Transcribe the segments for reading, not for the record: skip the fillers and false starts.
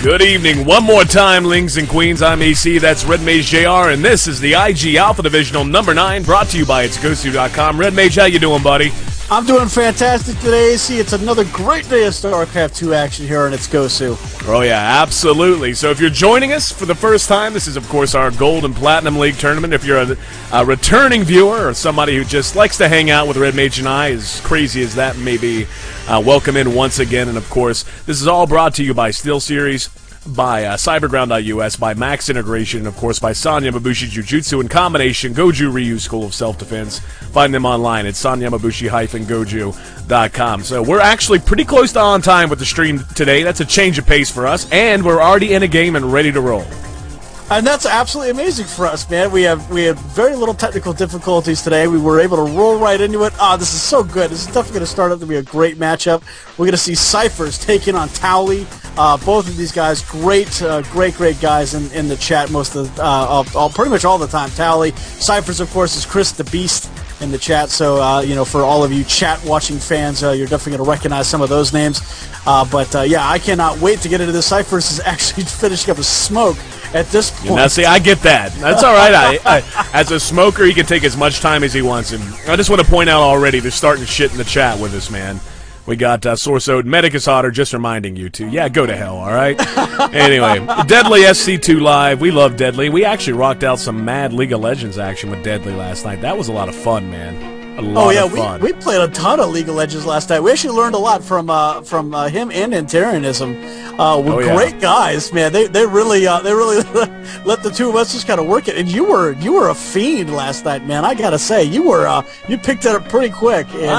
Good evening. One more time, Lings and Queens. I'm AC. That's Red Mage JR, and this is the IG Alpha Divisional number 9, brought to you by itsgosu.com. Red Mage, how you doing, buddy? I'm doing fantastic today, AC. It's another great day of StarCraft 2 action here on It's Gosu. Oh, yeah, absolutely. So if you're joining us for the first time, this is, of course, our Gold and Platinum League tournament. If you're a returning viewer or somebody who just likes to hang out with Red Mage and I, as crazy as that may be, welcome in once again. And, of course, this is all brought to you by SteelSeries, by Cyberground.us, by Max Integration, and of course by Sanya Mabushi Jujutsu in combination, Goju Ryu School of Self-Defense. Find them online at sanyamabushi-goju.com. So we're actually pretty close to on time with the stream today. That's a change of pace for us, and we're already in a game and ready to roll. And that's absolutely amazing for us, man. We had very little technical difficulties today. We were able to roll right into it. This is so good. This is definitely going to start up to be a great matchup. We're going to see Cyphers taking on Towley. Both of these guys, great guys in the chat most of pretty much all the time. Towley, Cyphers, of course, is Chris the Beast in the chat. So for all of you chat watching fans, you're definitely going to recognize some of those names. Yeah, I cannot wait to get into this. Cyphers is actually finishing up a smoke at this point. Now, see, I get that. That's all right. I as a smoker, he can take as much time as he wants. And I just want to point out already, they're starting shit in the chat with us, man. We got Source Ode, Medicus Otter, just reminding you to, yeah, go to hell, all right? Anyway, Deadly SC2 Live. We love Deadly. We actually rocked out some mad League of Legends action with Deadly last night. That was a lot of fun, man. A lot of fun. We played a ton of League of Legends last night. We actually learned a lot from him and Antarianism. Great guys, man. They really let the two of us just kind of work it. And you were a fiend last night, man. I gotta say, you picked it up pretty quick. And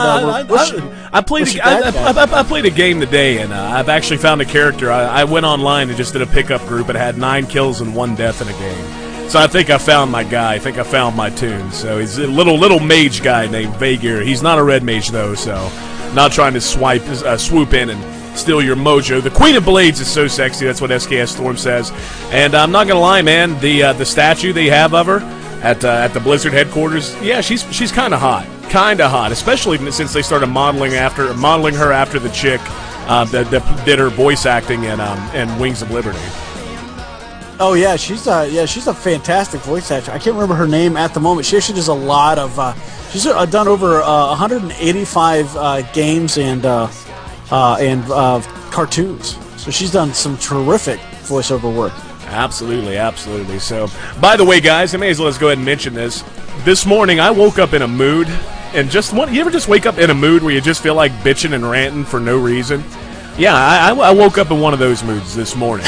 I played a game today, and I've actually found a character. I went online and just did a pickup group and had 9 kills and 1 death in a game. So I think I found my guy. I think I found my tune. So he's a little mage guy named Vagir. He's not a red mage though, so not trying to swoop in and steal your mojo. The Queen of Blades is so sexy. That's what SKS Storm says. And I'm not gonna lie, man. The statue they have of her at the Blizzard headquarters, yeah, she's kind of hot, especially since they started modeling her after the chick that did her voice acting in Wings of Liberty. Oh yeah, she's a fantastic voice actor. I can't remember her name at the moment. She actually does a lot of. She's done over 185 games and cartoons. So she's done some terrific voiceover work. Absolutely, absolutely. So, by the way, guys, I may as well go ahead and mention this. This morning, I woke up in a mood, and you ever just wake up in a mood where you just feel like bitching and ranting for no reason? Yeah, I woke up in one of those moods this morning.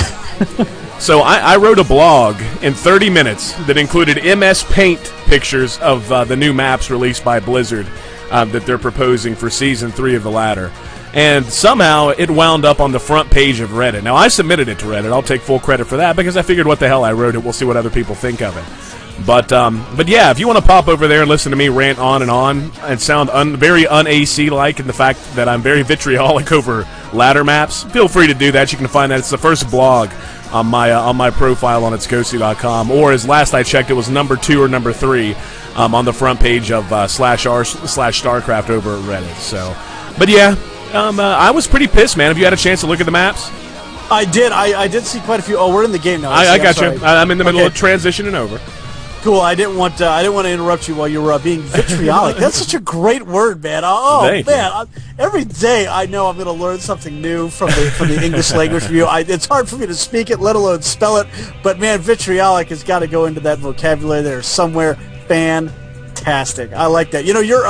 So I wrote a blog in 30 minutes that included MS Paint pictures of the new maps released by Blizzard that they're proposing for Season 3 of the ladder. And somehow it wound up on the front page of Reddit. Now, I submitted it to Reddit. I'll take full credit for that because I figured what the hell I wrote it. We'll see what other people think of it. But yeah, if you want to pop over there and listen to me rant on and sound very un-AC-like in the fact that I'm very vitriolic over ladder maps, feel free to do that. You can find that. It's the first blog on my profile on itsgosu.com, or as last I checked, it was number 2 or number 3 on the front page of /r/StarCraft over at Reddit. So, but yeah, I was pretty pissed, man. Have you had a chance to look at the maps? I did. I did see quite a few. Oh, we're in the game now. I got you. I'm in the middle of transitioning over. Cool. I didn't want to interrupt you while you were being vitriolic. That's such a great word, man. Oh man, every day I know I'm going to learn something new from the English language from you. It's hard for me to speak it, let alone spell it. But man, vitriolic has got to go into that vocabulary there somewhere. Fantastic. I like that. You know, you're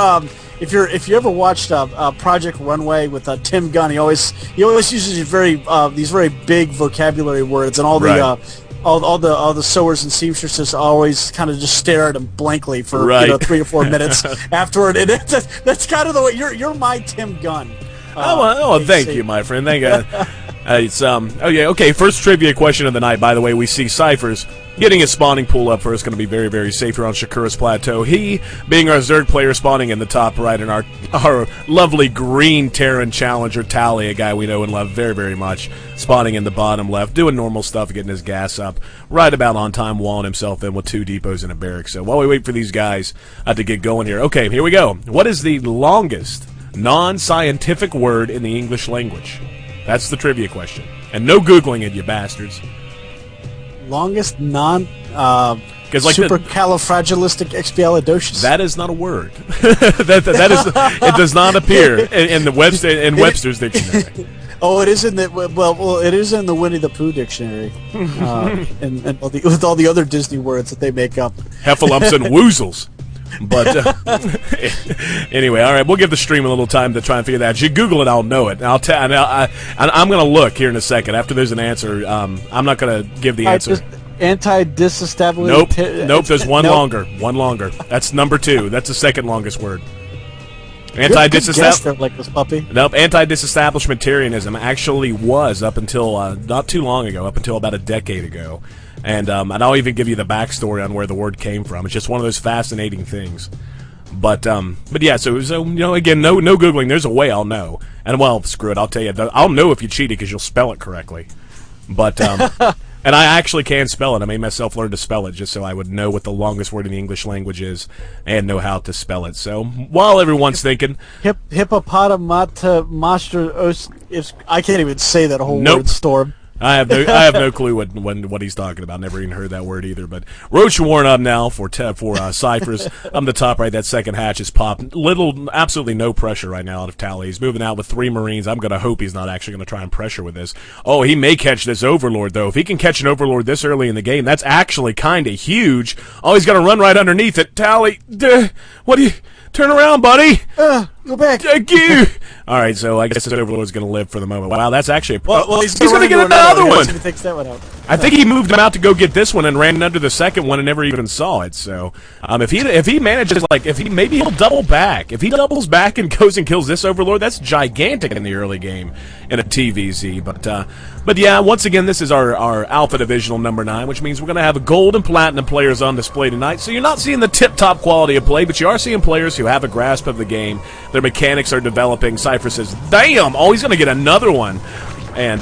if you ever watched Project Runway with Tim Gunn, he always uses these very big vocabulary words, and all the all the sewers and seamstresses always kind of just stare at him blankly for 3 or 4 minutes afterward. And that's kind of the way you're my Tim Gunn. Thank you, my friend. Thank you. Okay. First trivia question of the night. By the way, we see Cyphers getting his spawning pool up first. Going to be very, very safe here on Shakura's Plateau. He, being our Zerg player, spawning in the top right, and our lovely green Terran challenger Tally, a guy we know and love very, very much, spawning in the bottom left, doing normal stuff, getting his gas up, right about on time, walling himself in with 2 depots and a barrack. So while we wait for these guys to get going here, okay, here we go. What is the longest non-scientific word in the English language? That's the trivia question. And no Googling it, you bastards. Longest non... Like supercalifragilisticexpialidocious. That is not a word. that is. It does not appear in the Webster's dictionary. Oh, it is in the it is in the Winnie the Pooh dictionary, and with all the other Disney words that they make up. Heffalumps and woozles. But anyway, all right, we'll give the stream a little time to try and figure that out. If you Google it, I'll know it. And I'm going to look here in a second. After there's an answer, I'm not going to give the answer. Anti-disestablishment. Nope. There's one longer. One longer. That's number 2. That's the second longest word. Anti-disestablishmentarianism actually was up until not too long ago, up until about a decade ago. And I'll even give you the backstory on where the word came from. It's just one of those fascinating things. But yeah, so again, no Googling. There's a way I'll know. And well, screw it. I'll tell you. I'll know if you cheated because you'll spell it correctly. But and I actually can spell it. I made myself learn to spell it just so I would know what the longest word in the English language is and know how to spell it. So while everyone's thinking, hippopotamonster, I can't even say that whole word, Storm. I have no clue what he's talking about. Never even heard that word either. But Roach warm up now for Cyphers. I'm the top right. That second hatch is popped. Absolutely no pressure right now out of Tally. He's moving out with 3 Marines. I'm going to hope he's not actually going to try and pressure with this. Oh, he may catch this Overlord, though. If he can catch an Overlord this early in the game, that's actually kind of huge. Oh, he's going to run right underneath it. Tally, what do you... Turn around, buddy. Go back. Thank you. All right, so I guess this Overlord's going to live for the moment. Wow, that's actually... Well, he's going to get another one. He takes that one out. I think he moved him out to go get this one and ran under the second one and never even saw it. So if he manages, maybe he'll double back. If he doubles back and goes and kills this Overlord, that's gigantic in the early game in a TVZ. But yeah, once again, this is our Alpha Divisional number 9, which means we're going to have gold and platinum players on display tonight. So you're not seeing the tip-top quality of play, but you are seeing players who have a grasp of the game. Their mechanics are developing. Cypher says, damn, oh, he's going to get another one. And,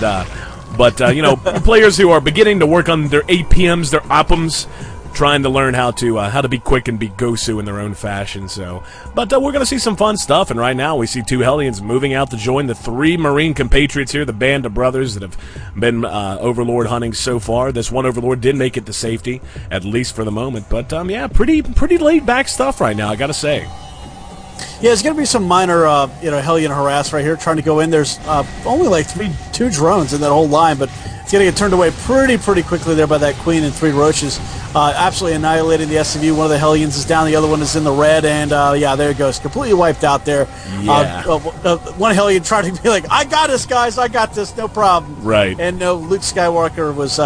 players who are beginning to work on their APMs, their OPMs, trying to learn how to be quick and be Gosu in their own fashion. So, but we're going to see some fun stuff, and right now we see 2 Hellions moving out to join the 3 Marine compatriots here, the band of brothers that have been Overlord hunting so far. This one Overlord did make it to safety, at least for the moment. But yeah, pretty laid-back stuff right now, I got to say. Yeah, there's going to be some minor, Hellion harass right here, trying to go in. There's only like 2 drones in that whole line, but it's going to get turned away pretty quickly there by that Queen and 3 Roaches. Absolutely annihilating the SCV. One of the Hellions is down, the other one is in the red, and yeah, there it goes. Completely wiped out there. Yeah. One Hellion trying to be like, I got this, guys, I got this, no problem. Right. And no, Luke Skywalker was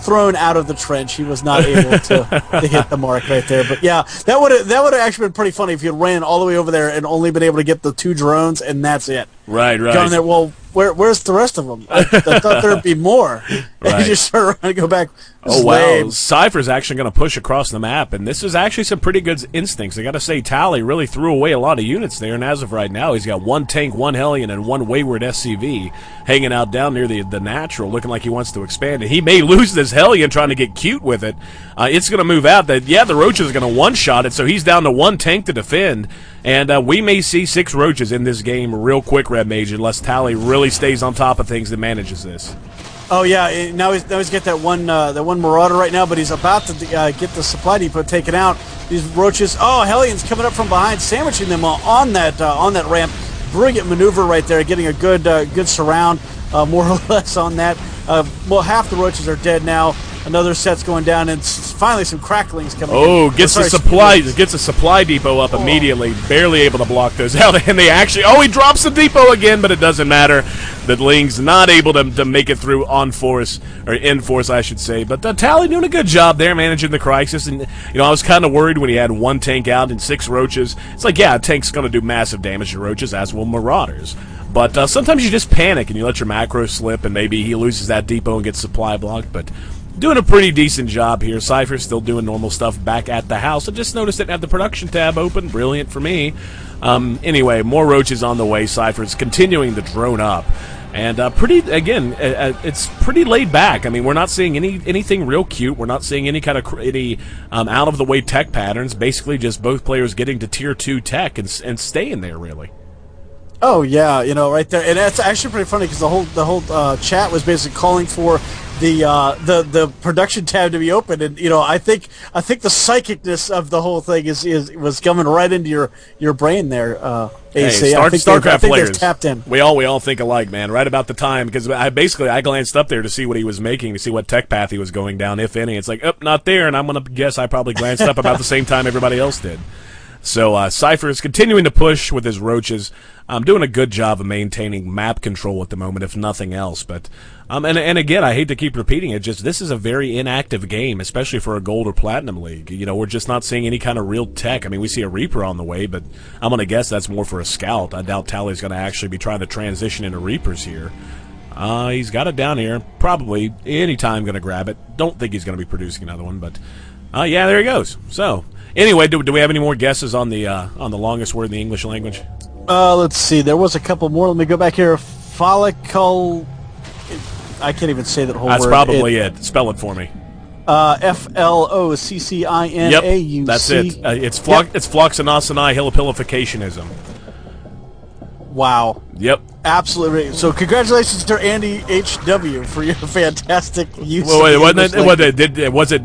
thrown out of the trench. He was not able to hit the mark right there. But yeah, that would have actually been pretty funny if you ran all the way over there and only been able to get the 2 drones, and that's it. Right. Going there, well, where's the rest of them? I thought there'd be more. And you just turn around and go back. Oh, wow. Cypher's actually going to push across the map, and this is actually some pretty good instincts. I got to say, Tally really threw away a lot of units there, and as of right now, he's got 1 tank, 1 Hellion, and 1 Wayward SCV hanging out down near the natural, looking like he wants to expand it. He may lose this Hellion trying to get cute with it. It's going to move out. The Roaches are going to one-shot it, so he's down to 1 tank to defend, and we may see 6 Roaches in this game real quick, Red Mage, unless Tally really stays on top of things and manages this. Oh yeah, now he's got that one Marauder right now, but he's about to get the supply depot taken out. These Roaches, Hellions coming up from behind, sandwiching them on that ramp. Brilliant maneuver right there, getting a good surround, more or less on that. Well, half the Roaches are dead now. Another set's going down, and finally some cracklings coming in. Oh, gets the supply depot up immediately. Barely able to block those out, and they actually... Oh, he drops the depot again, but it doesn't matter. The Ling's not able to make it through on force, or in force, I should say. But Tally doing a good job there, managing the crisis. And I was kind of worried when he had 1 tank out and 6 Roaches. It's like, yeah, a tank's going to do massive damage to Roaches, as will Marauders. But sometimes you just panic and you let your macro slip, and maybe he loses that depot and gets supply blocked. But doing a pretty decent job here. Cypher's still doing normal stuff back at the house. I just noticed it had the production tab open. Brilliant for me. Anyway, more Roaches on the way. Cypher's continuing to drone up. And it's pretty laid back. I mean, we're not seeing anything real cute. We're not seeing any kind of out of the way tech patterns. Basically, just both players getting to tier 2 tech and staying there, really. Oh yeah, right there, and that's actually pretty funny because the whole chat was basically calling for the production tab to be open, and I think the psychicness of the whole thing was coming right into your brain there. AC. Hey, StarCraft players tapped in. We all think alike, man. Right about the time, because I glanced up there to see what he was making, to see what tech path he was going down, if any. It's like, not there, and I'm gonna guess I probably glanced up about the same time everybody else did. So Cypher is continuing to push with his roaches. Doing a good job of maintaining map control at the moment, if nothing else. But and again, I hate to keep repeating it, just this is a very inactive game, especially for a gold or platinum league. We're just not seeing any kind of real tech. I mean, we see a Reaper on the way, but I'm gonna guess that's more for a scout. I doubt Tally's gonna actually be trying to transition into Reapers here. He's got it down here, probably anytime gonna grab it. Don't think he's gonna be producing another one, but yeah, there he goes. So. Anyway, do we have any more guesses on the longest word in the English language? Let's see. There was a couple more. Let me go back here. Follicle. I can't even say that whole That's word. That's probably it. Spell it for me. Floccinauci. Yep, that's it. It's floxinosinai hilipilificationism. Wow. Yep. Absolutely. So congratulations to Andy H.W. for your fantastic use of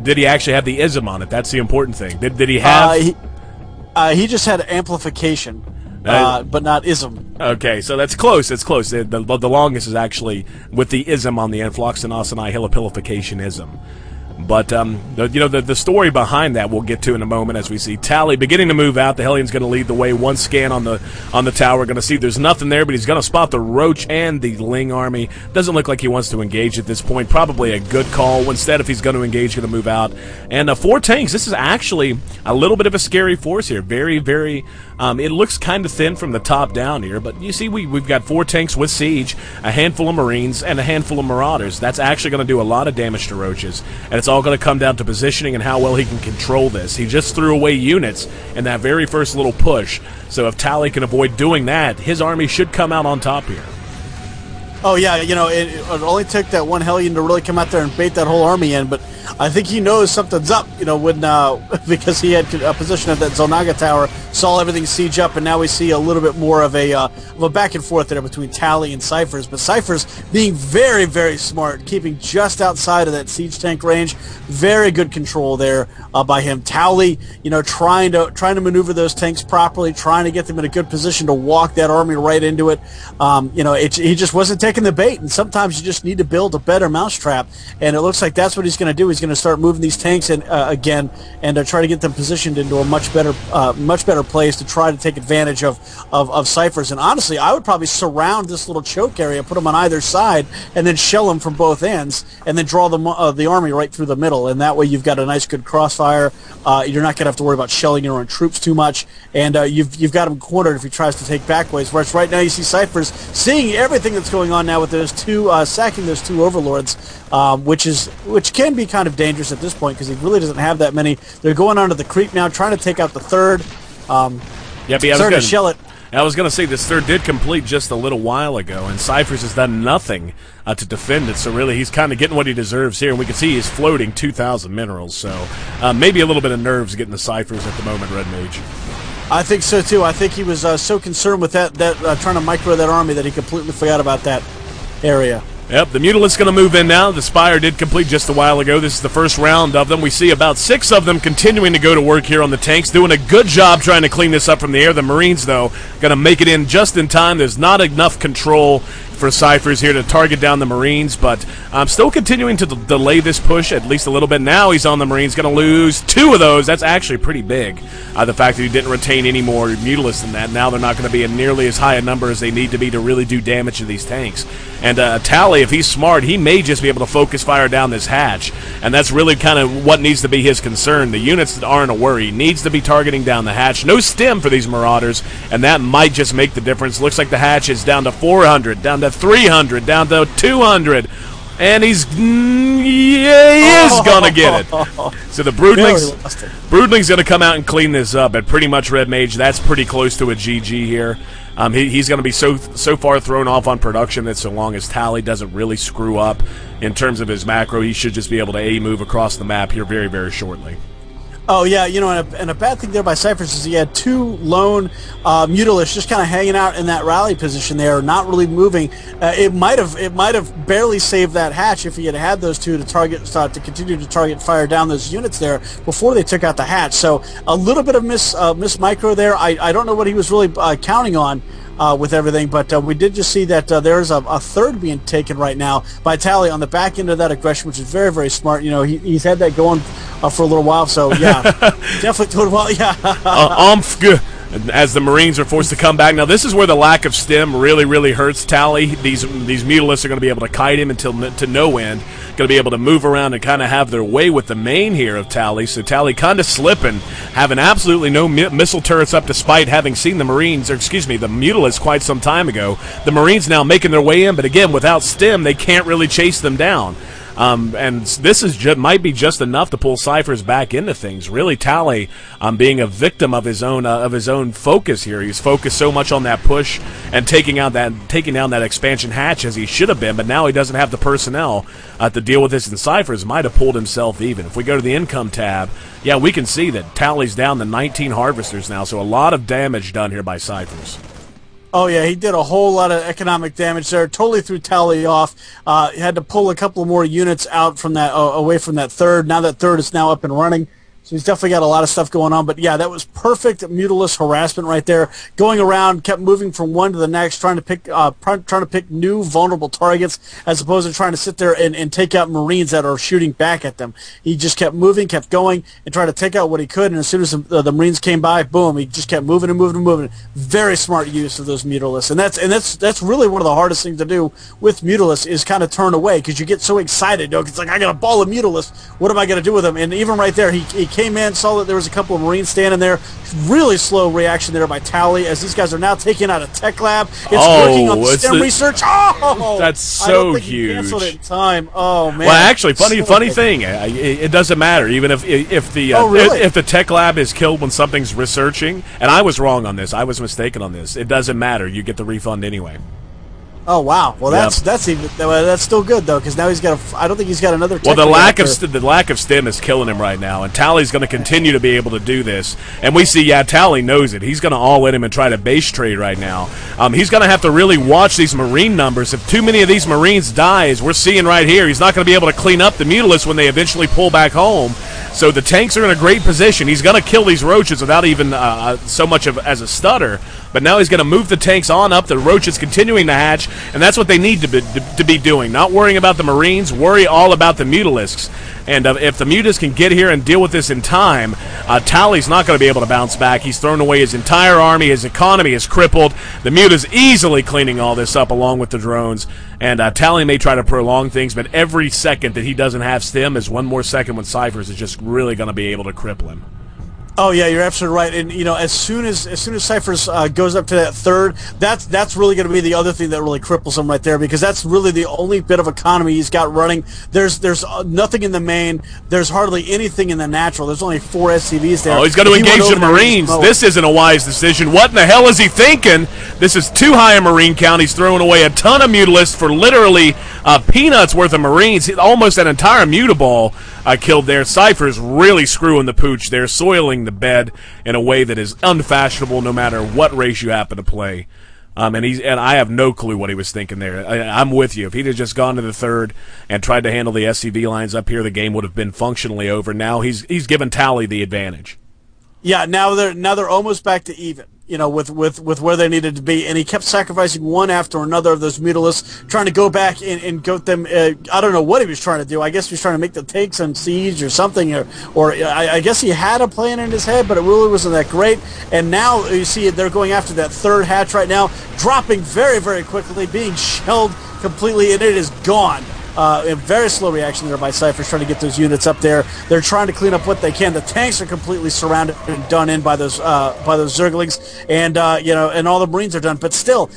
did he actually have the ism on it? That's the important thing. Did he have... he just had amplification, but not ism. Okay, so that's close. It's close. The longest is actually with the ism on the end, floxinosinai hilipilificationism. But the story behind that we'll get to in a moment as we see Tally beginning to move out. The Hellion's going to lead the way. One scan on the tower. Going to see there's nothing there, but he's going to spot the Roach and the Ling army. Doesn't look like he wants to engage at this point. Probably a good call. Instead, if he's going to engage, going to move out. And 4 tanks. This is actually a little bit of a scary force here. Very, very. It looks kind of thin from the top down here, but you see we've got 4 tanks with Siege, a handful of Marines, and a handful of Marauders. That's actually going to do a lot of damage to Roaches, and it's all going to come down to positioning and how well he can control this. He just threw away units in that very first little push, so if Tally can avoid doing that, his army should come out on top here. Oh yeah, it only took that one Hellion to really come out there and bait that whole army in, but I think he knows something's up, when because he had a position at that Zonaga tower, saw everything siege up, and now we see a little bit more of a back and forth there between Tally and Cyphers. But Cyphers being very, very smart, keeping just outside of that siege tank range, very good control there by him. Tally, trying to maneuver those tanks properly, trying to get them in a good position to walk that army right into it. He just wasn't taking the bait, and sometimes you just need to build a better mousetrap, and it looks like that's what he's going to do. He's going to start moving these tanks in again and try to get them positioned into a much better place to try to take advantage of Cyphers. And honestly, I would probably surround this little choke area, put them on either side, and then shell them from both ends, and then draw the army right through the middle. And that way, you've got a nice, good crossfire. You're not going to have to worry about shelling your own troops too much, and you've got him cornered if he tries to take back ways. Whereas right now, you see Cyphers seeing everything that's going on now with those two sacking those 2 overlords, which can be kind of dangerous at this point because he really doesn't have that many. They're going onto the creep now, trying to take out the third. To shell it. I was going to say this third did complete just a little while ago, and Cyphers has done nothing to defend it. So really, he's kind of getting what he deserves here. And we can see he's floating 2,000 minerals. So maybe a little bit of nerves getting the Cyphers at the moment, Red Mage. I think so too. I think he was so concerned with that trying to micro that army that he completely forgot about that area. Yep, the Mutilist's going to move in now. The Spire did complete just a while ago. This is the first round of them. We see about 6 of them continuing to go to work here on the tanks, doing a good job trying to clean this up from the air. The Marines, though, going to make it in just in time. There's not enough control for Cyphers here to target down the Marines, but I'm still continuing to delay this push at least a little bit. Now he's on the Marines, going to lose 2 of those. That's actually pretty big. The fact that he didn't retain any more Mutalists than that. Now they're not going to be in nearly as high a number as they need to be to really do damage to these tanks. And Tally, if he's smart, he may just be able to focus fire down this hatch, and that's really kind of what needs to be his concern. The units aren't a worry. He needs to be targeting down the hatch. No stem for these Marauders, and that might just make the difference. Looks like the hatch is down to 400, down to 300, down to 200, and he is gonna get it. So the Broodling's gonna come out and clean this up. At pretty much Red Mage, that's pretty close to a GG here. He's going to be so far thrown off on production that so long as Tally doesn't really screw up in terms of his macro, he should just be able to move across the map here very, very shortly. Oh, yeah, and a bad thing there by Cyphers is he had two lone Mutalisks just kind of hanging out in that rally position there, not really moving. It might have barely saved that hatch if he had those two to target, to continue to target fire down those units there before they took out the hatch. So a little bit of miss micro there. I don't know what he was really counting on with everything, but we did just see that there's a third being taken right now by Tally on the back end of that aggression, which is very, very smart. He's had that going for a little while, so yeah, definitely doing well. Yeah, as the Marines are forced to come back. Now, this is where the lack of stim really, really hurts Tally. These Mutalisks are going to be able to kite him to no end. Going to be able to move around and kind of have their way with the main here of Tally. So Tally kind of slipping, having absolutely no missile turrets up despite having seen the Mutalisks quite some time ago. The Marines now making their way in, but again, without stim, they can't really chase them down. And this might be just enough to pull Cyphers back into things. Really, Tally being a victim of his own focus here. He's focused so much on that push and taking down that expansion hatch as he should have been, but now he doesn't have the personnel to deal with this. And Cyphers might have pulled himself even. If we go to the income tab, yeah, we can see that Tally's down to 19 harvesters now, so a lot of damage done here by Cyphers. Oh, yeah, he did a whole lot of economic damage there. Totally threw Tally off. He had to pull a couple more units out from that away from that third. Now that third is now up and running. So he's definitely got a lot of stuff going on. But, yeah, that was perfect Mutalisk harassment right there. Going around, kept moving from one to the next, trying to pick new vulnerable targets as opposed to trying to sit there and take out Marines that are shooting back at them. He just kept moving, kept going, and tried to take out what he could. And as soon as the Marines came by, boom, he just kept moving and moving and moving. Very smart use of those Mutalisks. And that's really one of the hardest things to do with Mutalisks is kind of turn away because you get so excited. It's like, I got a ball of Mutalisks. What am I going to do with them? And even right there, he came in, saw that there was a couple of Marines standing there. Really slow reaction there by Tally as these guys are now taking out a tech lab. It's working on the STEM research. Oh, that's so huge. He canceled it in time. Oh man. Well, actually, funny thing. It doesn't matter even if the tech lab is killed when something's researching. And I was wrong on this. I was mistaken on this. It doesn't matter. You get the refund anyway. Oh wow! Well, that's still good though, because now he's got I don't think he's got another. Well, the lack of stim is killing him right now, and Tally's going to continue to be able to do this. And we see, Tally knows it. He's going to all in him and try to base trade right now. He's going to have to really watch these Marine numbers. If too many of these Marines die, as we're seeing right here, he's not going to be able to clean up the Mutalisks when they eventually pull back home. So the tanks are in a great position. He's going to kill these roaches without even so much as a stutter. But now he's going to move the tanks on up. The roaches continuing to hatch, and that's what they need to be doing. Not worrying about the Marines, worry all about the Mutalisks. And if the Mutas can get here and deal with this in time, Tally's not going to be able to bounce back. He's thrown away his entire army. His economy is crippled. The Muta's easily cleaning all this up along with the drones. And Tally may try to prolong things, but every second that he doesn't have stim is one more second when Cyphers is just really going to be able to cripple him. Oh yeah, you're absolutely right. And as soon as Cyphers goes up to that third, that's really going to be the other thing that really cripples him right there, because that's really the only bit of economy he's got running. There's nothing in the main. There's hardly anything in the natural. There's only 4 SCVs there. Oh, he's going to engage the Marines. This isn't a wise decision. What in the hell is he thinking? This is too high a Marine count. He's throwing away a ton of Mutalisks for literally peanuts worth of Marines. Almost an entire Mutaball killed there. Cyphers really screwing the pooch there, soiling the bed in a way that is unfashionable no matter what race you happen to play. And I have no clue what he was thinking there. I'm with you. If he'd have just gone to the third and tried to handle the SCV lines up here, the game would have been functionally over. Now he's given Tally the advantage. Yeah, now they're almost back to even. With where they needed to be, and he kept sacrificing one after another of those Mutalisks, trying to go back and goat them. I don't know what he was trying to do. I guess he was trying to make the tanks on siege or something, or I guess he had a plan in his head, but it really wasn't that great. And now you see they're going after that third hatch right now, dropping very, very quickly, being shelled completely, and it is gone. A very slow reaction there by Cyphers trying to get those units up there. They're trying to clean up what they can. The tanks are completely surrounded and done in by those Zerglings, and and all the Marines are done. But still,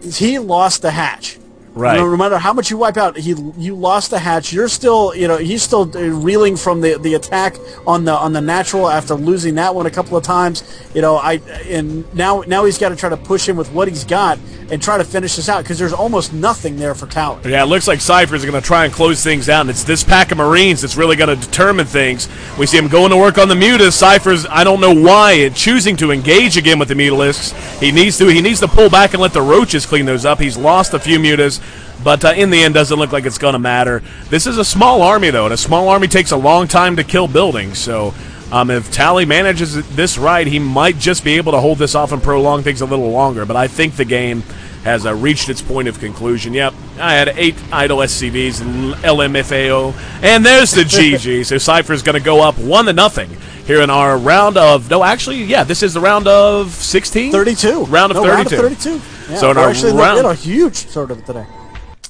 he lost the hatch. Right. No matter how much you wipe out, you lost the hatch. You're still, he's still reeling from the attack on the natural after losing that one a couple of times. And now he's got to try to push him with what he's got and try to finish this out because there's almost nothing there for Tally. Yeah, it looks like Cypher's going to try and close things out, and it's this pack of Marines that's really going to determine things. We see him going to work on the Mutas. Cypher's, I don't know why, choosing to engage again with the Mutalisks. He needs to pull back and let the Roaches clean those up. He's lost a few Mutas, but in the end, doesn't look like it's going to matter. This is a small army, though, and a small army takes a long time to kill buildings, so if Tally manages this right, he might just be able to hold this off and prolong things a little longer, but I think the game has reached its point of conclusion. Yep, I had 8 idle SCVs, LMFAO, and there's the GG. So Cypher's going to go up 1-0 here in our round of, this is the round of 16? 32. Round of 32. Round of 32. Yeah, so we had a huge sort of it today.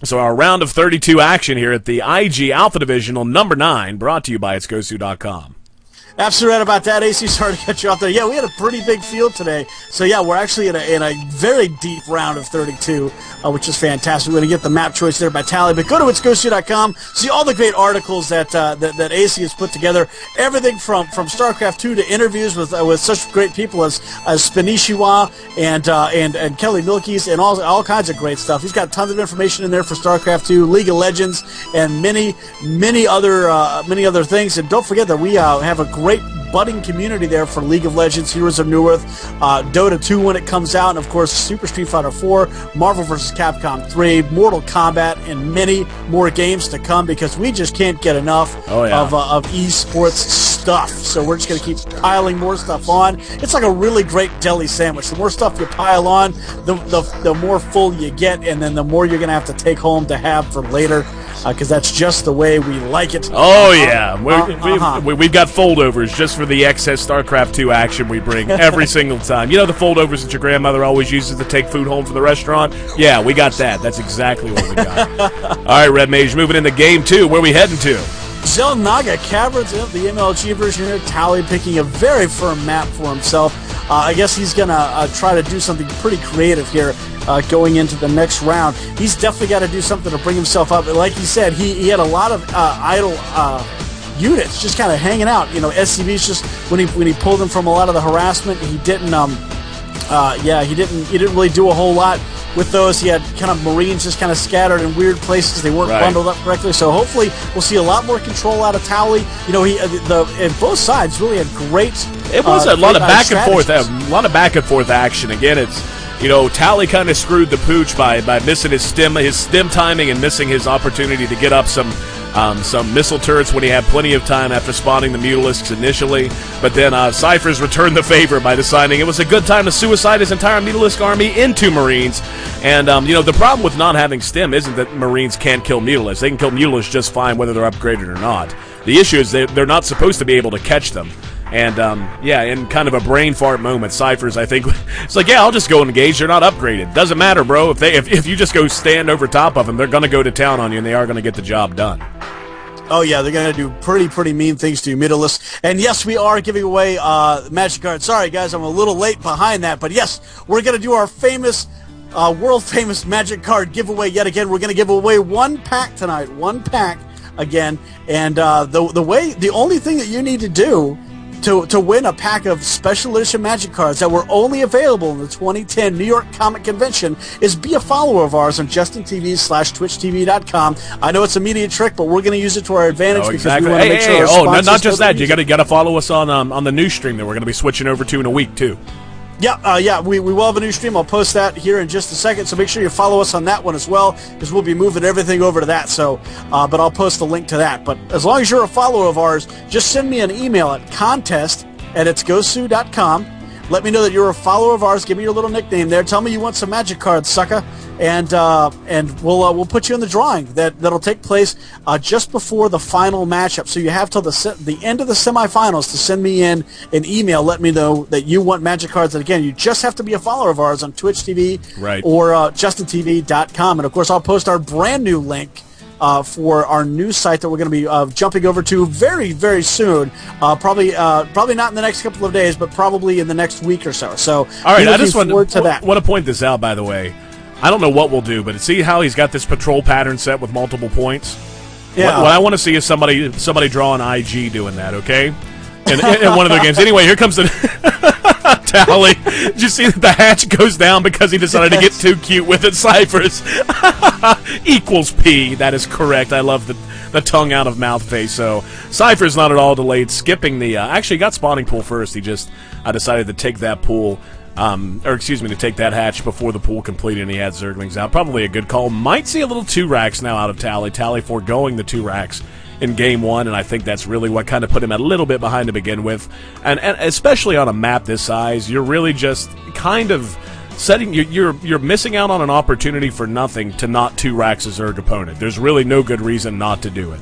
So our round of 32 action here at the IG Alpha Divisional number 9, brought to you by itsgosu.com. Absolutely right about that, AC. Sorry to cut you off there. Yeah, we had a pretty big field today. So, yeah, we're actually in a very deep round of 32, which is fantastic. We're going to get the map choice there by Tally. But go to itsgosu.com, see all the great articles that AC has put together. Everything from StarCraft 2 to interviews with such great people as Spanishiwa and Kelly Milkies and all kinds of great stuff. He's got tons of information in there for StarCraft 2, League of Legends, and many other things. And don't forget that we have a great budding community there for League of Legends, Heroes of Newerth, Dota 2 when it comes out, and of course Super Street Fighter 4, Marvel vs. Capcom 3, Mortal Kombat, and many more games to come because we just can't get enough of esports stuff. So we're just going to keep piling more stuff on. It's like a really great deli sandwich. The more stuff you pile on, the more full you get, and then the more you're going to have to take home to have for later. Because that's just the way we like it. Oh, yeah. We've got foldovers just for the excess StarCraft 2 action we bring every single time. You know the foldovers that your grandmother always uses to take food home from the restaurant? Yeah, we got that. That's exactly what we got. All right, Red Mage, moving into Game 2. Where are we heading to? Zelnaga Caverns, the MLG version here. Tally picking a very firm map for himself. I guess he's going to try to do something pretty creative here going into the next round. He's definitely got to do something to bring himself up. Like he said, he had a lot of idle units just kind of hanging out. SCVs just when he pulled them from a lot of the harassment, he didn't. He didn't really do a whole lot with those. He had kind of Marines just kind of scattered in weird places. They weren't bundled up correctly. So hopefully we'll see a lot more control out of Tally. And both sides really had great. It was a lot of back and forth. A lot of back and forth action. Again, it's Tally kind of screwed the pooch by missing his stem timing and missing his opportunity to get up some missile turrets when he had plenty of time after spawning the Mutalisks initially. But then Cypher's returned the favor by deciding it was a good time to suicide his entire Mutalisk army into Marines. And, the problem with not having stem isn't that Marines can't kill Mutalisks. They can kill Mutalisks just fine whether they're upgraded or not. The issue is they're not supposed to be able to catch them. And, in kind of a brain fart moment, Cypher's, I think, it's like, I'll just go and engage. They're not upgraded. Doesn't matter, bro. If you just go stand over top of them, they're going to go to town on you, and they are going to get the job done. Oh, yeah, they're going to do pretty mean things to you, Mutalisks. And, yes, we are giving away Magic cards. Sorry, guys, I'm a little late behind that. But, yes, we're going to do our famous, world-famous Magic card giveaway yet again. We're going to give away one pack tonight. One pack again. And the only thing that you need to do to win a pack of special edition Magic cards that were only available in the 2010 New York Comic Convention is be a follower of ours on JustinTV/TwitchTV.com. I know it's a media trick, but we're going to use it to our advantage because we want to make sure. Not just that. You got to follow us on the new stream that we're going to be switching over to in a week too. Yeah, we will have a new stream. I'll post that here in just a second, so make sure you follow us on that one as well, because we'll be moving everything over to that. So, but I'll post the link to that. But as long as you're a follower of ours, just send me an email at contest@itsgosu.com. Let me know that you're a follower of ours. Give me your little nickname there. Tell me you want some Magic cards, sucker, and we'll put you in the drawing that'll take place just before the final matchup. So you have till the end of the semifinals to send me in an email. Let me know that you want Magic cards. And again, you just have to be a follower of ours on Twitch TV or JustinTV.com. And of course, I'll post our brand new link for our new site that we're going to be jumping over to very, very soon. Probably not in the next couple of days, but probably in the next week or so. So, all right, I just want to to point this out, by the way. I don't know what we'll do, but see how he's got this patrol pattern set with multiple points? Yeah. What I want to see is somebody draw an IG doing that, okay? In one of their games. Anyway, here comes the Tally. Did you see that the hatch goes down because he decided to get too cute with it? Cyphers equals P. That is correct. I love the tongue out of mouth face. So Cypher's not at all delayed, skipping the. Actually, got spawning pool first. He just decided to take that pool. To take that hatch before the pool completed, and he had Zerglings out. Probably a good call. Might see a little 2 racks now out of Tally. Tally foregoing the 2 racks in Game 1, and I think that's really what kind of put him a little bit behind to begin with. And especially on a map this size, you're really just kind of setting you're missing out on an opportunity for nothing to not 2 racks a Zerg opponent. There's really no good reason not to do it.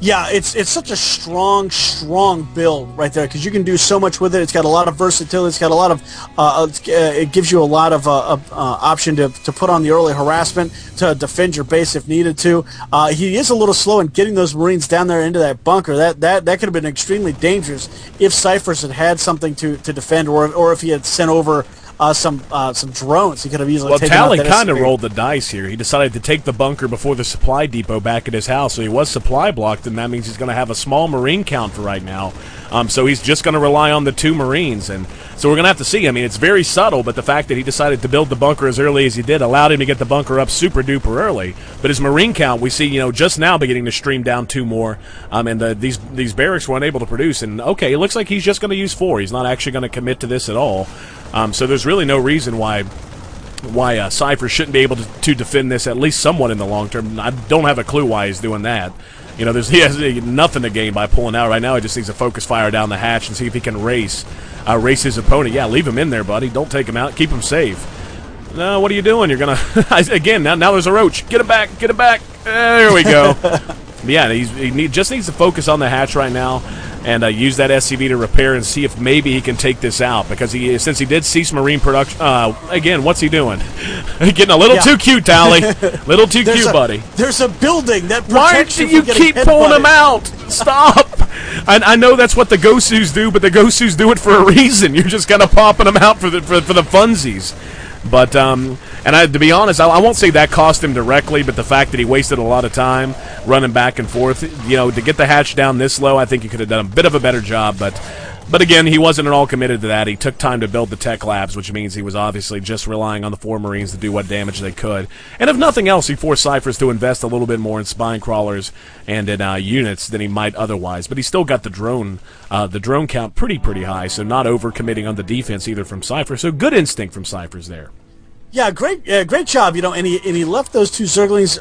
Yeah, it's such a strong build right there because you can do so much with it. It's got a lot of versatility. It's got a lot of it gives you a lot of option to put on the early harassment to defend your base if needed to. He is a little slow in getting those Marines down there into that bunker. That could have been extremely dangerous if Cyphers had something to defend, or if he had sent over some drones. He could have easily taken out that Tally kind of rolled the dice here. He decided to take the bunker before the supply depot back at his house, so he was supply blocked, and that means he's going to have a small Marine count for right now. So he's just going to rely on the 2 Marines, and so we're going to have to see. I mean, it's very subtle, but the fact that he decided to build the bunker as early as he did allowed him to get the bunker up super duper early. But his Marine count, we see, just now beginning to stream down 2 more, and these barracks were unable to produce. And okay, it looks like he's just going to use 4. He's not actually going to commit to this at all. So there's really no reason why Cypher shouldn't be able to defend this at least somewhat in the long term. I don't have a clue why he's doing that. He has nothing to gain by pulling out right now. He just needs to focus fire down the hatch and see if he can race his opponent. Yeah, leave him in there, buddy. Don't take him out. Keep him safe. No, what are you doing? You're gonna again. Now there's a roach. Get him back. Get him back. There we go. Yeah, he just needs to focus on the hatch right now and use that SCV to repair and see if maybe he can take this out, because since he did cease Marine production. Again, what's he doing? Getting a little too cute, Tally. Little too cute, buddy. There's a building that protects Why do you keep pulling him out? Stop! I know that's what the Gosus do, but the Gosus do it for a reason. You're just kind of popping them out for the funsies. But to be honest, I won't say that cost him directly, but the fact that he wasted a lot of time running back and forth, to get the hatch down this low, I think he could have done a bit of a better job. But again, he wasn't at all committed to that. He took time to build the tech labs, which means he was obviously just relying on the 4 Marines to do what damage they could. And if nothing else, he forced Cyphers to invest a little bit more in spine crawlers and in units than he might otherwise. But he still got the drone count pretty high, so not over-committing on the defense either from Cypher. So good instinct from Cyphers there. Yeah, great job. And he left those 2 Zerglings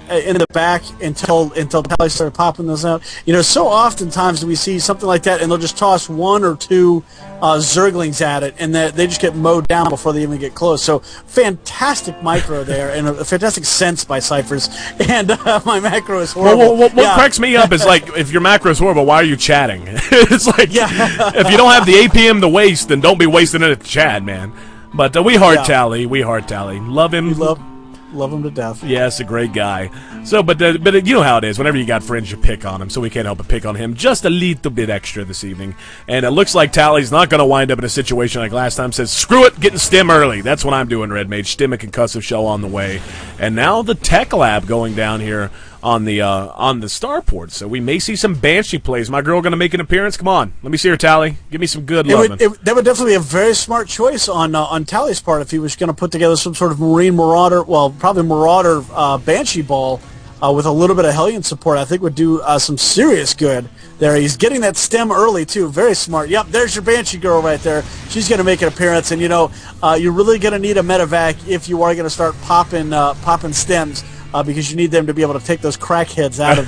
in the back until Tally started popping those out. So oftentimes we see something like that, and they'll just toss 1 or 2 Zerglings at it, and they just get mowed down before they even get close. So fantastic micro there, and a fantastic sense by Cyphers. And my macro is horrible. What cracks me up is, like, if your macro is horrible, why are you chatting? It's like, if you don't have the APM to waste, then don't be wasting it at the chat, man. But we heart Tally. We heart Tally. Love him. Love him to death. Yes, a great guy. So, but you know how it is. Whenever you got friends, you pick on him. So we can't help but pick on him just a little bit extra this evening. And it looks like Tally's not going to wind up in a situation like last time. Says, screw it, getting stim early. That's what I'm doing, Red Mage. Stim and concussive shell on the way. And now the tech lab going down here on the starport. So we may see some Banshee plays. My girl going to make an appearance? Come on. Let me see her, Tally. Give me some good loving. That would definitely be a very smart choice on Tally's part if he was going to put together some sort of Marine Marauder, well, probably Marauder Banshee ball with a little bit of Hellion support. I think would do some serious good there. He's getting that stem early, too. Very smart. Yep, there's your Banshee girl right there. She's going to make an appearance. And, you're really going to need a medevac if you are going to start popping stems. Because you need them to be able to take those crackheads out of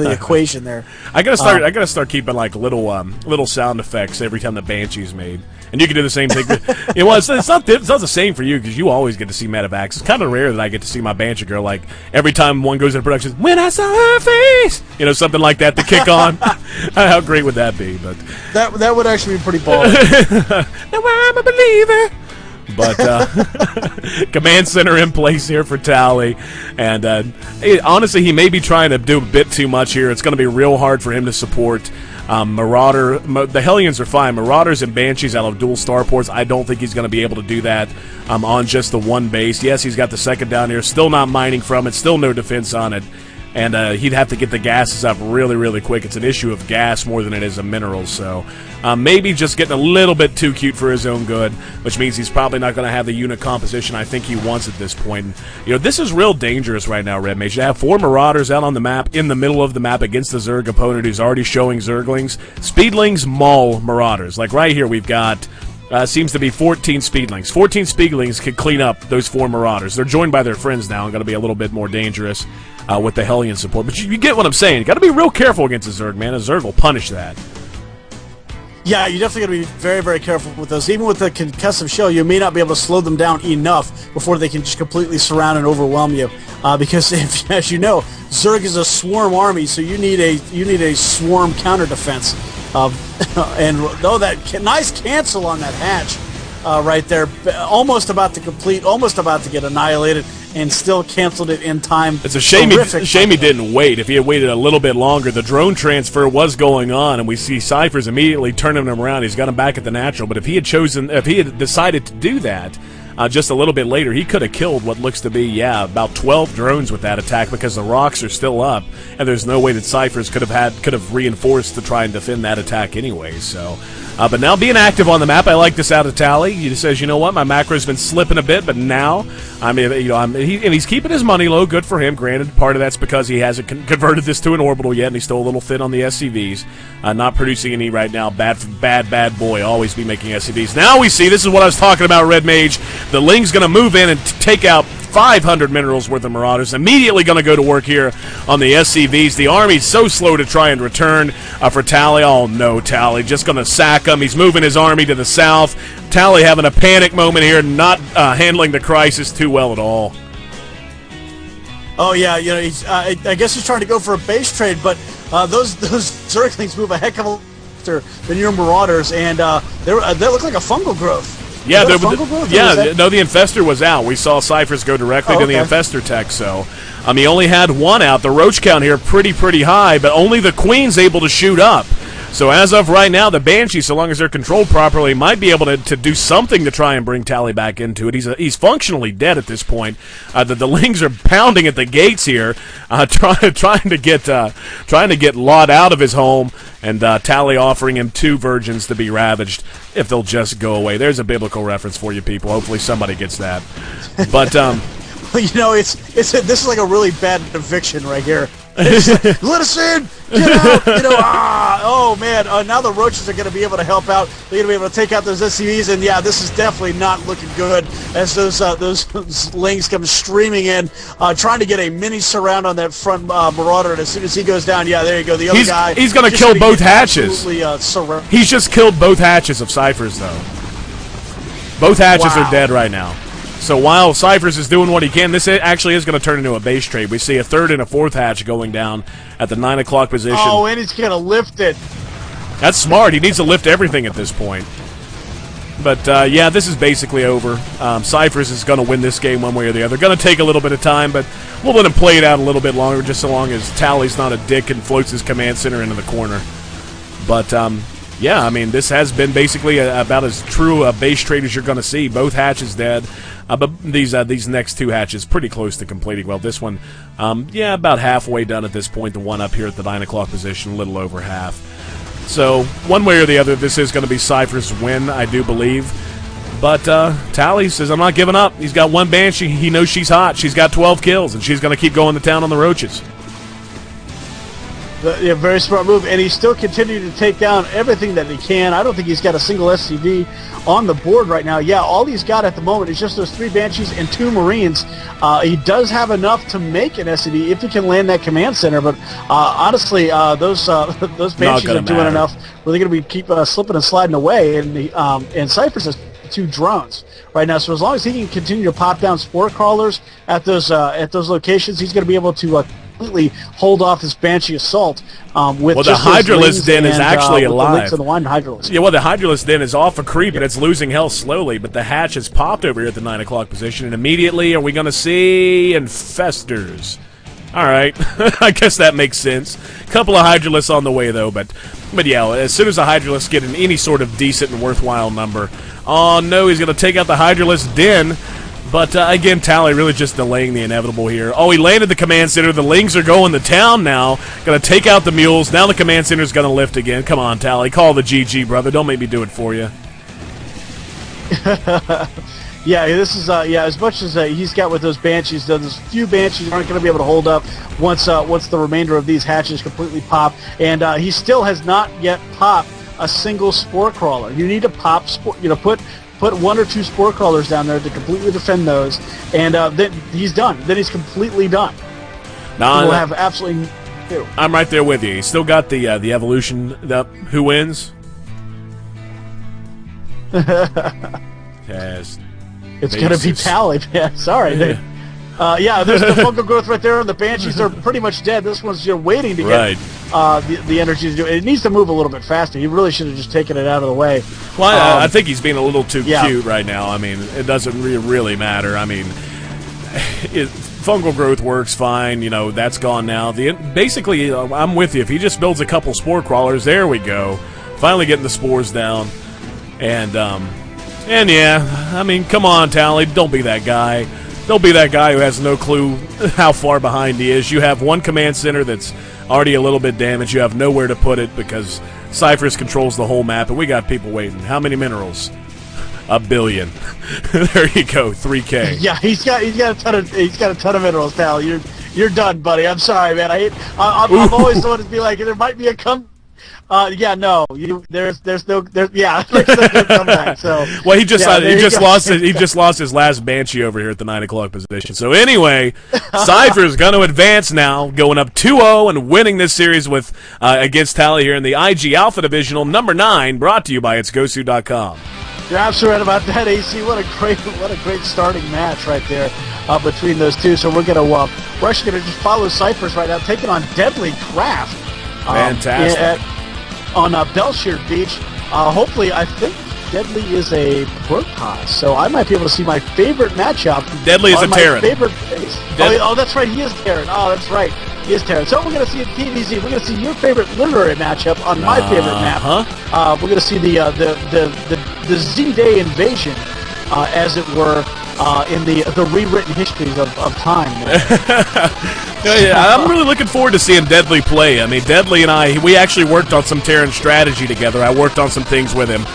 the equation there. I gotta start keeping like little sound effects every time the Banshee's made, and you can do the same thing. It's not the same for you because you always get to see medevacs. It's kind of rare that I get to see my Banshee girl like every time one goes into production. When I saw her face, something like that to kick on. How great would that be? But that would actually be pretty ballsy. Now I'm a believer. But command center in place here for Tally. And honestly, he may be trying to do a bit too much here. It's going to be real hard for him to support Marauder. The Hellions are fine. Marauders and Banshees out of dual starports, I don't think he's going to be able to do that on just the one base. Yes, he's got the second down here. Still not mining from it. Still no defense on it. And he'd have to get the gases up really, really quick. It's an issue of gas more than it is of minerals. So maybe just getting a little bit too cute for his own good, which means he's probably not going to have the unit composition I think he wants at this point. And, you know, this is real dangerous right now, Red Mage. You have 4 Marauders out on the map, in the middle of the map against the Zerg opponent who's already showing Zerglings. Speedlings maul Marauders. Like right here we've got... seems to be 14 Speedlings. 14 Speedlings could clean up those 4 Marauders. They're joined by their friends now and going to be a little bit more dangerous with the Hellion support. But you get what I'm saying. You got to be real careful against a Zerg, man. A Zerg will punish that. Yeah, you definitely got to be very, very careful with those. Even with the concussive shell, you may not be able to slow them down enough before they can just completely surround and overwhelm you. Because, as you know, Zerg is a swarm army, so you need a swarm counter defense. And though that nice cancel on that hatch right there, almost about to complete, almost about to get annihilated, and still canceled it in time. It's a shame he didn't wait. If he had waited a little bit longer, the drone transfer was going on, and we see Cyphers immediately turning him around. He's got him back at the natural, but if he had decided to do that just a little bit later, he could have killed what looks to be, about 12 drones with that attack because the rocks are still up, and there's no way that Cyphers could have reinforced to try and defend that attack anyway. So, but now being active on the map, I like this out of Tally. He says, you know what, my macro's been slipping a bit, but now, I mean, you know, and he's keeping his money low. Good for him. Granted, part of that's because he hasn't converted this to an orbital yet, and he's still a little thin on the SCVs. Not producing any right now. Bad boy. Always be making SCVs. Now we see, this is what I was talking about, Red Mage. The Ling's going to move in and take out 500 minerals worth of Marauders. Immediately going to go to work here on the SCVs. The Army's so slow to try and return for Tally. Oh, no, Tally. Just going to sack him. He's moving his army to the south. Tally having a panic moment here, not handling the crisis too well at all. Oh, yeah, you know, I guess he's trying to go for a base trade, but those Zerglings move a heck of a lot faster than your Marauders, and they look like a fungal growth. Yeah, no, the Infestor was out. We saw Cyphers go directly to the Infestor tech, so he only had one out. The Roach count here pretty high, but only the Queen's able to shoot up. So as of right now, the Banshee, so long as they're controlled properly, might be able to do something to try and bring Tally back into it. He's functionally dead at this point. The Lings are pounding at the gates here, trying to get Lot out of his home, and Tally offering him 2 virgins to be ravaged if they'll just go away. There's a biblical reference for you people. Hopefully somebody gets that. But well, you know, this is like a really bad eviction right here. Like, let us in! Get out! You know, oh man! Now the Roaches are going to be able to help out. They're going to be able to take out those SCVs, and yeah, this is definitely not looking good as those Lings come streaming in, trying to get a mini surround on that front Marauder. And as soon as he goes down, yeah, there you go. The other guy. He's going to kill both hatches. He's just killed both hatches of Cyphers, though. Both hatches are dead right now. So while Cyphers is doing what he can, this actually is going to turn into a base trade. We see a 3rd and a 4th hatch going down at the 9 o'clock position. Oh, and he's going to lift it. That's smart. He needs to lift everything at this point. But, yeah, this is basically over. Cyphers is going to win this game one way or the other. Going to take a little bit of time, but we'll let him play it out a little bit longer, just so long as Tally's not a dick and floats his command center into the corner. But, yeah, I mean, this has been basically about as true a base trade as you're going to see. Both hatches dead. But these next 2 hatches pretty close to completing. Well, this one, yeah, about halfway done at this point. The one up here at the 9 o'clock position, a little over half. So one way or the other, this is going to be Cypher's win, I do believe. But Tally says, I'm not giving up. He's got 1 Banshee. He knows she's hot. She's got 12 kills, and she's going to keep going to town on the Roaches. Yeah, very smart move, and he's still continuing to take down everything that he can. I don't think he's got a single SCV on the board right now. Yeah, all he's got at the moment is just those 3 Banshees and 2 Marines. He does have enough to make an SCV if he can land that command center, but honestly, those Banshees are doing enough where they're going to keep slipping and sliding away, and Cyphers has 2 drones right now. So as long as he can continue to pop down spore crawlers at those locations, he's going to be able to completely hold off this Banshee assault. With the Hydralisk Den is actually alive. The Hydralisk. Yeah, well, the Hydralisk Den is off a creep, and it's losing health slowly, but the hatch has popped over here at the 9 o'clock position, and immediately are we going to see Infestors. All right, I guess that makes sense. Couple of Hydralisks on the way, though, but yeah, as soon as the Hydralisks get in any sort of decent and worthwhile number, oh no, he's going to take out the Hydralisk Den. But, again, Tally really just delaying the inevitable here. Oh, he landed the command center. The Lings are going to town now. Going to take out the Mules. Now the command center's going to lift again. Come on, Tally. Call the GG, brother. Don't make me do it for you. Yeah, this is, as much as he's got with those Banshees, those few Banshees aren't going to be able to hold up once the remainder of these hatches completely pop. And he still has not yet popped a single Spore Crawler. You need to pop, put one or two Spore Crawlers down there to completely defend those, and then he's done. Then he's completely done. Nah, we'll have absolutely no. I'm right there with you. He's still got the evolution. Who wins? Test. It's going to be Tally. Yeah, sorry. Yeah, there's the fungal growth right there, and the Banshees are pretty much dead. This one's waiting to get the energy to do it. It needs to move a little bit faster. He really should have just taken it out of the way. Well, I think he's being a little too cute right now. I mean, it doesn't really matter. I mean, fungal growth works fine. You know, that's gone now. Basically, I'm with you. If he just builds a couple Spore Crawlers, there we go. Finally getting the spores down. And yeah, I mean, come on, Tally. Don't be that guy. Don't be that guy who has no clue how far behind he is. You have one command center that's already a little bit damaged. You have nowhere to put it because Cyphers controls the whole map, and we got people waiting. How many minerals? 1 billion. There you go, 3K. Yeah, he's got a ton of minerals, pal. You're done, buddy. I'm sorry, man. I'm always the one to be like, there might be a yeah, no. There's no comeback. So well, he just lost his last Banshee over here at the 9 o'clock position. So anyway, Cypher's going to advance now, going up 2-0 and winning this series with against Tally here in the IG Alpha Divisional number 9, brought to you by itsgosu.com. You're absolutely right about that, AC. What a great starting match right there between those two. So we're going to just follow Cyphers right now, taking on Deadly Craft. Fantastic. On Belshire Beach. Hopefully, I think Deadly is a Protoss, so I might be able to see my favorite matchup. Deadly is a Terran. Favorite base. Oh, that's right, he is Terran. Oh, that's right, he is Terran. So we're going to see a TVZ. We're going to see your favorite literary matchup on my favorite map. We're going to see the Z-Day invasion, as it were, in the rewritten histories of time. Yeah, I'm really looking forward to seeing Deadly play. I mean, Deadly and we actually worked on some Terran strategy together. I worked on some things with him,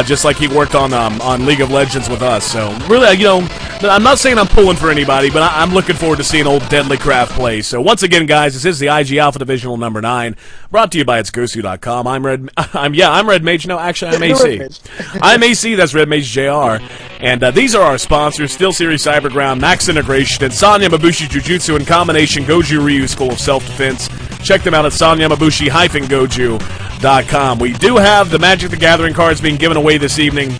just like he worked on League of Legends with us. So, really, I'm not saying I'm pulling for anybody, but I'm looking forward to seeing old Deadly Craft play. So, once again, guys, this is the IG Alpha Divisional number 9, brought to you by itsgosu.com. I'm Red Mage. No, actually, I'm AC. I'm AC. That's Red Mage JR. And these are our sponsors: SteelSeries Cyberground, Max Integration, and Sanya Mabushi Jujutsu in combination Goju Ryu School of Self-Defense. Check them out at sanyamabushi-goju.com. We do have the Magic the Gathering cards being given away this evening.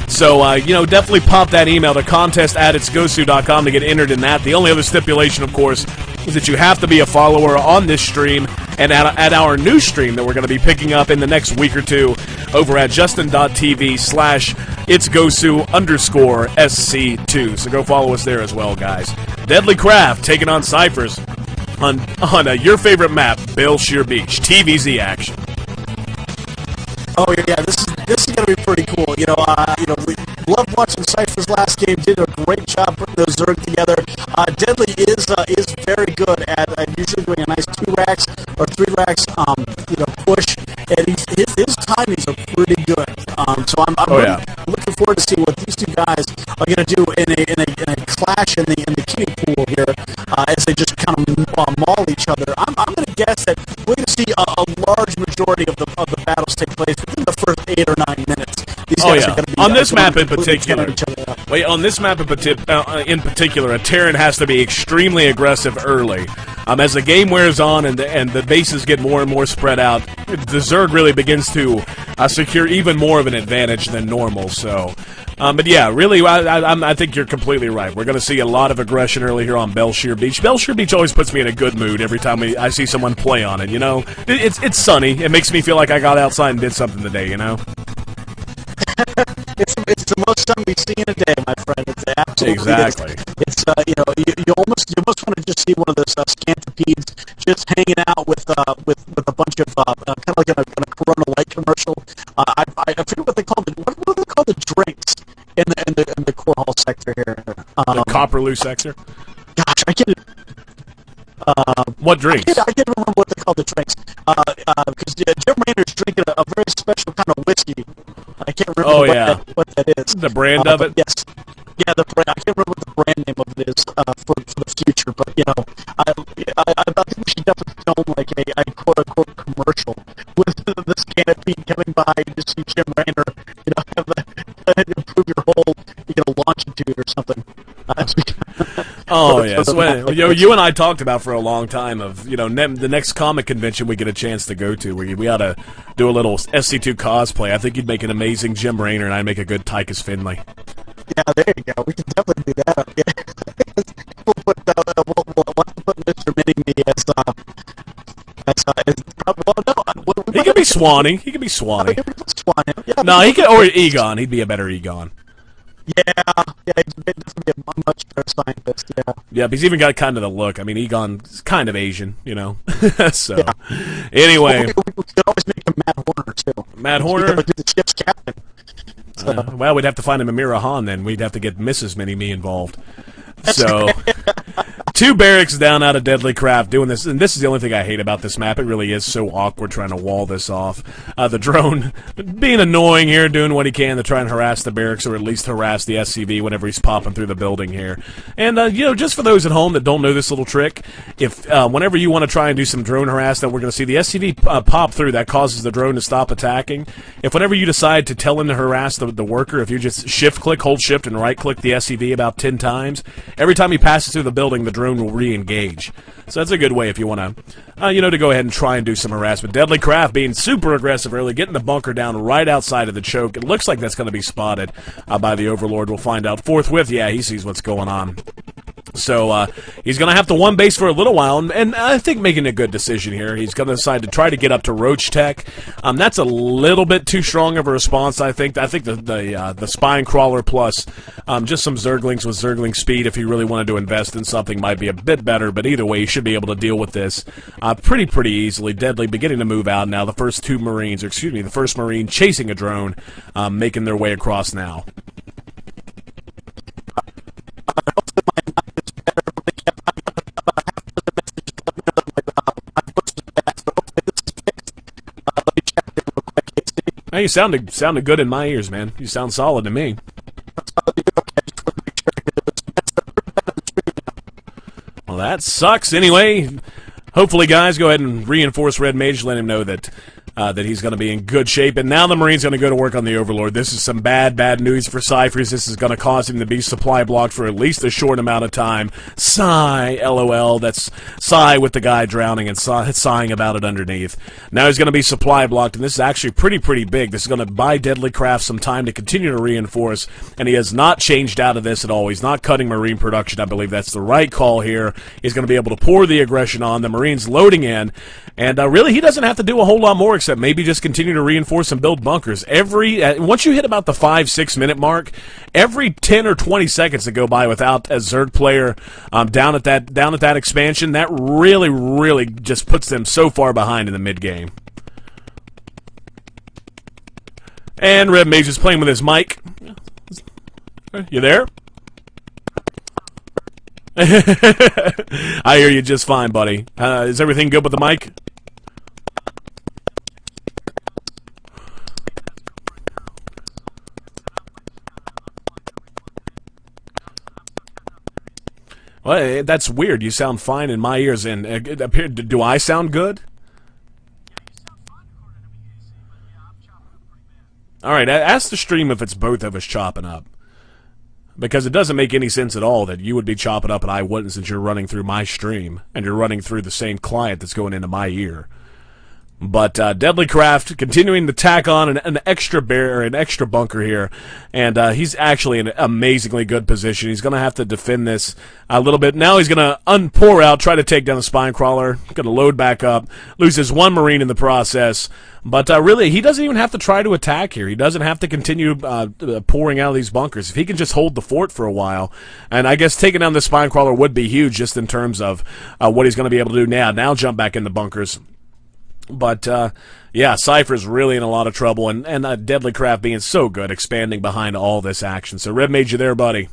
So, definitely pop that email to contest@itsgosu.com to get entered in that. The only other stipulation, of course, is that you have to be a follower on this stream and at our new stream that we're going to be picking up in the next week or two over at justin.tv/itsgosu_SC2. So go follow us there as well, guys. Deadly Craft taking on Cyphers on your favorite map, Belshire Beach. TVZ action. Oh yeah, this is going to be pretty cool. We loved watching Cypher's last game. Did a great job putting those Zerg together. Deadly is very good at usually doing a nice 2 racks or 3 racks push, and his timings are pretty good. So I'm really looking forward to see what these two guys are going to do in a clash in the kiddie pool here as they just kind of maul each other. I'm going to guess that we're going to see a large majority of the battles take place within the first 8 or 9 minutes. These guys are going to be on this map in particular. Wait, on this map in particular, a Terran has to be extremely aggressive early. As the game wears on and the bases get more and more spread out, the Zerg really begins to secure even more of an advantage than normal. So, But yeah, really, I think you're completely right. We're going to see a lot of aggression early here on Belshire Beach. Belshire Beach always puts me in a good mood every time I see someone play on it. You know, it's sunny. It makes me feel like I got outside and did something today. You know. It's the most sun we see in a day, my friend. It's absolutely exactly. It's you almost want to just see one of those scantipedes just hanging out with a bunch of kind of like in a Corona Light commercial. I forget what they call what they call the drinks in the core hall sector here. The Copperloo sector. Gosh, I can't. What drinks? I can't remember what they call the drinks. Because Jim Raynor's drinking a very special kind of whiskey. I can't remember what that is. The brand of it? Yes. Yeah, the brand. I can't remember what the brand name of it is for the future. But, you know, I think we should definitely film like a quote-unquote commercial with this canopy coming by and just see Jim Raynor, you know, improve your whole, longitude or something. Oh, yes. Well, you and I talked about for a long time of, the next comic convention we get a chance to go to, where we ought to do a little SC2 cosplay. I think you'd make an amazing Jim Raynor, and I'd make a good Tychus Finley. Yeah, there you go. We can definitely do that. Yeah. We'll put Mr. Mini-Me as probably, well, no. He could be Swanee. He could be Swanee. Yeah, no, he could, or Egon. He'd be a better Egon. Yeah, he's definitely a much better scientist, yeah. Yeah, but he's even got kind of the look. I mean, Egon's kind of Asian, So, anyway. We could always make him Matt Horner, too. Matt Horner? Be the ship's captain. Well, we'd have to find him Amira Han, then. We'd have to get Mrs. Mini-Me involved. So, 2 barracks down out of Deadly Craft doing this, and this is the only thing I hate about this map. It really is so awkward trying to wall this off. The drone being annoying here, doing what he can to try and harass the barracks, or at least harass the SCV whenever he's popping through the building here. And, just for those at home that don't know this little trick, if whenever you want to try and do some drone harassment, we're going to see the SCV pop through. That causes the drone to stop attacking. If whenever you decide to tell him to harass the worker, if you just shift-click, hold shift, and right-click the SCV about 10 times, every time he passes through the building, the drone will re-engage. So that's a good way if you want to, to go ahead and try and do some harassment. Deadly Craft being super aggressive early, getting the bunker down right outside of the choke. It looks like that's going to be spotted by the Overlord. We'll find out forthwith. Yeah, he sees what's going on. So he's going to have to one base for a little while, and I think making a good decision here. He's going to decide to try to get up to Roach Tech. That's a little bit too strong of a response, I think. I think the Spine Crawler plus just some Zerglings with Zergling speed, if he really wanted to invest in something, might be a bit better. But either way, he should be able to deal with this pretty easily. Deadly beginning to move out now. The first the first Marine chasing a drone, making their way across now. Hey, you sounded good in my ears, man. You sound solid to me. Well, that sucks. Anyway, hopefully, guys, go ahead and reinforce Red Mage. Let him know that he's going to be in good shape. And now the Marine's going to go to work on the Overlord. This is some bad news for Cyphers. This is going to cause him to be supply blocked for at least a short amount of time. Sigh, LOL. That's sigh with the guy drowning and sighing about it underneath. Now he's going to be supply blocked, and this is actually pretty big. This is going to buy Deadly Craft some time to continue to reinforce, and he has not changed out of this at all. He's not cutting Marine production. I believe that's the right call here. He's going to be able to pour the aggression on. The Marine's loading in, and really he doesn't have to do a whole lot more except maybe just continue to reinforce and build bunkers. Once you hit about the 5-6 minute mark, every 10 or 20 seconds that go by without a Zerg player down at that expansion, that really just puts them so far behind in the mid game. And Red Mage is playing with his mic. You there? I hear you just fine, buddy. Is everything good with the mic? Well, that's weird. You sound fine in my ears. And do I sound good? All right, ask the stream if it's both of us chopping up. Because it doesn't make any sense at all that you would be chopping up and I wouldn't, since you're running through my stream and you're running through the same client that's going into my ear. But Deadly Craft continuing to tack on an extra an extra bunker here, and he's actually in an amazingly good position. He's going to have to defend this a little bit. Now he's going to pour out, try to take down the spine crawler, going to load back up, loses one Marine in the process. But really, he doesn't even have to try to attack here. He doesn't have to continue pouring out of these bunkers. If he can just hold the fort for a while, and I guess taking down the spine crawler would be huge just in terms of what he's going to be able to do now. Now jump back in the bunkers. But, yeah, Cypher's really in a lot of trouble, and Deadly Craft being so good, expanding behind all this action. So, Red Mage, you there, buddy?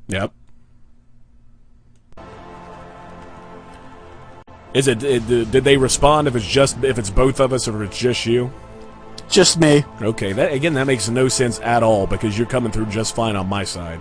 Yep. Is it? Did they respond? If it's both of us, or if it's just you? Just me. Okay. That makes no sense at all because you're coming through just fine on my side.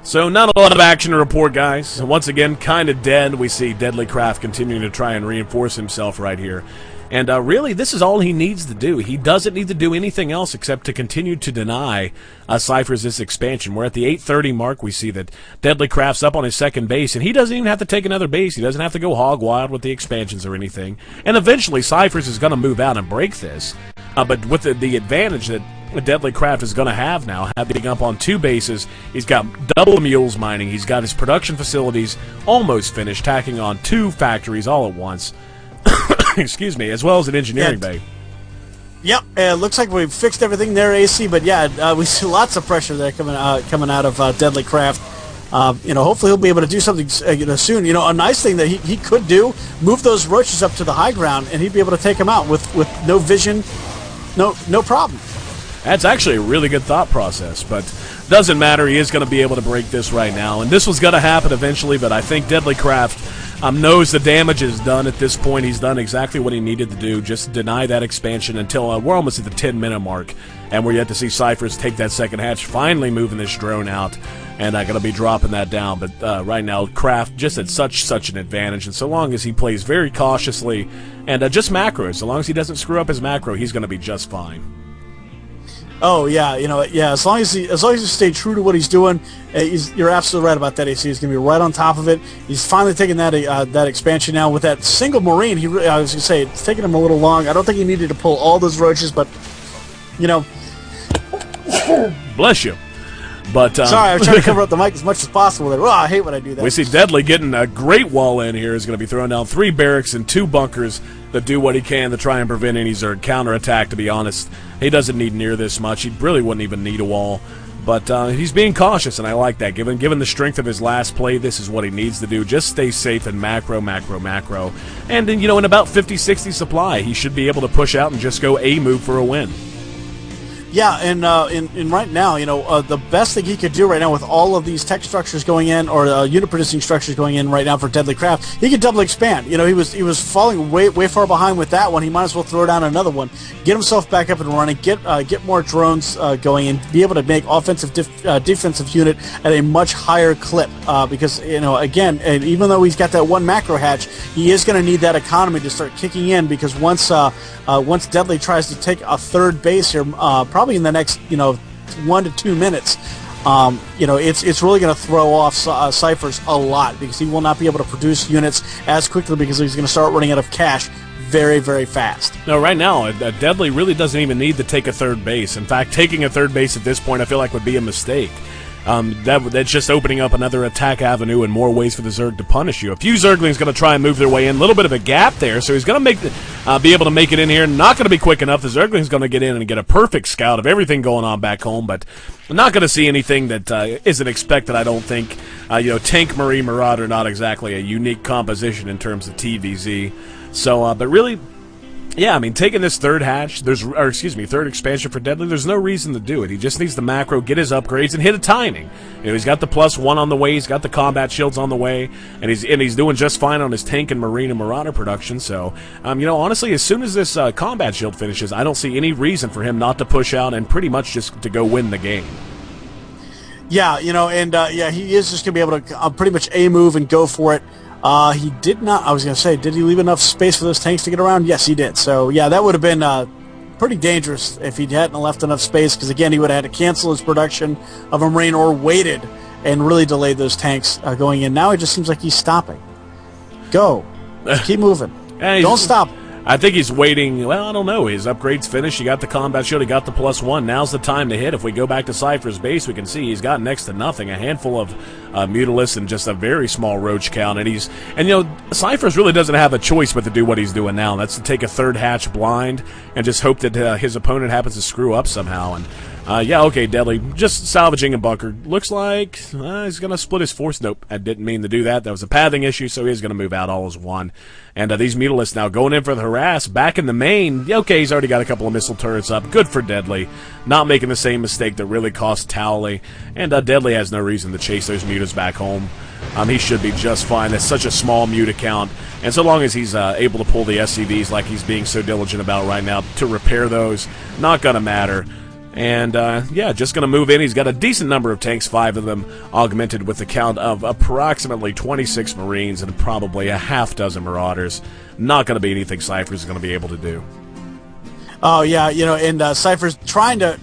So not a lot of action to report, guys. Once again, kind of dead. We see Deadly Craft continuing to try and reinforce himself right here. And really, this is all he needs to do. He doesn't need to do anything else except to continue to deny Cypher's this expansion. We're at the 8:30 mark. We see that Deadly Craft's up on his second base, and he doesn't even have to take another base. He doesn't have to go hog wild with the expansions or anything. And eventually, Cypher's is going to move out and break this. But with the advantage that Deadly Craft is going to have now, having up on two bases. He's got double mules mining. He's got his production facilities almost finished, tacking on two factories all at once. Excuse me, as well as an engineering bay. Yep, it looks like we've fixed everything there, AC. But yeah, we see lots of pressure there coming out of Deadly Craft. Hopefully he'll be able to do something soon. A nice thing that he could do, move those roaches up to the high ground, and he'd be able to take them out with no vision, no problem. That's actually a really good thought process, but doesn't matter. He is going to be able to break this right now, and this was going to happen eventually, but I think Deadly Craft knows the damage is done at this point. He's done exactly what he needed to do, just deny that expansion until we're almost at the 10-minute mark, and we're yet to see Cyphers take that second hatch, finally moving this drone out, and going to be dropping that down. But right now, Craft just at such an advantage, and so long as he plays very cautiously and just macros, so long as he doesn't screw up his macro, he's going to be just fine. Oh yeah, As long as he stay true to what he's doing, you're absolutely right about that. AC is going to be right on top of it. He's finally taking that expansion now with that single Marine. I was going to say it's taking him a little long. I don't think he needed to pull all those roaches, but bless you. But sorry, I was trying to cover up the mic as much as possible there. Oh, I hate when I do that. We see Deadly getting a great wall in here. Is going to be throwing down 3 barracks and 2 bunkers that do what he can to try and prevent any Zerg counterattack. To be honest, he doesn't need near this much. He really wouldn't even need a wall. But he's being cautious, and I like that. Given the strength of his last play, this is what he needs to do. Just stay safe and macro. And then, in about 50-60 supply, he should be able to push out and just go a move for a win. Yeah, and right now, the best thing he could do right now with all of these tech structures going in, or unit producing structures going in right now for Deadly Craft, he could double expand. He was falling way far behind with that one. He might as well throw down another one, get himself back up and running, get more drones going, and be able to make offensive defensive unit at a much higher clip. Because again, and even though he's got that one macro hatch, he is going to need that economy to start kicking in. Because once Deadly tries to take a third base here, probably in the next 1 to 2 minutes, it's really going to throw off Cyphers a lot, because he will not be able to produce units as quickly, because he's going to start running out of cash very, very fast. No, right now, Deadly really doesn't even need to take a third base. In fact, taking a third base at this point I feel like would be a mistake. That's just opening up another attack avenue and more ways for the Zerg to punish you. A few Zerglings going to try and move their way in. A little bit of a gap there, so he's going to be able to make it in here. Not going to be quick enough. The Zergling's going to get in and get a perfect scout of everything going on back home, but I'm not going to see anything that isn't expected, I don't think. Tank, Marine, Marauder, not exactly a unique composition in terms of TVZ. So, but really, yeah, I mean, taking this third hatch, third expansion for Deadly, there's no reason to do it. He just needs the macro, get his upgrades, and hit a timing. He's got the +1 on the way, he's got the combat shields on the way, and he's doing just fine on his tank and Marine and Marauder production. So, honestly, as soon as this combat shield finishes, I don't see any reason for him not to push out and pretty much just to go win the game. Yeah, he is just going to be able to pretty much A-move and go for it. He did not. I was going to say, did he leave enough space for those tanks to get around? Yes, he did. So yeah, that would have been pretty dangerous if he hadn't left enough space, because, again, he would have had to cancel his production of a Marine or waited and really delayed those tanks going in. Now it just seems like he's stopping. Go. Keep moving. Don't stop. I think he's waiting. Well, I don't know. His upgrade's finished. He got the combat shield. He got the +1. Now's the time to hit. If we go back to Cypher's base, we can see he's got next to nothing. A handful of Mutalisks and just a very small roach count. And Cypher's really doesn't have a choice but to do what he's doing now. That's to take a third hatch blind and just hope that his opponent happens to screw up somehow. And okay, Deadly, just salvaging a bunker. Looks like he's going to split his force. Nope, I didn't mean to do that. That was a pathing issue, so he's going to move out all as one. And these Mutalisks now going in for the harass. Back in the main, okay, he's already got a couple of missile turrets up. Good for Deadly. Not making the same mistake that really cost Towley. And Deadly has no reason to chase those mutas back home. He should be just fine. That's such a small muta count. And so long as he's able to pull the SCVs like he's being so diligent about right now to repair those, not going to matter. And, just going to move in. He's got a decent number of tanks, 5 of them, augmented with a count of approximately 26 Marines and probably a half-dozen Marauders. Not going to be anything Cypher's going to be able to do. Oh, yeah, and Cypher's trying to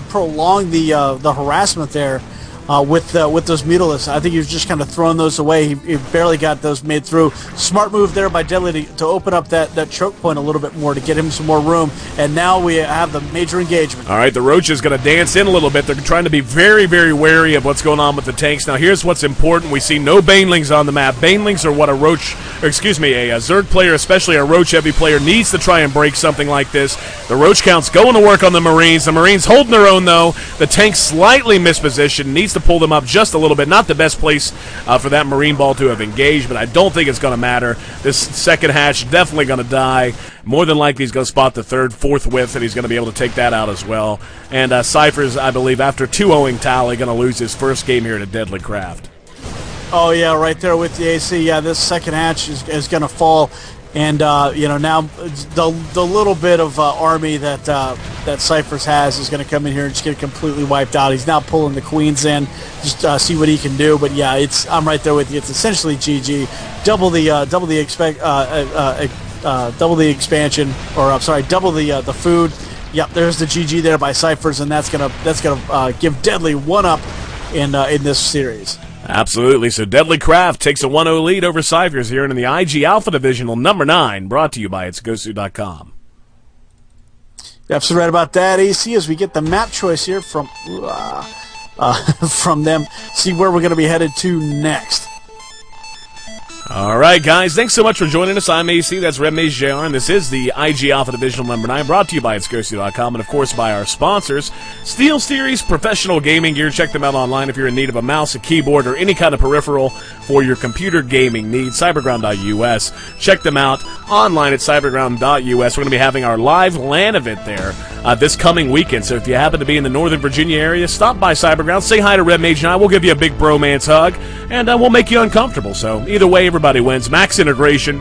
prolong the harassment there with those Mutalisks. I think he was just kind of throwing those away. He barely got those made through. Smart move there by Deadly to open up that choke point a little bit more to get him some more room. And now we have the major engagement. All right, the Roach is going to dance in a little bit. They're trying to be very, very wary of what's going on with the tanks. Now, here's what's important. We see no Banelings on the map. Banelings are what a Zerg player, especially a Roach-heavy player, needs to try and break something like this. The Roach count's going to work on the Marines. The Marines holding their own, though. The tank slightly mispositioned, needs to pull them up just a little bit. Not the best place for that Marine ball to have engaged, but I don't think it's going to matter. This second hatch definitely going to die. More than likely he's going to spot the third forthwith, and he's going to be able to take that out as well. And Cypher's, I believe, after 2-0ing Tally, going to lose his first game here to Deadly Craft. Oh, yeah, right there with the AC. Yeah, this second hatch is going to fall. And, now the little bit of army that Cypher's has is going to come in here and just get completely wiped out. He's now pulling the Queens in, just see what he can do. But, yeah, I'm right there with you. It's essentially GG. Double the expansion, or I'm sorry, double the food. Yep, there's the GG there by Cypher's, and that's gonna give Deadly one up in this series. Absolutely. So Deadly Craft takes a 1-0 lead over Cypher's here in the IG Alpha Divisional number 9, brought to you by itsgosu.com. Absolutely right about that, AC, as we get the map choice here from them. See where we're going to be headed to next. All right, guys, thanks so much for joining us. I'm AC, that's Red Mage JR, and this is the IG Alpha Divisional number 9, brought to you by itsgosu.com, and of course by our sponsors, Steel Series Professional Gaming Gear. Check them out online if you're in need of a mouse, a keyboard, or any kind of peripheral for your computer gaming needs. Cyberground.us. Check them out online at cyberground.us. We're going to be having our live LAN event there this coming weekend, so if you happen to be in the Northern Virginia area, stop by Cyberground, say hi to Red Mage and I. We'll give you a big bromance hug, and we'll make you uncomfortable. So either way, everybody wins. Max Integration,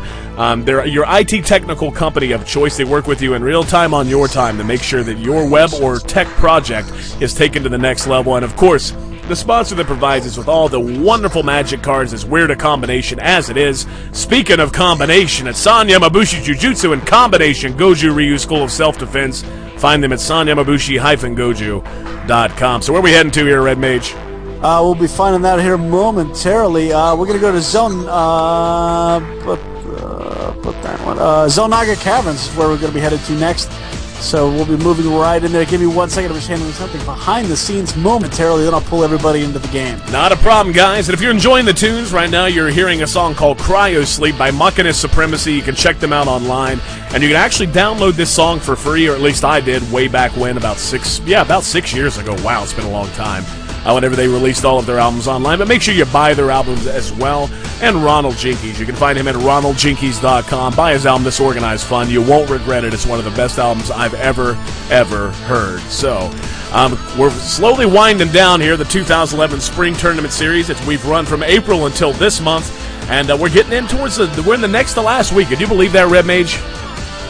they're your IT technical company of choice. They work with you in real time on your time to make sure that your web or tech project is taken to the next level. And of course, the sponsor that provides us with all the wonderful magic cards, as weird a combination as it is. Speaking of combination, it's San Yamabushi Jujutsu and Combination Goju Ryu School of Self-Defense. Find them at sanyamabushi-goju.com. So where are we heading to here, Red Mage? We'll be finding that here momentarily. We're going to go to Zone... put that one. Zonaga Caverns is where we're going to be headed to next. So we'll be moving right in there. Give me 1 second. I'm just handling something behind the scenes momentarily, then I'll pull everybody into the game. Not a problem, guys. And if you're enjoying the tunes right now, you're hearing a song called Cryo Sleep by Muckiness Supremacy. You can check them out online. And you can actually download this song for free, or at least I did way back when, about 6 years ago. Wow, it's been a long time. Whenever they released all of their albums online. But make sure you buy their albums as well. And Ronald Jinkies. You can find him at ronaldjinkies.com. Buy his album, Disorganized Fun. You won't regret it. It's one of the best albums I've ever heard. So, we're slowly winding down here, the 2011 Spring Tournament Series. We've run from April until this month. And we're getting in towards we're in the next to last week. Could you believe that, Red Mage?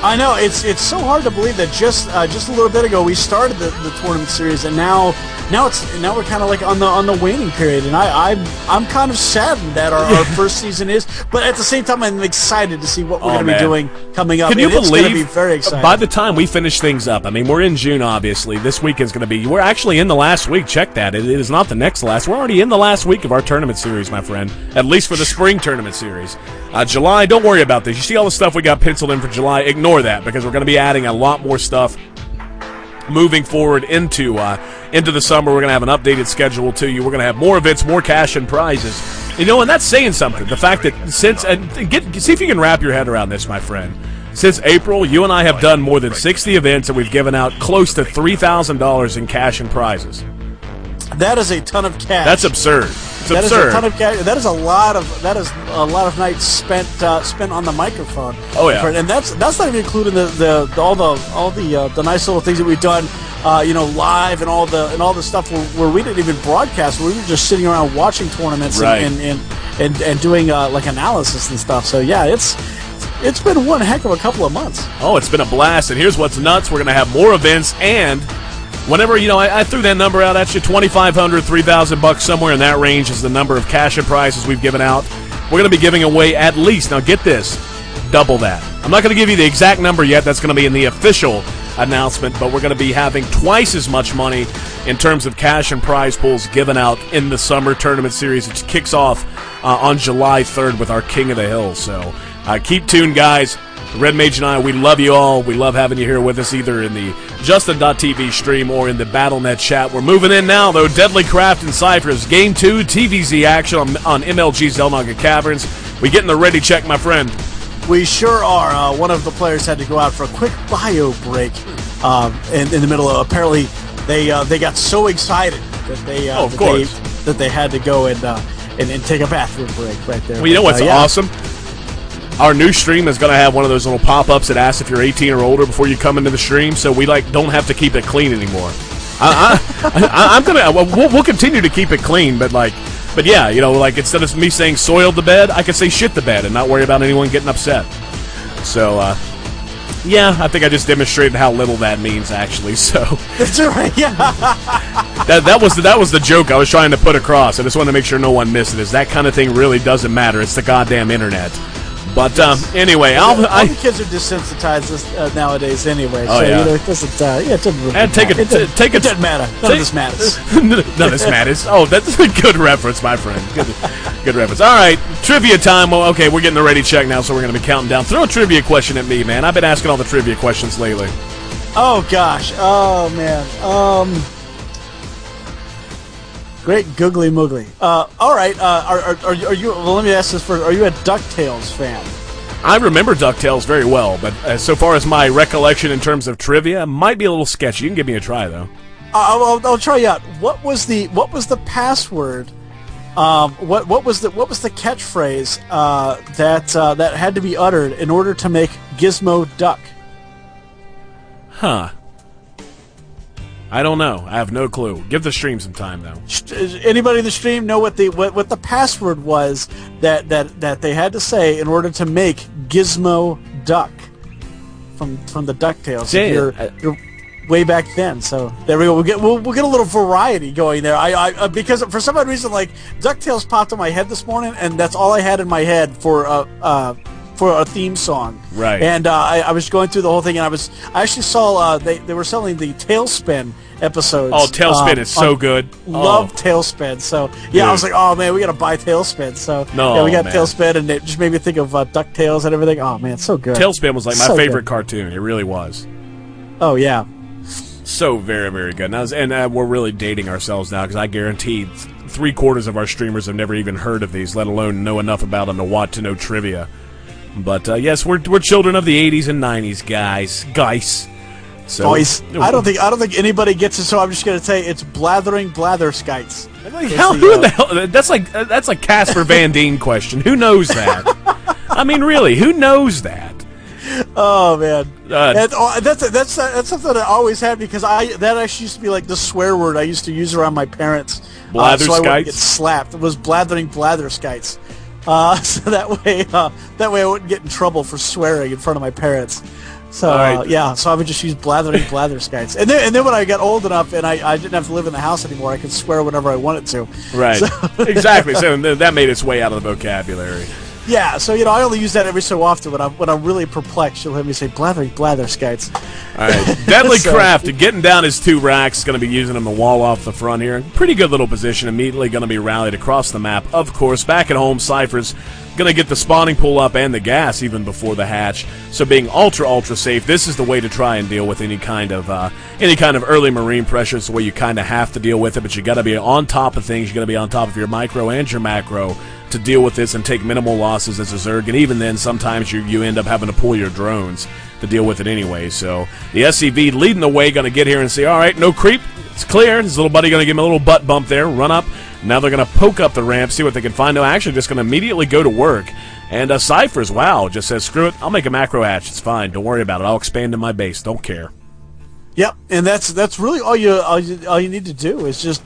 I know it's so hard to believe that just a little bit ago we started the tournament series, and now we're kind of like on the waning period, and I'm kind of saddened that our first season is, but at the same time I'm excited to see what we're going to be doing coming up. Can you believe? It's going to be very exciting. By the time we finish things up, I mean we're in June, obviously. This week is going to be. We're actually in the last week. Check that. It is not the next last. We're already in the last week of our tournament series, my friend. At least for the spring tournament series. July, don't worry about this. You see all the stuff we got penciled in for July? Ignore that, because we're going to be adding a lot more stuff moving forward into the summer. We're going to have an updated schedule to you. We're going to have more events, more cash and prizes. You know, and that's saying something. The fact that since see if you can wrap your head around this, my friend. Since April, you and I have done more than 60 events, and we've given out close to $3,000 in cash and prizes. That is a ton of cash. That's absurd. It's that absurd. Is a ton of cash. That is a lot of nights spent on the microphone. Oh yeah, and that's not even including all the nice little things that we've done, live and all the stuff where we didn't even broadcast. We were just sitting around watching tournaments and doing like analysis and stuff. So yeah, it's been one heck of a couple of months. Oh, it's been a blast. And here's what's nuts: we're going to have more events, and whenever, I threw that number out at you, $2,500, $3,000, somewhere in that range is the number of cash and prizes we've given out. We're going to be giving away at least, now get this, double that. I'm not going to give you the exact number yet. That's going to be in the official announcement, but we're going to be having twice as much money in terms of cash and prize pools given out in the summer tournament series. It kicks off on July 3rd with our King of the Hill. So keep tuned, guys. Red Mage and I, we love you all. We love having you here with us, either in the Justin.tv stream or in the BattleNet chat. We're moving in now, though. Deadly Craft and Cyphers, Game 2, TVZ action on MLG's Zelnaga Caverns. We getting the ready check, my friend? We sure are. One of the players had to go out for a quick bio break in the middle of, apparently, they got so excited that they had to go and take a bathroom break right there. Well, you know what's awesome? Our new stream is going to have one of those little pop-ups that asks if you're 18 or older before you come into the stream, so we don't have to keep it clean anymore. We'll continue to keep it clean, but yeah, instead of me saying soiled the bed, I can say shit the bed and not worry about anyone getting upset. So yeah, I think I just demonstrated how little that means, actually. So that's right. Yeah. that was the joke I was trying to put across. I just wanted to make sure no one missed it. Is that kind of thing really doesn't matter? It's the goddamn internet. But anyway, all the kids are desensitized nowadays anyway. Oh, so yeah. It doesn't. It doesn't really matter. It doesn't matter. None of this matters. None of this matters. Oh, that's a good reference, my friend. Good reference. All right, trivia time. Well, okay, we're getting the ready check now, so we're going to be counting down. Throw a trivia question at me, man. I've been asking all the trivia questions lately. Oh gosh. Oh man. Great googly moogly. All right. Are you? Well, let me ask this first. Are you a DuckTales fan? I remember DuckTales very well, but so far as my recollection in terms of trivia, might be a little sketchy. You can give me a try though. I'll try you out. What was the password? What was the catchphrase that had to be uttered in order to make Gizmo duck? Huh. I don't know. I have no clue. Give the stream some time, though. Anybody in the stream know what the password was that they had to say in order to make Gizmo duck from the DuckTales? You're way back then. So there we go. We'll get a little variety going there. I because for some odd reason, like, DuckTales popped in my head this morning, and that's all I had in my head for a theme song. Right. And I was going through the whole thing, and I actually saw they were selling the Tailspin episodes. Oh, Tailspin is so good. Love Tailspin. So yeah, dude. I was like, oh man, we gotta buy Tailspin. So no, yeah, we got Tailspin, and it just made me think of DuckTales and everything. Oh man, it's so good. Tailspin was like my favorite cartoon. It really was. Oh yeah. So very, very good. And we're really dating ourselves now, because I guarantee 3/4 of our streamers have never even heard of these, let alone know enough about them to know trivia. But yes, we're children of the 80s and 90s, guys. So, I don't think anybody gets it. So I'm just gonna say it's blathering blatherskites. Who the hell? That's like Casper Van Dien question. Who knows that? I mean, really, who knows that? Oh man, that's something that I always had, because that actually used to be like the swear word I used to use around my parents. So I wouldn't get slapped. It was blathering blatherskites. So that way I wouldn't get in trouble for swearing in front of my parents. So yeah, so I would just use blathering blatherskites. And then when I got old enough and I didn't have to live in the house anymore, I could swear whenever I wanted to. Right. So. Exactly. So that made its way out of the vocabulary. Yeah, so I only use that every so often when I'm really perplexed. You'll hear me say blathering blatherskites. All right, Deadly Craft getting down his 2 racks, going to be using them to wall off the front here. Pretty good little position. Immediately going to be rallied across the map. Of course, back at home, Cypher's going to get the spawning pool up and the gas even before the hatch. So being ultra safe, this is the way to try and deal with any kind of early marine pressure. It's the way you kind of have to deal with it, but you got to be on top of things. You got to be on top of your micro and your macro to deal with this and take minimal losses as a Zerg. And even then, sometimes you end up having to pull your drones to deal with it anyway. So the SCV leading the way, going to get here and say, all right, no creep. It's clear. His little buddy going to give him a little butt bump there, run up. Now they're going to poke up the ramp, see what they can find. No, actually just going to immediately go to work. And Cypher's, wow, just says, screw it. I'll make a macro hatch. It's fine. Don't worry about it. I'll expand in my base. Don't care. Yep, and that's really all you need to do is just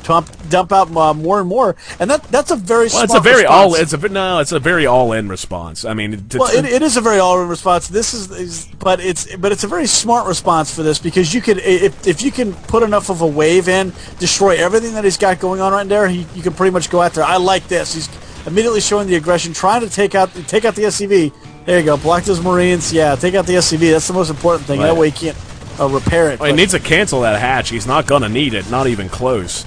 dump out more and more, and that's a very smart response. It's a very all-in response. I mean, it is a very all-in response. But it's a very smart response for this, because you could if you can put enough of a wave in, destroy everything that he's got going on right there. You can pretty much go after. I like this. He's immediately showing the aggression, trying to take out the SCV. There you go, block those Marines. Yeah, take out the SCV. That's the most important thing. Right. That way he can't repair it. Well, he needs to cancel that hatch. He's not gonna need it. Not even close.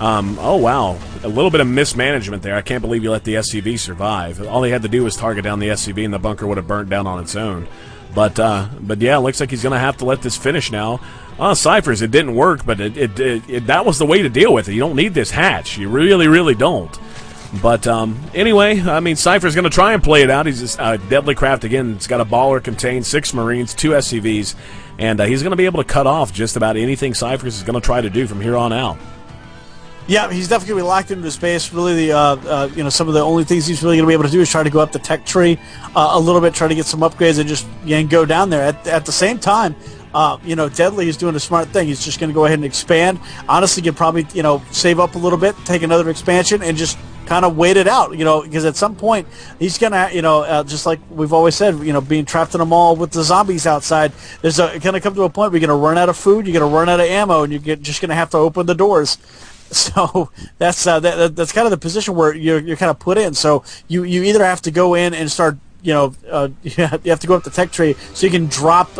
Oh, wow. A little bit of mismanagement there. I can't believe you let the SCV survive. All he had to do was target down the SCV, and the bunker would have burnt down on its own. But yeah, it looks like he's going to have to let this finish now. Cyphers, it didn't work, but that was the way to deal with it. You don't need this hatch. You really don't. But anyway, I mean, Cypher's going to try and play it out. He's just, Deadly Craft, again, it's got a baller, contained 6 Marines, 2 SCVs, and he's going to be able to cut off just about anything Cyphers is going to try to do from here on out. Yeah, he's definitely going to be locked into space. Really, some of the only things he's really going to be able to do is try to go up the tech tree a little bit, try to get some upgrades, and just go down there. At the same time, Deadly is doing a smart thing. He's just going to go ahead and expand. Honestly, could probably save up a little bit, take another expansion, and just kind of wait it out. Because at some point he's going to, just like we've always said, being trapped in a mall with the zombies outside. There's going to come to a point where you're going to run out of food, you're going to run out of ammo, and you're just going to have to open the doors. So that's kind of the position where you're kind of put in. So you either have to go in and start, you have to go up the tech tree so you can drop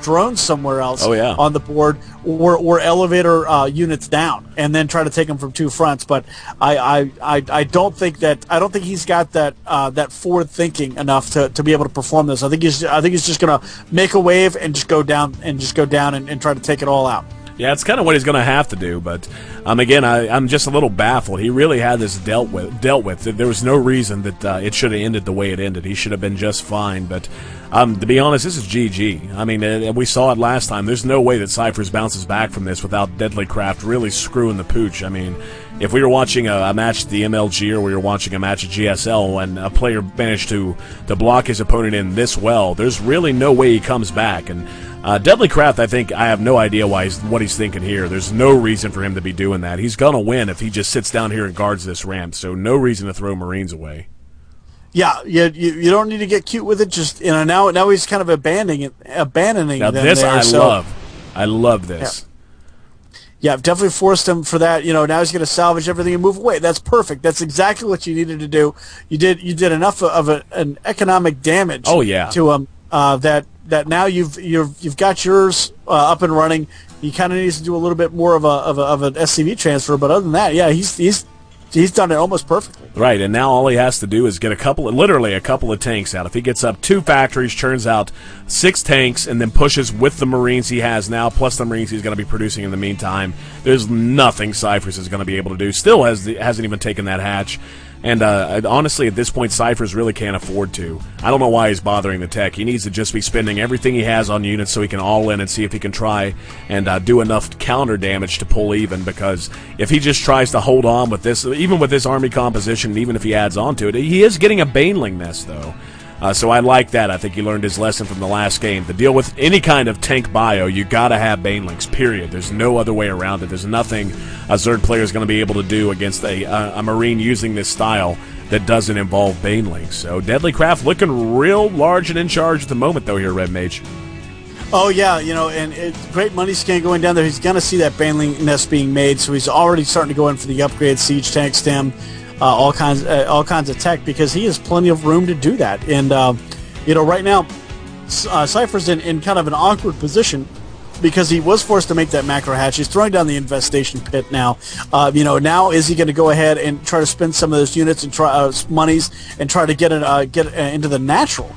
drones somewhere else on the board, or elevator units down, and then try to take them from 2 fronts. But I don't think he's got that forward thinking enough to be able to perform this. I think he's just gonna make a wave and just go down and try to take it all out. Yeah, it's kind of what he's going to have to do, but again, I'm just a little baffled. He really had this dealt with. There was no reason that it should have ended the way it ended. He should have been just fine, but to be honest, this is GG. I mean, we saw it last time. There's no way that Cyphers bounces back from this without Deadly Craft really screwing the pooch. I mean, if we were watching a match at the MLG, or we were watching a match at GSL, and a player managed to block his opponent in this well, there's really no way he comes back. And Deadly Craft, I have no idea what he's thinking here. There's no reason for him to be doing that. He's going to win if he just sits down here and guards this ramp, so no reason to throw Marines away. Yeah, you don't need to get cute with it. Just now he's kind of abandoning now them this there, I love this. Yeah, I've definitely forced him for that. Now he's going to salvage everything and move away. That's perfect. That's exactly what you needed to do. You did enough of an economic damage. Oh yeah. To him that now you've got yours up and running. He kind of needs to do a little bit more of an SCV transfer, but other than that, yeah, he's done it almost perfectly. Right, and now all he has to do is get literally a couple of tanks out. If he gets up 2 factories, churns out 6 tanks, and then pushes with the Marines he has now, plus the Marines he's going to be producing in the meantime, there's nothing Cyphers is going to be able to do. Still hasn't even taken that hatch. And honestly, at this point, Cyphers really can't afford to. I don't know why he's bothering the tech. He needs to just be spending everything he has on units so he can all in and see if he can try and do enough counter damage to pull even, because if he just tries to hold on with this, even with this army composition, and even if he adds on to it, he is getting a Baneling nest, though. So I like that. I think he learned his lesson from the last game. To deal with any kind of tank bio, you got to have Banelings, period. There's no other way around it. There's nothing a Zerg player is going to be able to do against a Marine using this style that doesn't involve Banelings. So Deadly Craft looking real large and in charge at the moment, though, here, Red Mage. Oh yeah, and great money scan going down there. He's going to see that baneling nest being made, so he's already starting to go in for the upgrade siege tank stem, all kinds of tech, because he has plenty of room to do that. And right now, Cypher's in kind of an awkward position because he was forced to make that macro hatch. He's throwing down the infestation pit now. Now is he going to go ahead and try to spend some of those units and try monies and try to get into the natural?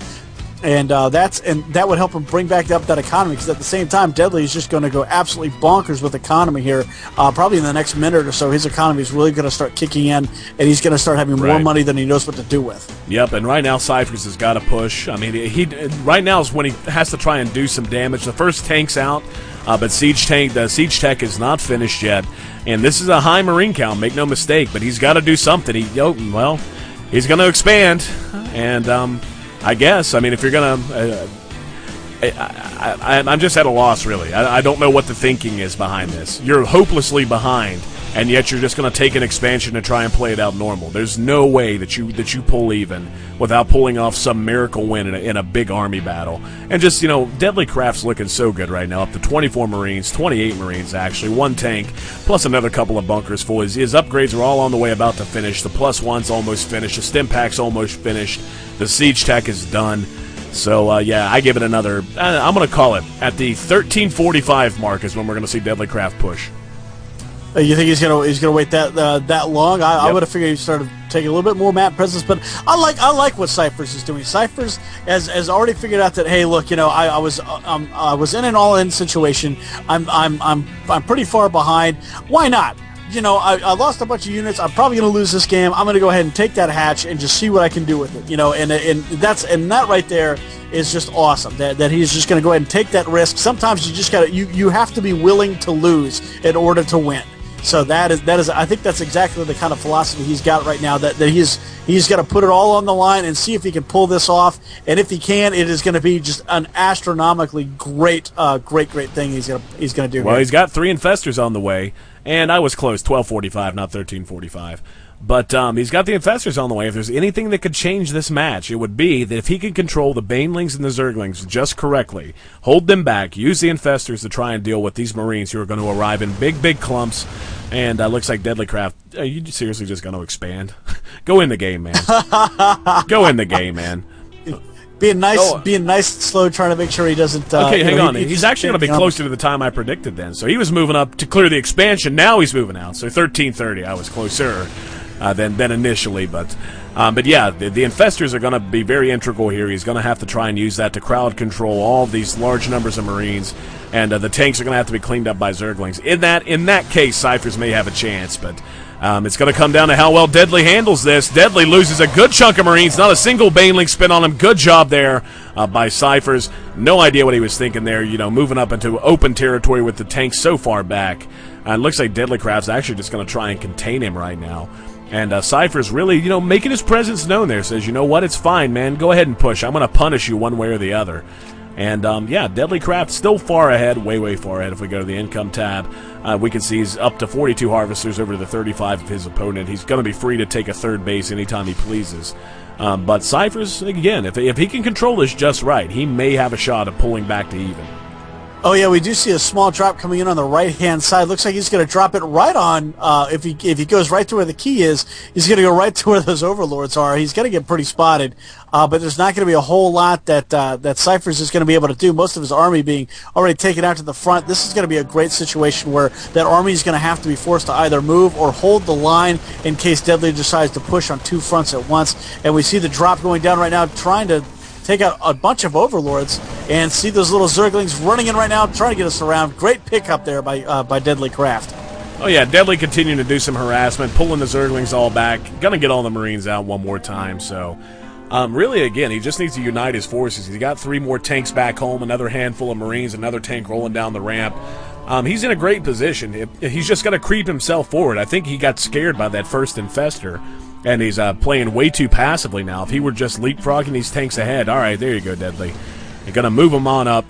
And that would help him bring back up that economy, because at the same time, Deadly is just going to go absolutely bonkers with economy here. Probably in the next minute or so, his economy is really going to start kicking in, and he's going to start having more money than he knows what to do with. Yep, and right now Cyphers has got to push. I mean, right now is when he has to try and do some damage. The first tank's out, but the siege tech is not finished yet, and this is a high Marine count. Make no mistake, but he's got to do something. He's going to expand, and I guess. I mean, if you're going to... I'm just at a loss, really. I don't know what the thinking is behind this. You're hopelessly behind, and yet you're just going to take an expansion and try and play it out normal. There's no way that you pull even without pulling off some miracle win in a big army battle. And just, Deadly Craft's looking so good right now. Up to 24 Marines, 28 Marines, actually. 1 tank, plus another couple of bunkers full. His upgrades are all on the way, about to finish. The +1's almost finished. The stim pack's almost finished. The siege tech is done. So, I give it another, I'm going to call it, at the 1345 mark is when we're going to see Deadly Craft push. You think he's gonna wait that long? I would have figured he'd start taking a little bit more map presence, but I like what Cyphers is doing. Cyphers has already figured out that, hey, look, I was in an all-in situation. I'm pretty far behind. Why not? I lost a bunch of units. I'm probably going to lose this game. I'm going to go ahead and take that hatch and just see what I can do with it. And that right there is just awesome. That he's just going to go ahead and take that risk. Sometimes you just got to you have to be willing to lose in order to win. So that is I think that's exactly the kind of philosophy he's got right now. That he's got to put it all on the line and see if he can pull this off. And if he can, it is going to be just an astronomically great thing he's going to do. Well, he's got 3 infestors on the way. And I was close, 12:45, not 13:45. But he's got the infestors on the way. If there's anything that could change this match, it would be that if he can control the banelings and the zerglings just correctly, hold them back, use the infestors to try and deal with these Marines who are going to arrive in big clumps. And looks like Deadly Craft, are you seriously just going to expand? Go in the game, man. Go in the game, man. Being nice, slow, trying to make sure he doesn't. Okay, hang on. He's actually going to be closer to the time I predicted then. So he was moving up to clear the expansion. Now he's moving out. So 13:30. I was closer than initially, but yeah, the infestors are going to be very integral here. He's going to have to try and use that to crowd control all these large numbers of Marines, and the tanks are going to have to be cleaned up by zerglings. In that case, Cyphers may have a chance, but. It's going to come down to how well Deadly handles this. Deadly loses a good chunk of Marines. Not a single baneling spin on him. Good job there by Cyphers. No idea what he was thinking there, moving up into open territory with the tanks so far back. It looks like Deadly Craft's actually just going to try and contain him right now. And Cyphers really, making his presence known there. Says, you know what, it's fine, man. Go ahead and push. I'm going to punish you one way or the other. And, Deadly Craft still far ahead, way far ahead. If we go to the income tab, we can see he's up to 42 harvesters over the 35 of his opponent. He's going to be free to take a third base anytime he pleases. But Cyphers, again, if he can control this just right, he may have a shot of pulling back to even. Oh yeah, we do see a small drop coming in on the right-hand side. Looks like he's going to drop it right on. If he goes right to where the key is, he's going to go right to where those overlords are. He's going to get pretty spotted, but there's not going to be a whole lot that Cyphers is going to be able to do. Most of his army being already taken out to the front. This is going to be a great situation where that army is going to have to be forced to either move or hold the line in case Deadly decides to push on 2 fronts at once. And we see the drop going down right now, trying to take out a bunch of overlords, and see those little zerglings running in right now, trying to get us around. Great pickup there by Deadly Craft. Oh yeah, Deadly continuing to do some harassment, pulling the zerglings all back, gonna get all the Marines out one more time. So really, again, he just needs to unite his forces. He's got 3 more tanks back home, another handful of Marines, another tank rolling down the ramp. He's in a great position. He's just got to creep himself forward. I think he got scared by that first infestor, and he's playing way too passively now. If he were just leapfrogging these tanks ahead, all right, there you go, Deadly. You're going to move them on up,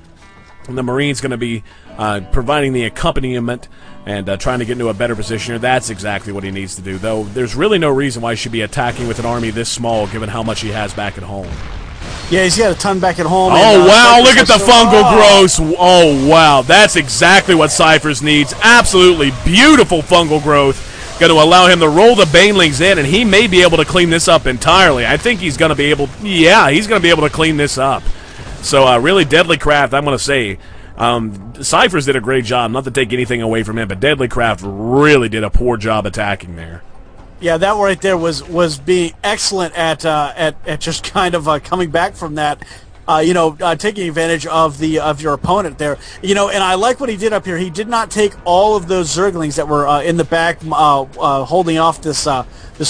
and the Marine's going to be providing the accompaniment and trying to get into a better position here. That's exactly what he needs to do, though there's really no reason why he should be attacking with an army this small, given how much he has back at home. Yeah, he's got a ton back at home. Oh, wow, look at the fungal growth. Oh, wow, that's exactly what Cyphers needs. Absolutely beautiful fungal growth. Going to allow him to roll the banelings in, and he may be able to clean this up entirely. I think he's going to be able, yeah, he's going to be able to clean this up. So, really, Deadly Craft, I'm going to say, Cyphers did a great job, not to take anything away from him, but Deadly Craft really did a poor job attacking there. Yeah, that right there was being excellent at just kind of coming back from that, taking advantage of your opponent there. And I like what he did up here. He did not take all of those Zerglings that were in the back holding off this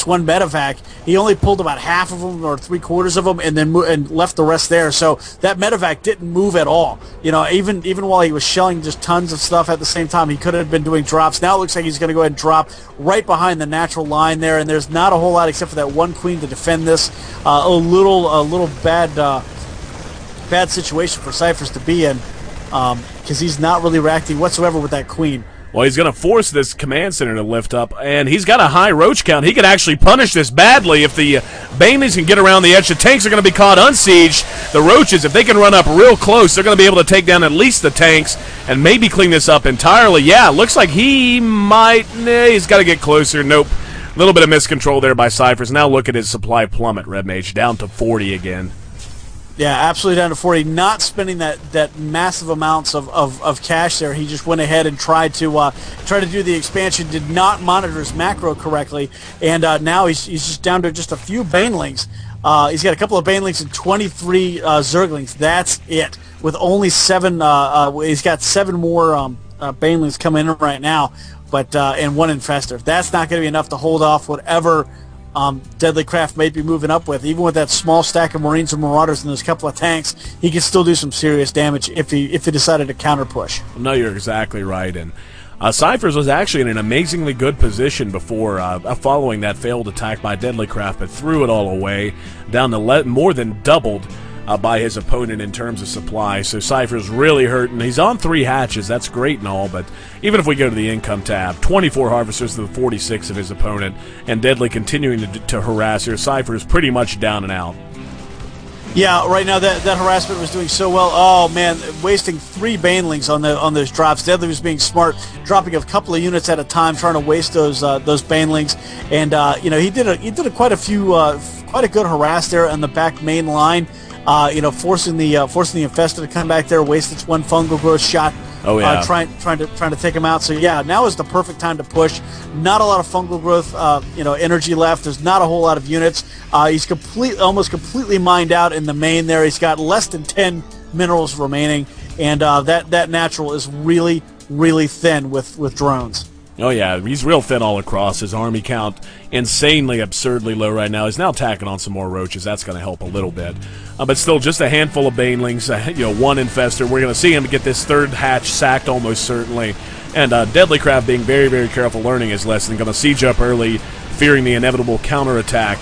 one medevac. He only pulled about half of them or 3/4 of them, and then left the rest there. So that medevac didn't move at all. Even while he was shelling just tons of stuff at the same time, he could have been doing drops. Now it looks like he's going to go ahead and drop right behind the natural line there, and there's not a whole lot except for that one queen to defend this. A little bad situation for Cyphers to be in, because he's not really reacting whatsoever with that queen. Well, he's going to force this command center to lift up, and he's got a high roach count. He could actually punish this badly if the Banelings can get around the edge. The tanks are going to be caught unsieged. The roaches, if they can run up real close, they're going to be able to take down at least the tanks and maybe clean this up entirely. Yeah, looks like he might. He's got to get closer. Nope. A little bit of miscontrol there by Cyphers. Now look at his supply plummet, Red Mage, down to 40 again. Yeah, absolutely down to 40. Not spending that massive amounts of cash there. He just went ahead and tried to do the expansion. Did not monitor his macro correctly, and now he's just down to just a few Banelings. He's got a couple of Banelings and 23 Zerglings. That's it. With only 7, he's got 7 more Banelings coming in right now, but and 1 Infestor. That's not going to be enough to hold off whatever Deadly Craft may be moving up with. Even with that small stack of Marines and Marauders and those couple of tanks, he can still do some serious damage if he decided to counter push. No, you're exactly right. And Cyphers was actually in an amazingly good position before following that failed attack by Deadly Craft, but threw it all away, down to more than doubled by his opponent in terms of supply. So Cyphers really hurting. He's on 3 hatches. That's great and all, but even if we go to the income tab, 24 harvesters to the 46 of his opponent, and Deadly continuing to harass here. Cyphers pretty much down and out. Yeah, right now that harassment was doing so well. Oh man, wasting 3 Banelings on those drops. Deadly was being smart, dropping a couple of units at a time, trying to waste those Banelings, and he did quite a good harass there on the back main line. Forcing the Infested to come back there, waste its 1 fungal growth shot. Oh yeah. Trying to take him out. So yeah, now is the perfect time to push. Not a lot of fungal growth, energy left. There's not a whole lot of units. He's almost completely mined out in the main there. He's got less than 10 minerals remaining, and that natural is really, really thin with drones. Oh, yeah, he's real thin all across. His army count insanely, absurdly low right now. He's now tacking on some more roaches. That's going to help a little bit. But still, just a handful of Banelings, 1 Infestor. We're going to see him get this 3rd hatch sacked almost certainly. And Deadly Craft being very, very careful, learning his lesson. Going to siege up early, fearing the inevitable counterattack.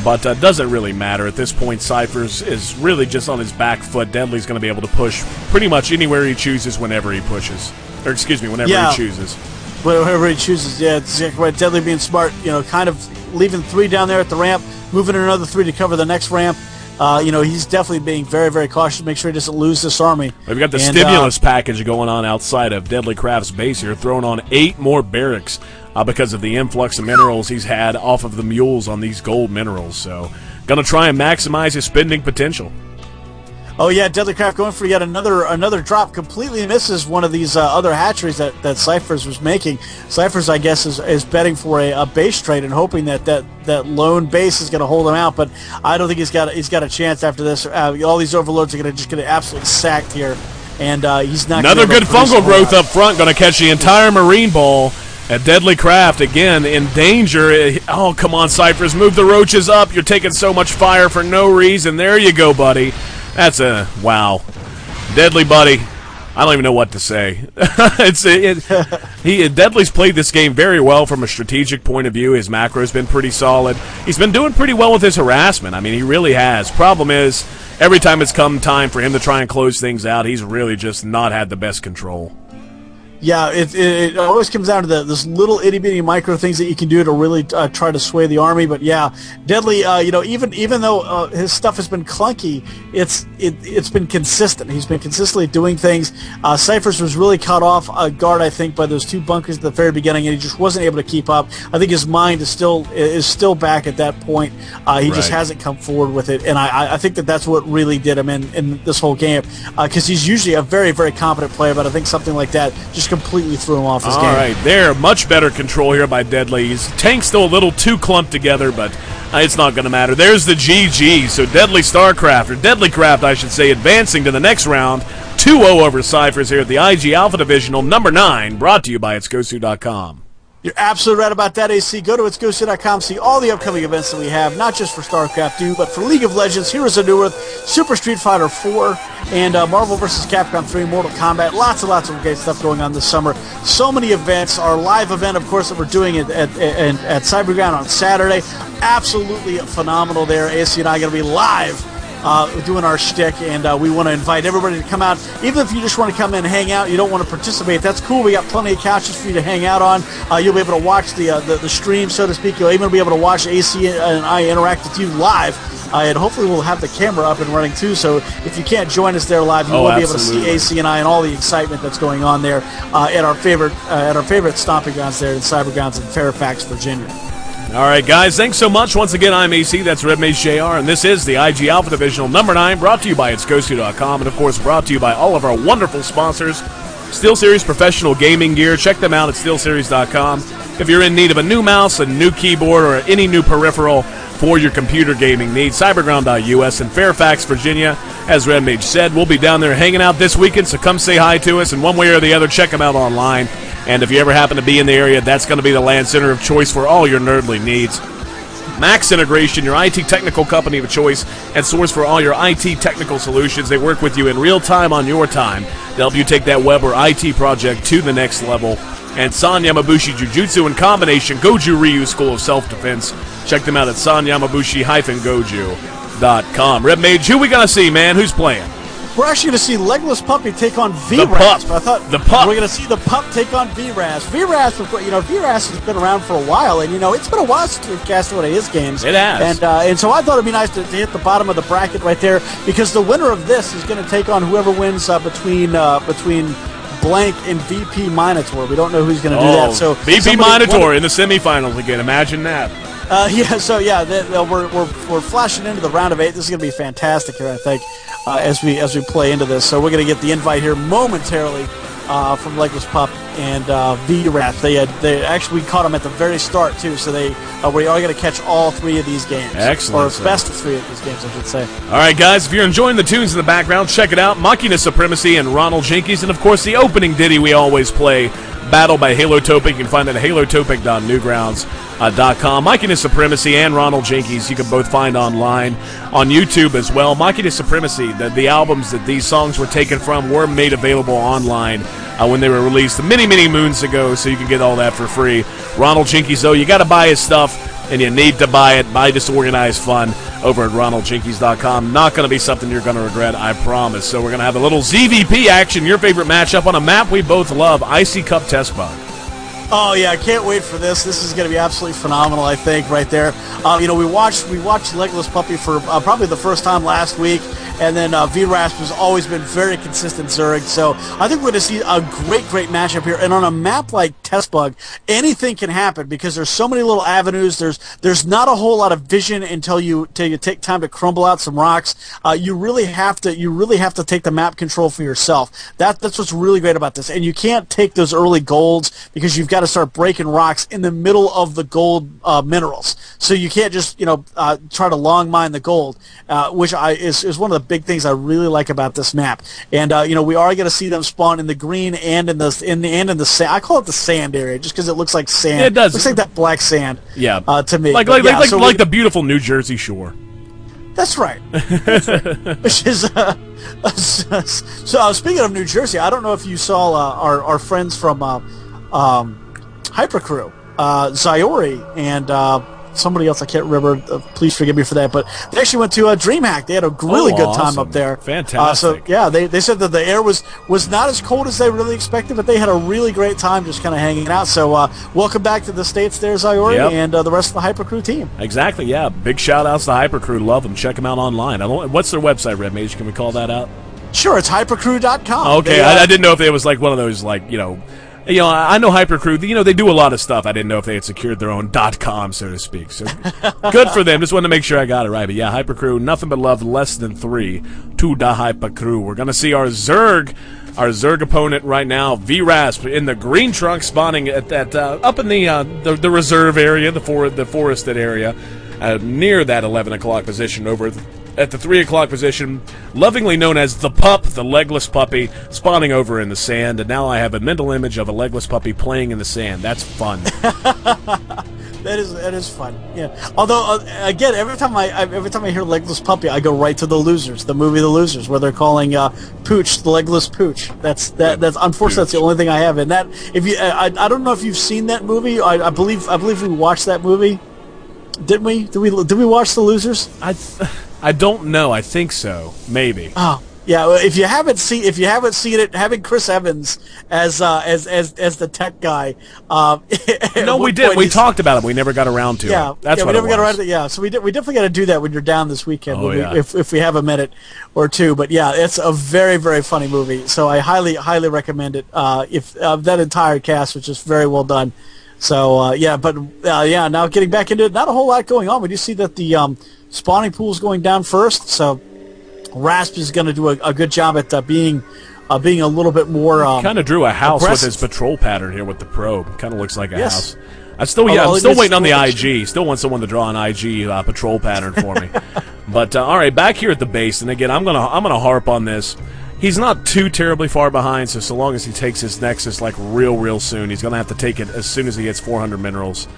But doesn't really matter. At this point, Cyphers is really just on his back foot. Deadly's going to be able to push pretty much anywhere he chooses whenever he pushes. Or, excuse me, whenever he chooses. Whatever he chooses, yeah, it's right. Deadly being smart, kind of leaving 3 down there at the ramp, moving another 3 to cover the next ramp. He's definitely being very, very cautious to make sure he doesn't lose this army. We've got the stimulus package going on outside of Deadly Craft's base here, throwing on 8 more barracks because of the influx of minerals he's had off of the mules on these gold minerals. So, going to try and maximize his spending potential. Oh yeah, Deadly Craft going for yet another drop. Completely misses one of these other hatcheries that Cyphers was making. Cyphers, I guess, is betting for a base trade and hoping that lone base is going to hold him out. But I don't think he's got a chance after this. All these overlords are going to get absolutely sacked here, and he's not. Another good fungal growth up front, going to catch the entire Marine ball. At Deadly Craft, again, in danger. Oh, come on, Cyphers, move the roaches up. You're taking so much fire for no reason. There you go, buddy. That's wow. Deadly, buddy. I don't even know what to say. Deadly's played this game very well from a strategic point of view. His macro's been pretty solid. He's been doing pretty well with his harassment. I mean, he really has. Problem is, every time it's come time for him to try and close things out, he's really just not had the best control. Yeah, it always comes down to this little itty bitty micro things that you can do to really try to sway the army. But yeah, Deadly, even though his stuff has been clunky, it's been consistent. He's been consistently doing things. Cyphers was really caught off guard, I think, by those 2 bunkers at the very beginning, and he just wasn't able to keep up. I think his mind is still back at that point. He just hasn't come forward with it, and I think that's what really did him in this whole game, because he's usually a very, very competent player, but I think something like that just completely threw him off his game. All right, there, much better control here by Deadly. His tank's still a little too clumped together, but it's not going to matter. There's the GG, so Deadly Starcraft, or Deadly Craft, I should say, advancing to the next round, 2-0 over Cyphers here at the IG Alpha Divisional, number 9, brought to you by itsgosu.com. You're absolutely right about that, AC. Go to itsgosu.com, see all the upcoming events that we have, not just for StarCraft 2, but for League of Legends, Heroes of New Earth, Super Street Fighter 4, and Marvel vs. Capcom 3, Mortal Kombat. Lots and lots of great stuff going on this summer. So many events. Our live event, of course, that we're doing at Cyberground on Saturday. Absolutely phenomenal there. AC and I are going to be live doing our shtick, and we want to invite everybody to come out. Even if you just want to come in and hang out, you don't want to participate, that's cool. We got plenty of couches for you to hang out on. You'll be able to watch the stream, so to speak. You'll even be able to watch AC and I interact with you live. And hopefully we'll have the camera up and running too, so if you can't join us there live, you will be able to see AC and I and all the excitement that's going on there at our favorite stomping grounds there in Cybergrounds in Fairfax, Virginia. All right, guys, thanks so much. Once again, I'm AC, that's Red Mage JR, and this is the IG Alpha Divisional number 9, brought to you by itsgosu.com, and of course brought to you by all of our wonderful sponsors. SteelSeries Professional Gaming Gear, check them out at steelseries.com. If you're in need of a new mouse, a new keyboard, or any new peripheral for your computer gaming needs, cyberground.us in Fairfax, Virginia. As Red Mage said, we'll be down there hanging out this weekend, so come say hi to us, and one way or the other, check them out online. And if you ever happen to be in the area, that's going to be the LAN center of choice for all your nerdly needs. Max Integration, your IT technical company of choice and source for all your IT technical solutions. They work with you in real time on your time to help you take that web or IT project to the next level. And San Yamabushi Jujutsu and Combination Goju Ryu School of Self-Defense. Check them out at sanyamabushi-goju.com. Red Mage, who we going to see, man? Who's playing? We're actually going to see Legless Puppy take on VRAS. I thought the pup. We're going to see the pup take on VRAS. VRAS has been around for a while, and it's been a while since we've cast one of his games. It has. And so I thought it'd be nice to hit the bottom of the bracket right there, because the winner of this is going to take on whoever wins between Blank and VP Minotaur. We don't know who's going to do that. So VP Minotaur in the semifinals again. Imagine that. We're flashing into the round of 8. This is going to be fantastic here, I think, as we play into this. So we're going to get the invite here momentarily from Legless Pup and VRAF. They actually caught them at the very start too. So we are going to catch all 3 of these games. Excellent. Or best of 3 of these games, I should say. All right, guys. If you're enjoying the tunes in the background, check it out. Machina Supremacy and Ronald Jinkies, and of course the opening ditty we always play, Battle by Halotopic. You can find that at halotopic.newgrounds.com. Machina Supremacy and Ronald Jinkies you can both find online on YouTube as well. Machina Supremacy, the albums that these songs were taken from, were made available online when they were released many, many moons ago, so you can get all that for free. Ronald Jinkies, though, you got to buy his stuff, and you need to buy it. Buy Disorganized Fun over at ronaldjinkies.com. Not going to be something you're going to regret, I promise. So we're going to have a little ZVP action, your favorite matchup on a map we both love, Icy Cup Test Bug. Oh yeah, I can't wait for this. This is going to be absolutely phenomenal, I think, right there. We watched Legless Puppy for probably the first time last week, and then VRASP has always been very consistent Zerg. So I think we're going to see a great matchup here. And on a map like Test Bug, anything can happen because there's so many little avenues. There's not a whole lot of vision until you take time to crumble out some rocks. You really have to take the map control for yourself. That's what's really great about this. And you can't take those early golds because you've got to start breaking rocks in the middle of the gold minerals. So you can't just try to long mine the gold, which is one of the big things I really like about this map. And we are going to see them spawn in the green and in the sand. I call it the sand area just because it looks like sand. It does. Looks like that black sand. Yeah. To me. Like the beautiful New Jersey shore. That's right. Which is so. Speaking of New Jersey, I don't know if you saw our friends from Hypercrew, Zyori and somebody else. I can't remember. Please forgive me for that. But they actually went to DreamHack. They had a really good time up there. Fantastic. So yeah, they said that the air was not as cold as they really expected, but they had a really great time just kind of hanging out. So welcome back to the States there, Zayori, and the rest of the Hypercrew team. Exactly. Yeah. Big shout outs to Hypercrew. Love them. Check them out online. What's their website, Red Mage? Can we call that out? Sure, it's hypercrew.com. Okay, I didn't know if it was like one of those, like, I know Hypercrew, they do a lot of stuff. I didn't know if they had secured their own .com, so to speak. So good for them. Just wanted to make sure I got it right. But yeah, Hypercrew, nothing but love, less than 3 to the Hypercrew. We're going to see our Zerg opponent right now, VRASP, in the green trunk, spawning at that up in the reserve area, the forested area, near that 11 o'clock position over at the 3 o'clock position, lovingly known as the pup, the legless puppy, spawning over in the sand. And now I have a mental image of a legless puppy playing in the sand. That's fun. That is fun. Yeah. Although again, every time I hear legless puppy, I go right to The Losers, the movie The Losers, where they're calling Pooch the legless Pooch. That's unfortunately that's the only thing I have. And that, if you, I don't know if you've seen that movie. I believe we watched that movie. Didn't we? Did we watch The Losers? I don't know. I think so. Maybe. Oh, yeah. Well, if you haven't seen it, having Chris Evans as the tech guy. No, we did. We talked about it. We never got around to it. That's what we never got around to it. Yeah. So we definitely got to do that when you're down this weekend. Oh, yeah. If we have a minute or two. But yeah, it's a very, very funny movie. So I highly recommend it. If that entire cast was just very well done. So now getting back into it, not a whole lot going on. We do see that the spawning pool is going down first, so Rasp is going to do a good job at being a little bit more. Kind of drew a house aggressive. with his patrol pattern here with the probe. Kind of looks like a house. I'm still waiting on the IG. Still want someone to draw an IG patrol pattern for me. But all right, back here at the base, and again, I'm gonna harp on this. He's not too terribly far behind, so long as he takes his Nexus like real soon, he's gonna have to take it as soon as he gets 400 minerals.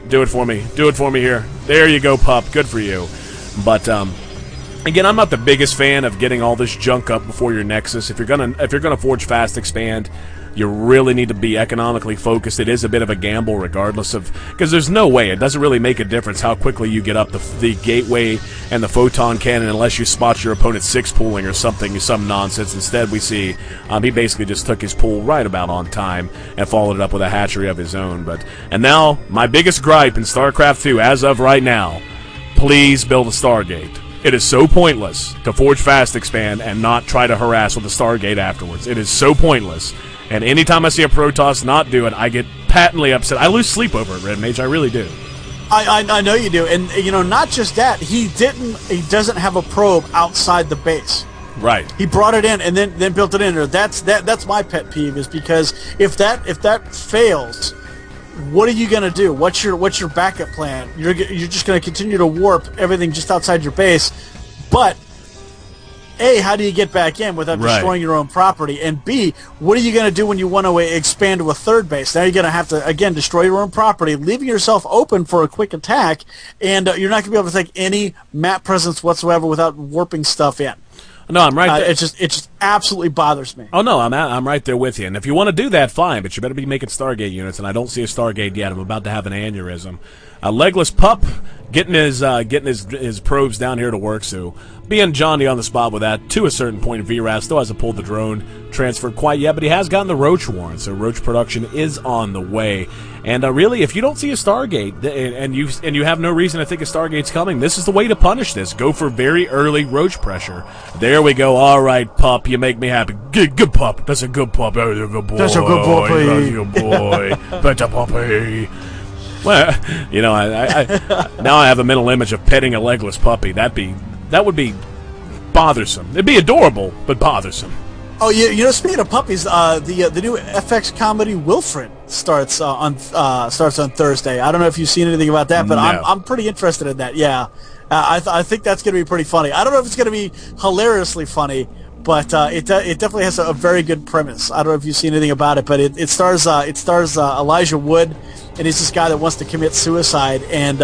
Do it for me. Do it for me here. There you go, pup. Good for you. But again, I'm not the biggest fan of getting all this junk up before your Nexus. If you're gonna forge fast expand, you really need to be economically focused. It is a bit of a gamble, regardless of, because there's no way, it doesn't really make a difference how quickly you get up the gateway and the photon cannon unless you spot your opponent 6-pooling or something, some nonsense. Instead, we see he basically just took his pool right about on time and followed it up with a hatchery of his own. And now, my biggest gripe in StarCraft 2, as of right now, please build a Stargate. It is so pointless to forge fast expand and not try to harass with a Stargate afterwards. It is so pointless. And anytime I see a Protoss not do it, I get patently upset. I lose sleep over it, Red Mage. I really do. I know you do. And, not just that. He doesn't have a probe outside the base. Right. He brought it in and then built it in. That's my pet peeve, is because if that fails, what are you going to do? What's your backup plan? You're just going to continue to warp everything just outside your base. But A, how do you get back in without destroying your own property? And B, what are you going to do when you want to expand to a third base? Now you're going to have to, again, destroy your own property, leaving yourself open for a quick attack, and you're not going to be able to take any map presence whatsoever without warping stuff in. No, I'm right there. It just absolutely bothers me. Oh, no, I'm right there with you. And if you want to do that, fine, but you better be making Stargate units, and I don't see a Stargate yet. I'm about to have an aneurysm. A legless pup getting his probes down here to work, so being Johnny on the spot with that, to a certain point, VRAS still hasn't pulled the drone transferred quite yet, but he has gotten the Roach warrant, so Roach production is on the way. And really, if you don't see a Stargate, and you have no reason to think a Stargate's coming, this is the way to punish this. Go for very early Roach pressure. There we go. All right, pup, you make me happy. Good pup. That's a good pup. That's a good boy. That's a good puppy. That's a good boy. Better puppy. Well, I now I have a mental image of petting a legless puppy. That would be bothersome. It'd be adorable, but bothersome. Oh, speaking of puppies, the new FX comedy Wilfred starts on Thursday. I don't know if you've seen anything about that, but No. I'm pretty interested in that. Yeah, I think that's going to be pretty funny. I don't know if it's going to be hilariously funny, but it definitely has a very good premise. I don't know if you've seen anything about it, but it stars Elijah Wood, and he's this guy that wants to commit suicide, and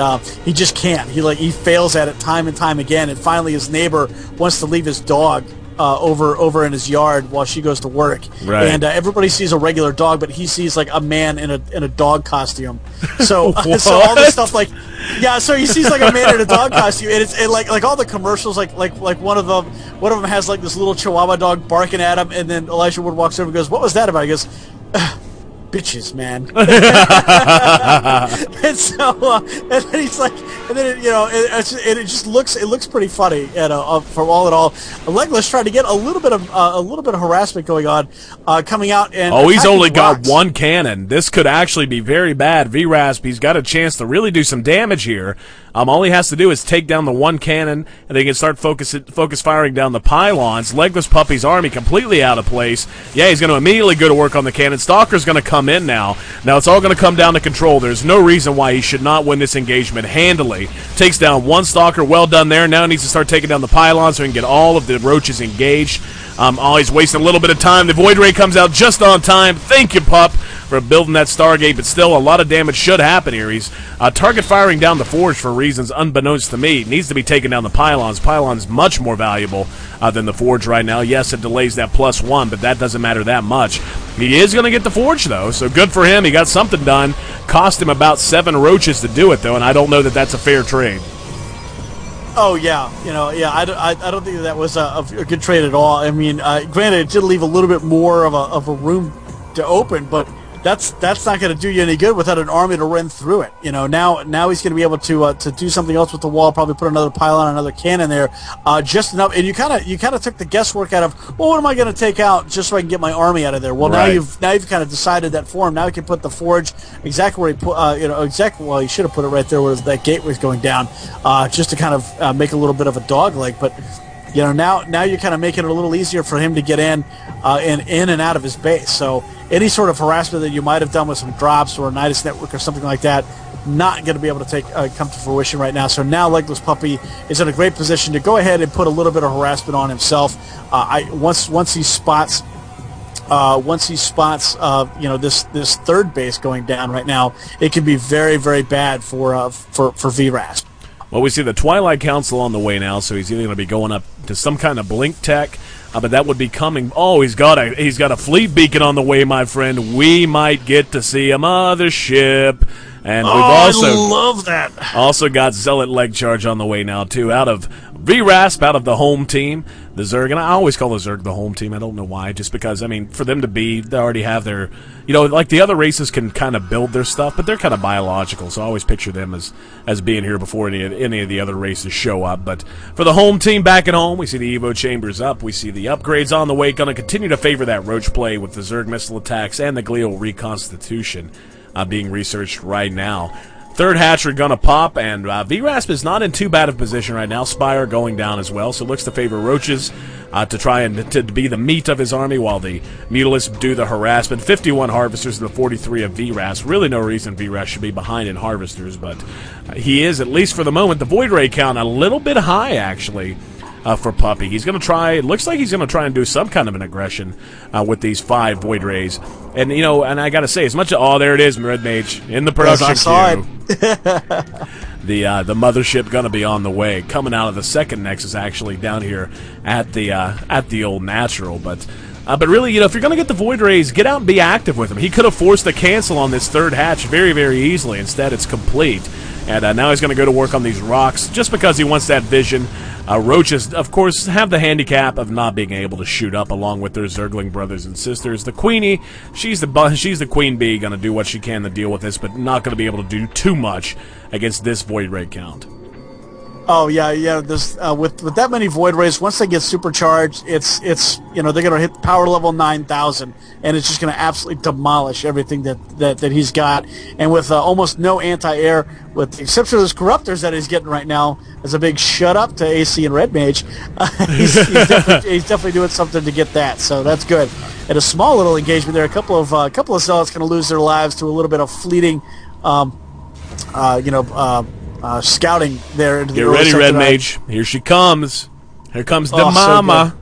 he just can't. He fails at it time and time again, and finally his neighbor wants to leave his dog over in his yard while she goes to work. Right. And everybody sees a regular dog, but he sees like a man in a dog costume. So so all this stuff, like Yeah, so he sees like a man in a dog costume, and it's like all the commercials, like one of them has like this little Chihuahua dog barking at him, and then Elijah Wood walks over and goes, "What was that about?" He goes, "Bitches, man." And so, and then he's like, and then it just looks pretty funny, from all in all. Legolas trying to get a little bit of harassment going on, coming out and he's only got one cannon. This could actually be very bad. V-Rasp, he's got a chance to really do some damage here. All he has to do is take down the one cannon, and they can start focus firing down the pylons. Legless Puppy's army completely out of place. Yeah, he's going to immediately go to work on the cannon. Stalker's going to come in now. Now it's all going to come down to control. There's no reason why he should not win this engagement handily. Takes down one Stalker. Well done there. Now he needs to start taking down the pylons so he can get all of the roaches engaged. He's wasting a little bit of time. The Void Ray comes out just on time. Thank you, Pup, for building that Stargate, but still a lot of damage should happen here. He's target firing down the Forge for reasons unbeknownst to me. Needs to be taking down the pylons. Pylons much more valuable than the Forge right now. Yes, it delays that +1, but that doesn't matter that much. He is going to get the Forge, though, so good for him. He got something done. Cost him about 7 roaches to do it, though, and I don't know that that's a fair trade. Oh yeah, I don't think that was a good trade at all. I mean, granted, it did leave a little bit more of a room to open, but that's not going to do you any good without an army to run through it. Now he's going to be able to do something else with the wall. Probably put another pylon, another cannon there, just enough. And you kind of took the guesswork out of, well, what am I going to take out just so I can get my army out of there? Well, right. now you've kind of decided that for him. Now he can put the Forge exactly where he put, exactly. Well, he should have put it right there where that gate was going down, just to kind of make a little bit of a dog leg, but. Now you're kind of making it a little easier for him to get in and out of his base. So any sort of harassment that you might have done with some drops or a Nidus network or something like that, not going to be able to come to fruition right now. So now Legless Puppy is in a great position to go ahead and put a little bit of harassment on himself. Once he spots this third base going down right now, it can be very, very bad for V-Rasp. Well, we see the Twilight Council on the way now, so he's either going to be going up to some kind of blink tech, but that would be coming. Oh, he's got a fleet beacon on the way, my friend. We might get to see a mothership. And we've also I love that. Also got Zealot Leg Charge on the way now, too, out of V-Rasp, out of the home team. The Zerg, and I always call the Zerg the home team. I don't know why, just because, I mean, for them to be, they already have their, like the other races can kind of build their stuff, but they're kind of biological, so I always picture them as being here before any of the other races show up. But for the home team back at home, we see the Evo Chambers up, we see the upgrades on the way, going to continue to favor that Roach play with the Zerg missile attacks and the Glial Reconstitution being researched right now. Third hatchery gonna pop, and V-Rasp is not in too bad of a position right now. Spire going down as well, so looks to favor Roaches to try and to be the meat of his army while the Mutalisks do the harassment. 51 Harvesters to the 43 of V-Rasp. Really no reason V-Rasp should be behind in Harvesters, but he is, at least for the moment. The Void Ray count a little bit high, actually. For Puppy. He's going to try, it looks like he's going to try and do some kind of an aggression with these 5 Void Rays. And, and I got to say, as much as, oh, there it is, Red Mage, in the production queue. The mothership going to be on the way, coming out of the second Nexus, actually, down here at the old Natural. But really, if you're going to get the Void Rays, get out and be active with them. He could have forced the cancel on this third hatch very, very easily. Instead, it's complete. And now he's going to go to work on these rocks just because he wants that vision. Roaches, of course, have the handicap of not being able to shoot up along with their Zergling brothers and sisters. The Queenie, she's the Queen Bee, going to do what she can to deal with this, but not going to be able to do too much against this Void Ray count. Oh yeah. This with that many Void Rays, once they get supercharged, it's they're gonna hit power level 9,000, and it's just gonna absolutely demolish everything that he's got. And with almost no anti-air, with the exception of those corruptors that he's getting right now, as a big shut up to AC and Red Mage, he's definitely doing something to get that. So that's good. And a small little engagement there. A couple of zealots gonna lose their lives to a little bit of fleeting, scouting there into the Get ready, Red Mage. Here she comes. Here comes the mama.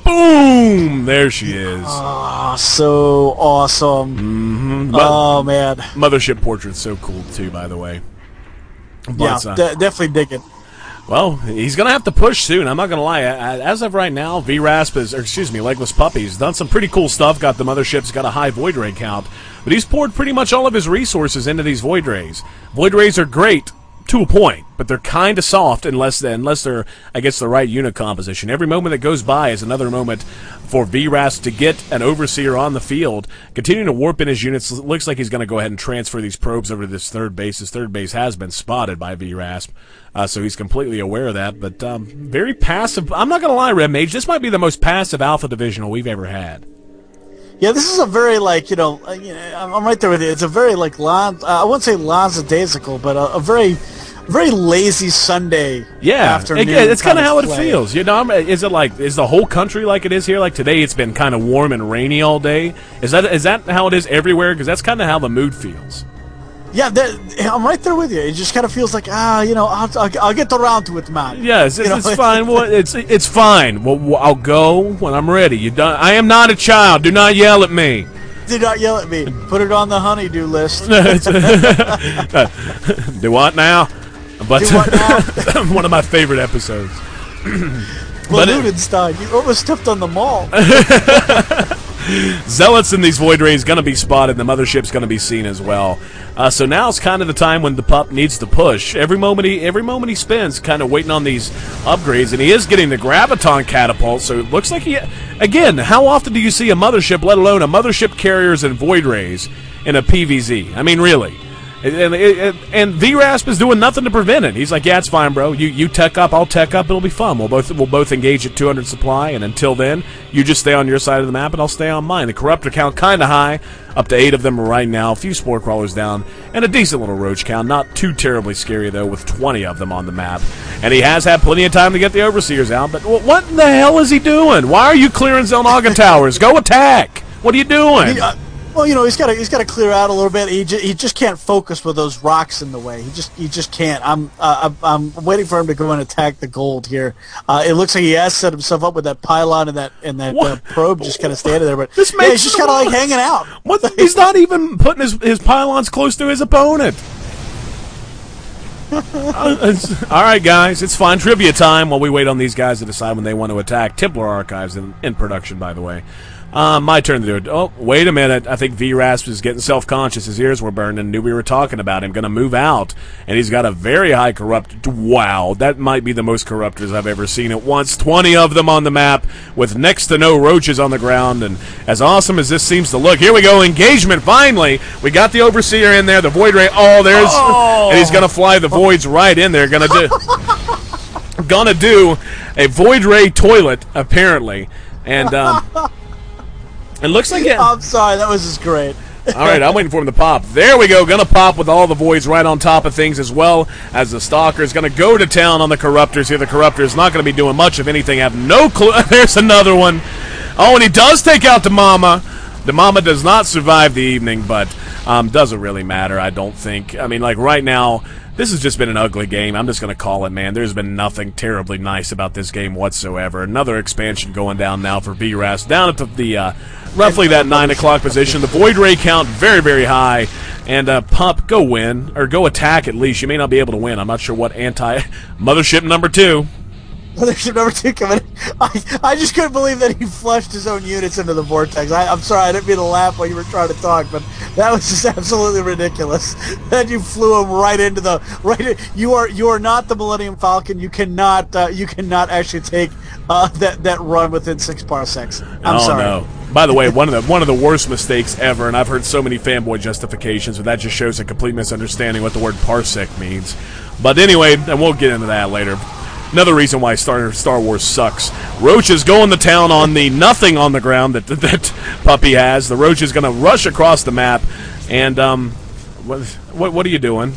Boom! There she is. Oh, so awesome. Oh, man. Mothership portrait's so cool, too, by the way. But, yeah, definitely dig it. Well, he's going to have to push soon. I'm not going to lie. As of right now, VRASP Legless Puppy's done some pretty cool stuff. Got the Mothership's got a high Void Ray count. But he's poured pretty much all of his resources into these Void Rays. Void Rays are great to a point, but they're kind of soft unless they're, I guess, the right unit composition. Every moment that goes by is another moment for VRASP to get an Overseer on the field, continuing to warp in his units. It looks like he's going to go ahead and transfer these probes over to this third base. His third base has been spotted by VRASP, so he's completely aware of that, but very passive. I'm not going to lie, Red Mage, this might be the most passive Alpha Divisional we've ever had. Yeah, this is a very, like, I'm right there with you. It's a very, like, I wouldn't say lackadaisical, but a very lazy Sunday afternoon. Yeah, it's kind of how it feels. Is the whole country like it is here? Like today, it's been kind of warm and rainy all day. Is that how it is everywhere? Because that's kind of how the mood feels. Yeah, I'm right there with you. It just kind of feels like, I'll get around to it, man. Yes, it's fine. Well, it's fine. Well, I'll go when I'm ready. I am not a child. Do not yell at me. Do not yell at me. Put it on the honeydew list. Do what now? But do what now? One of my favorite episodes. Ludenstein, you overstepped on the mall. Zealots in these Void Rays going to be spotted. The Mothership's going to be seen as well. So now it's kind of the time when the pup needs to push. Every moment he spends kind of waiting on these upgrades, and he is getting the Graviton Catapult, so it looks like again, how often do you see a Mothership, let alone a Mothership carriers and Void Rays in a PVZ? I mean, really. And VRASP is doing nothing to prevent it. He's like, yeah, it's fine, bro. You tech up, I'll tech up. It'll be fun. We'll both engage at 200 supply, and until then, you just stay on your side of the map, and I'll stay on mine. The Corruptor count kind of high, up to 8 of them right now. A few Spore Crawlers down, and a decent little Roach count. Not too terribly scary, though, with 20 of them on the map. And he has had plenty of time to get the Overseers out, but what in the hell is he doing? Why are you clearing Zelnaga Towers? Go attack! What are you doing? Well, he's got to clear out a little bit. He just can't focus with those rocks in the way. He just can't. I'm waiting for him to go and attack the gold here. It looks like he has set himself up with that pylon and that probe just kind of standing there. But he's just kind of like hanging out. He's not even putting his pylons close to his opponent. All right, guys, it's fine. Trivia time while we wait on these guys to decide when they want to attack. Templar Archives in production, by the way. My turn to do it. Oh, wait a minute. I think VRASP is getting self-conscious. His ears were burning. Knew we were talking about him. Going to move out. And he's got a very high corrupt. Wow, that might be the most corruptors I've ever seen at once. 20 of them on the map with next to no roaches on the ground. And as awesome as this seems to look, here we go. Engagement, finally. We got the Overseer in there. The Void Ray. And he's going to fly the Voids right in there. Going to do a Void Ray toilet, apparently. And, it looks like it. I'm sorry, that was just great. All right, I'm waiting for him to pop. There we go. Going to pop with all the Voids right on top of things, as well as the Stalker is going to go to town on the Corruptors here. The Corruptor is not going to be doing much of anything. I have no clue. There's another one. Oh, and he does take out the Mama. The Mama does not survive the evening, but doesn't really matter, I don't think. I mean, like right now, this has just been an ugly game. I'm just going to call it, man. There's been nothing terribly nice about this game whatsoever. Another expansion going down now for VRAS. Down at the roughly that 9 o'clock position. The Void Ray count very, very high. And Pup, go win. Or go attack at least. You may not be able to win. I'm not sure what Mothership number 2. Mothership number 2 coming in. I just couldn't believe that he flushed his own units into the vortex. I'm sorry, I didn't mean to laugh while you were trying to talk, but that was just absolutely ridiculous. That you flew him right into the You are not the Millennium Falcon. You cannot actually take that run within 6 parsecs. I'm sorry. No. By the way, one of the worst mistakes ever, and I've heard so many fanboy justifications, but that just shows a complete misunderstanding what the word parsec means. But anyway, and we'll get into that later. Another reason why Star Wars sucks. Roach is going to town on the nothing on the ground that Puppy has. The Roach is going to rush across the map, and what are you doing?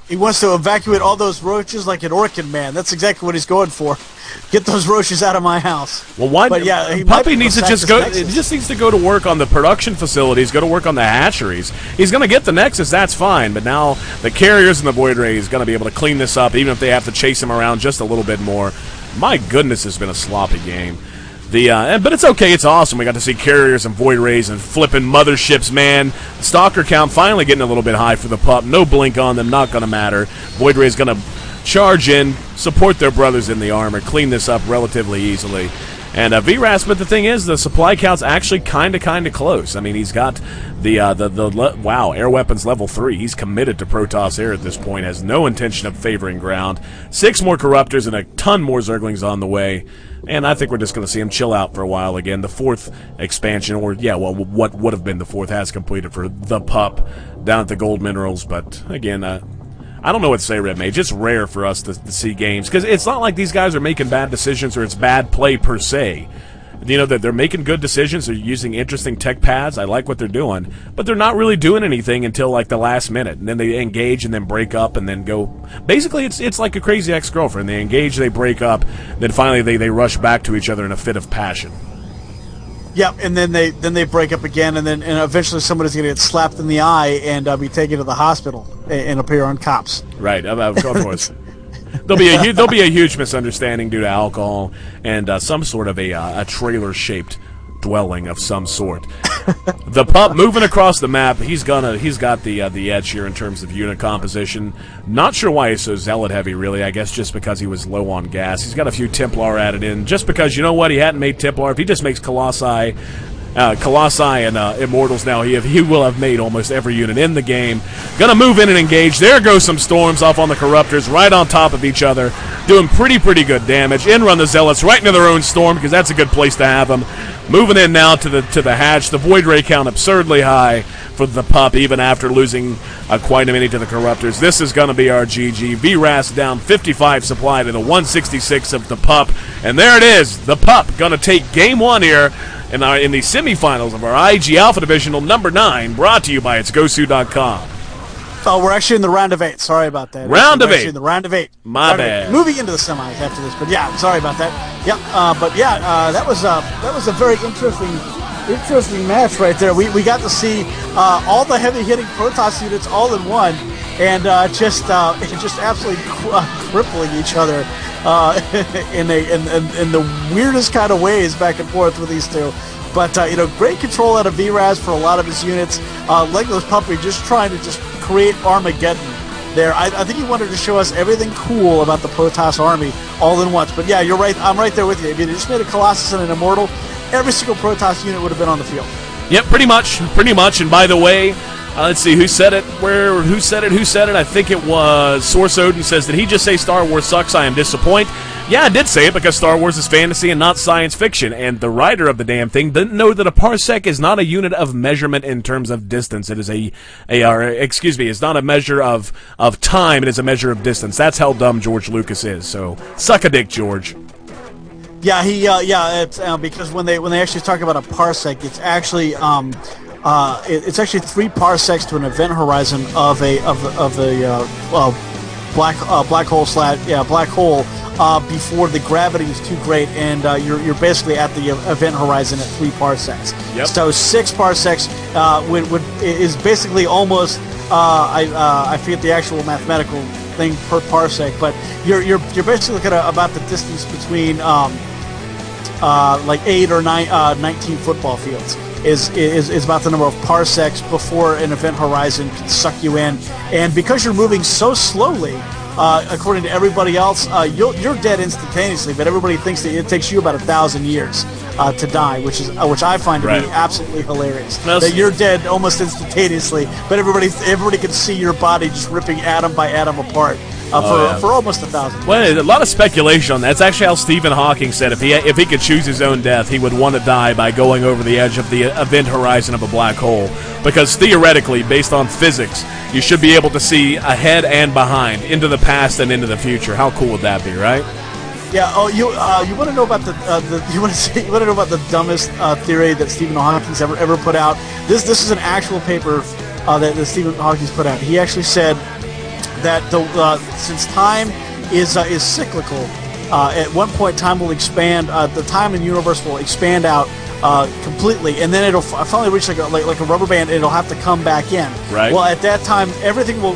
He wants to evacuate all those roaches like an Orkin man. That's exactly what he's going for. Get those roaches out of my house. Well, why? But yeah, Puppy needs to just go. He just needs to go to work on the production facilities. Go to work on the hatcheries. He's going to get the Nexus. That's fine. But now the carriers and the Void Ray is going to be able to clean this up, even if they have to chase him around just a little bit more. My goodness, it's been a sloppy game. But it's okay. It's awesome. We got to see carriers and void rays and flipping motherships, man. Stalker count finally getting a little bit high for the pup. No blink on them. Not going to matter. Void ray's going to charge in, support their brothers in the armor, clean this up relatively easily. And VRAS, but the thing is, the supply count's actually kind of close. I mean, he's got wow, air weapons level 3. He's committed to Protoss Air at this point, has no intention of favoring ground. 6 more Corruptors and a ton more Zerglings on the way. And I think we're just going to see him chill out for a while again. The 4th expansion, or, yeah, well, what would have been the 4th has completed for the pup down at the gold minerals. But, again, I don't know what to say, Red Mage. It's rare for us to see games, because it's not like these guys are making bad decisions or it's bad play per se. You know, that they're making good decisions, they're using interesting tech paths, I like what they're doing, but they're not really doing anything until, like, the last minute, and then they engage and then break up and then go. Basically, it's like a crazy ex-girlfriend. They engage, they break up, then finally they rush back to each other in a fit of passion. Yep, and then they break up again, and eventually somebody's going to get slapped in the eye and be taken to the hospital and appear on cops. Right, of course. There'll be a huge misunderstanding due to alcohol and some sort of a trailer-shaped dwelling of some sort. The pup moving across the map. He's got the edge here in terms of unit composition. Not sure why he's so zealot heavy, really. I guess just because he was low on gas. He's got a few Templar added in, just because, you know what, he hadn't made Templar. If he just makes Colossi and Immortals now, he will have made almost every unit in the game. Gonna move in and engage. There goes some Storms off on the Corruptors, right on top of each other, doing pretty good damage. In run the Zealots right into their own Storm, because that's a good place to have them. Moving in now to the hatch. The Void Ray count absurdly high for the pup, even after losing quite a many to the Corruptors. This is going to be our GG. VRAS down 55 supply to the 166 of the pup. And there it is. The pup going to take game 1 here in the semifinals of our IG Alpha Divisional number 9, brought to you by itsgosu.com. Oh, we're actually in the round of 8. Sorry about that. Round of 8. In the round of 8. My bad. Moving into the semis after this, but yeah, sorry about that. Yeah, that was a very interesting match right there. We got to see all the heavy hitting Protoss units all in one, and just absolutely crippling each other in the weirdest kind of ways back and forth with these two. But great control out of VRAS for a lot of his units. Legless Puppy just trying to just create Armageddon there. I think he wanted to show us everything cool about the Protoss army all in once. But yeah, you're right. I'm right there with you. If you just made a Colossus and an Immortal, every single Protoss unit would have been on the field. Yep, pretty much. And by the way, let's see, who said it? Who said it? I think it was Source Odin says, did he just say Star Wars sucks? I am disappointed. Yeah, I did say it, because Star Wars is fantasy and not science fiction, and the writer of the damn thing didn't know that a parsec is not a unit of measurement in terms of distance. It is it's not a measure of time, it is a measure of distance. That's how dumb George Lucas is, so suck a dick, George. Yeah, it's because when they actually talk about a parsec, it's actually it's actually 3 parsecs to an event horizon of a black hole before the gravity is too great, and you're basically at the event horizon at 3 parsecs. Yep. So 6 parsecs is basically almost I forget the actual mathematical thing per parsec, but you're basically looking at about the distance between like 8 or 19 football fields. Is about the number of parsecs before an event horizon can suck you in, and because you're moving so slowly, according to everybody else, you're dead instantaneously. But everybody thinks that it takes you about 1,000 years to die, which I find to be absolutely hilarious. That you're dead almost instantaneously, but everybody can see your body just ripping atom by atom apart. For almost 1,000. Well, a lot of speculation on that. That's actually how Stephen Hawking said if he could choose his own death, he would want to die by going over the edge of the event horizon of a black hole. Because theoretically, based on physics, you should be able to see ahead and behind, into the past and into the future. How cool would that be, right? Yeah. Oh, you want to know about you want to know about the dumbest theory that Stephen Hawking's ever put out? This is an actual paper that Stephen Hawking's put out. He actually said that since time is cyclical, at one point time will expand. The time in the universe will expand out completely, and then it'll finally reach like a rubber band. It'll have to come back in. Right. Well, at that time, everything will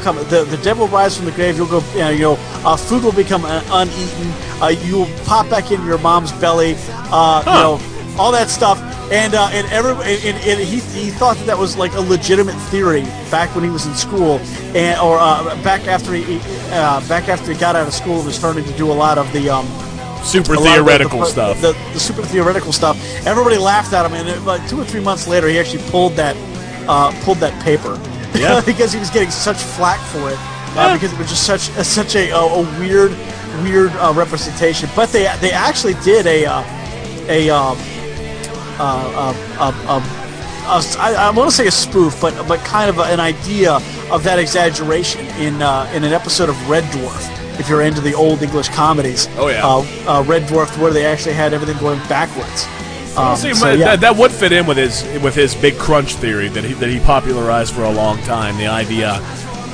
come. The dead will rise from the grave. You'll go. Food will become uneaten. You will pop back into your mom's belly. All that stuff. And he thought that was like a legitimate theory back when he was in school, or back after he got out of school and was starting to do a lot of the super theoretical stuff. The super theoretical stuff. Everybody laughed at him, and about 2 or 3 months later, he actually pulled that paper. Yeah. Because he was getting such flack for it. Because it was just such a weird representation. But they actually did I want to say a spoof, but kind of an idea of that exaggeration in an episode of Red Dwarf. If you're into the old English comedies, oh yeah, Red Dwarf, where they actually had everything going backwards. That would fit in with his big crunch theory that he popularized for a long time. The idea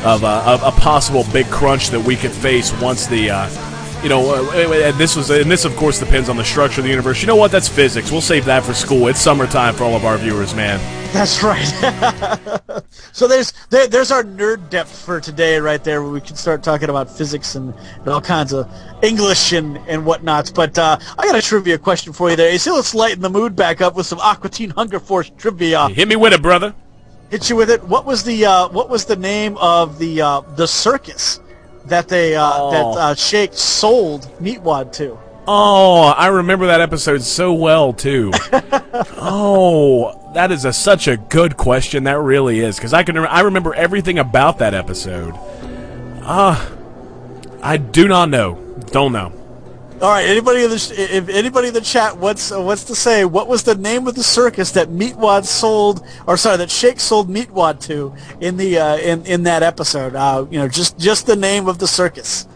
of a possible big crunch that we could face once the and this of course depends on the structure of the universe. You know what? That's physics. We'll save that for school. It's summertime for all of our viewers, man. That's right. So there's our nerd depth for today, right there, where we can start talking about physics and all kinds of English and whatnots. But I got a trivia question for you there. So let's lighten the mood back up with some Aqua Teen Hunger Force trivia. Hit me with it, brother. Hit you with it. What was the name of the circus that that Shake sold Meatwad to? Oh, I remember that episode so well too. Oh, that is such a good question. That really is, because I remember everything about that episode. I do not know. Don't know. All right, anybody in the chat wants to say what was the name of the circus that that Shake sold Meatwad to in the in that episode? Just the name of the circus.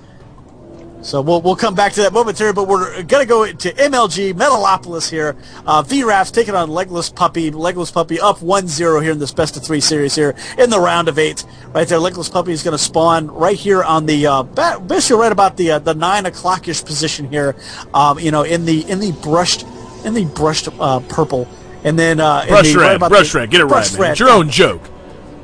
So we'll come back to that momentarily, but we're gonna go to MLG Metalopolis here. VRAF's taking on Legless Puppy. Legless Puppy up 1-0 here in this best of 3 series here in the round of 8. Right there, Legless Puppy is gonna spawn right here on the basically right about the 9 o'clock-ish position here. In the brushed purple, and then brush red. Get it right, man. It's your own joke.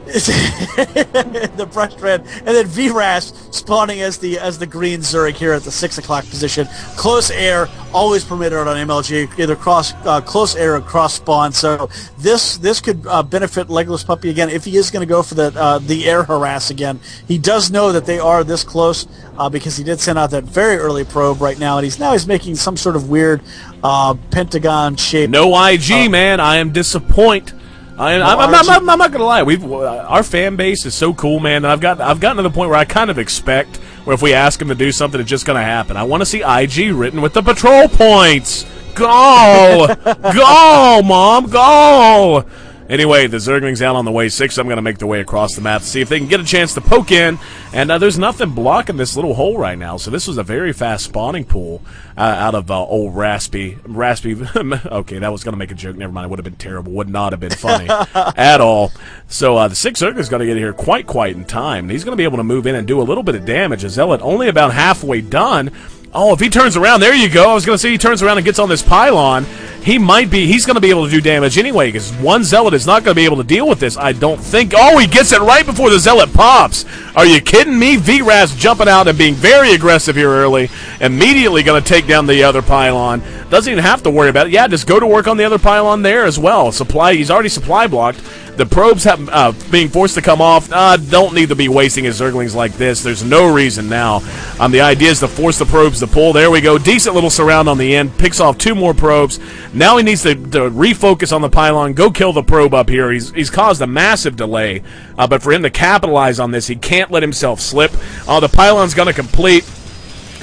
The brushed red, and then VRAS spawning as the green Zurich here at the 6 o'clock position. Close air always permitted on MLG, either close air or cross spawn. So this could benefit Legless Puppy again if he is going to go for the air harass again. He does know that they are this close because he did send out that very early probe right now, and he's making some sort of weird pentagon shape. No IG, man. I am disappointed. I'm not gonna lie. Our fan base is so cool, man. I've gotten to the point where I kind of expect where if we ask them to do something, it's just gonna happen. I want to see IG written with the patrol points. Go, go, Mom, go. Anyway, the Zergling's out on the way 6. I'm going to make the way across the map to see if they can get a chance to poke in. And there's nothing blocking this little hole right now. So this was a very fast spawning pool out of old Raspy. Okay, that was going to make a joke. Never mind. It would have been terrible. Would not have been funny at all. So the 6 Zergling's going to get here quite in time. And he's going to be able to move in and do a little bit of damage. A Zealot only about halfway done. Oh, if he turns around, there you go. I was going to say he turns around and gets on this pylon. He's going to be able to do damage anyway, because one Zealot is not going to be able to deal with this, I don't think. Oh, he gets it right before the Zealot pops. Are you kidding me? VRAS jumping out and being very aggressive here early. Immediately going to take down the other pylon. Doesn't even have to worry about it. Yeah, just go to work on the other pylon there as well. He's already supply blocked. The probes have being forced to come off. Don't need to be wasting his Zerglings like this. There's no reason now. The idea is to force the probes to pull. There we go. Decent little surround on the end. Picks off 2 more probes. Now he needs to refocus on the pylon. Go kill the probe up here. He's caused a massive delay. But for him to capitalize on this, he can't let himself slip. The pylon's going to complete.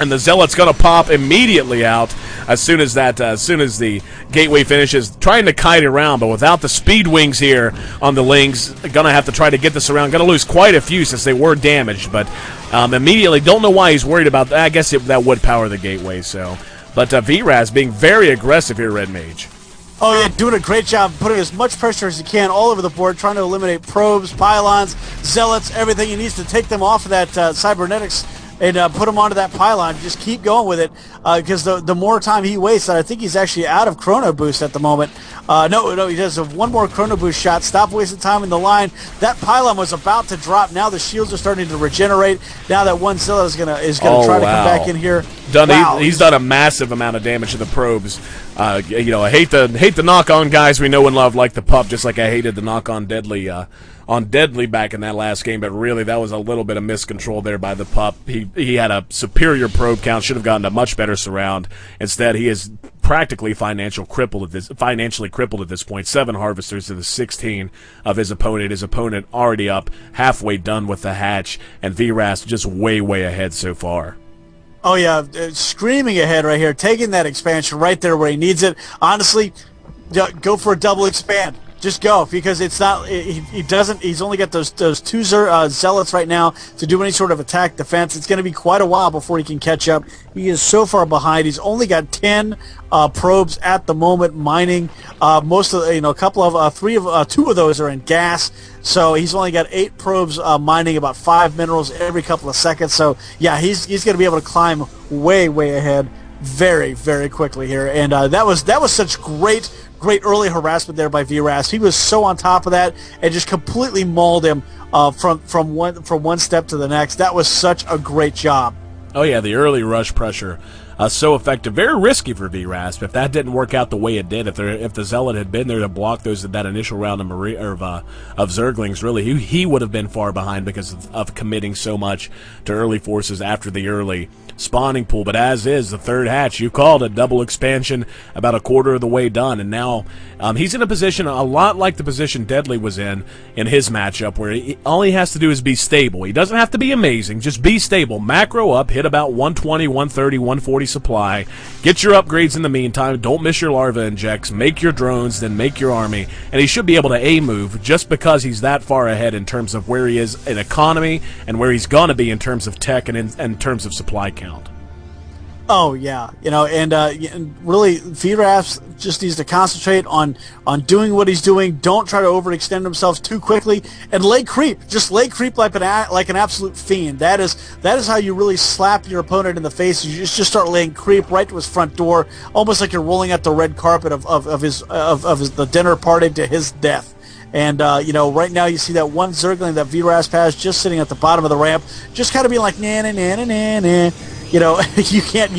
And the Zealot's going to pop immediately out as soon as the gateway finishes. Trying to kite around, but without the speed wings here on the Lings, going to have to try to get this around. Going to lose quite a few since they were damaged, but immediately don't know why he's worried about that. I guess that would power the gateway. So, but VRAS being very aggressive here, Red Mage. Oh, yeah, doing a great job putting as much pressure as he can all over the board, trying to eliminate probes, pylons, Zealots, everything. He needs to take them off of that cybernetics and put him onto that pylon. Just keep going with it, because the more time he wastes, I think he's actually out of chrono boost at the moment. No, he does have one more chrono boost shot. Stop wasting time in the line. That pylon was about to drop. Now the shields are starting to regenerate. Now that one Zilla is gonna try to come back in here. He's done a massive amount of damage to the probes. I hate the knock on guys we know and love like the pup, just like I hated the knock on Deadly back in that last game, but really that was a little bit of miscontrol there by the pup. He had a superior probe count, should have gotten a much better surround. Instead, he is practically financially crippled at this point. 7 harvesters to the 16 of his opponent. His opponent already up, halfway done with the hatch, and VRAS just way ahead so far. Oh yeah, screaming ahead right here, taking that expansion right there where he needs it. Honestly, go for a double expand. Just go, because it's not. He doesn't. He's only got those 2 zealots right now to do any sort of attack defense. It's going to be quite a while before he can catch up. He is so far behind. He's only got 10 probes at the moment mining. Most of a couple of 2 of those are in gas. So he's only got 8 probes mining about 5 minerals every couple of seconds. So yeah, he's going to be able to climb way ahead very quickly here. And that was such great early harassment there by VRAS. He was so on top of that and just completely mauled him from one step to the next. That was such a great job. Oh yeah, the early rush pressure, so effective. Very risky for VRAS. If that didn't work out the way it did, if the Zealot had been there to block that initial round of Zerglings, really he would have been far behind because of committing so much to early forces after the early spawning pool. But as is, the third hatch, you called a double expansion, about a quarter of the way done, and now he's in a position a lot like the position Deadly was in his matchup, where all he has to do is be stable. He doesn't have to be amazing, just be stable. Macro up, hit about 120, 130, 140 supply, get your upgrades in the meantime, don't miss your larva injects, make your drones, then make your army, and he should be able to A-move just because he's that far ahead in terms of where he is in economy and where he's going to be in terms of tech and in terms of supply count. Oh yeah, and really, VRAS just needs to concentrate on doing what he's doing. Don't try to overextend himself too quickly, and lay creep. Just lay creep like an absolute fiend. That is how you really slap your opponent in the face. You just start laying creep right to his front door, almost like you're rolling out the red carpet of the dinner party to his death. And right now you see that one Zergling that VRAS has just sitting at the bottom of the ramp, just kind of being like nah. You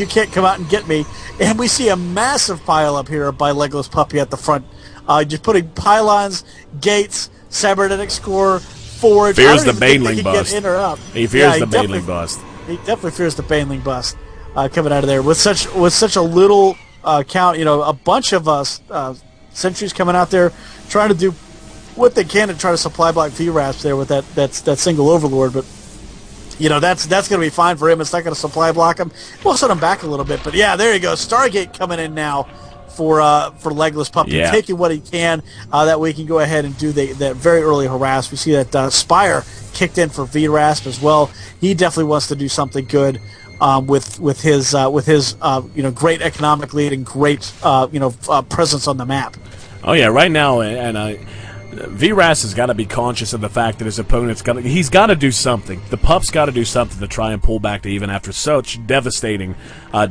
can't come out and get me. And we see a massive pile up here by Legless Puppy at the front. Just putting pylons, gates, cybernetic score, forge. Fears the Baneling bust. He fears the Baneling bust. He definitely fears the Baneling bust coming out of there with such a little count. A bunch of us sentries coming out there trying to do what they can to try to supply block VRAS there with that single Overlord, but. That's going to be fine for him. It's not going to supply block him. We'll set him back a little bit. But, yeah, there you go. Stargate coming in now for Legless Puppy, taking what he can. That way he can go ahead and do that very early harass. We see that Spire kicked in for VRASP as well. He definitely wants to do something good with his great economic lead and great presence on the map. Oh, yeah, right now, and VRAS has got to be conscious of the fact that his opponent's he's got to do something. The pup's got to do something to try and pull back to even after such devastating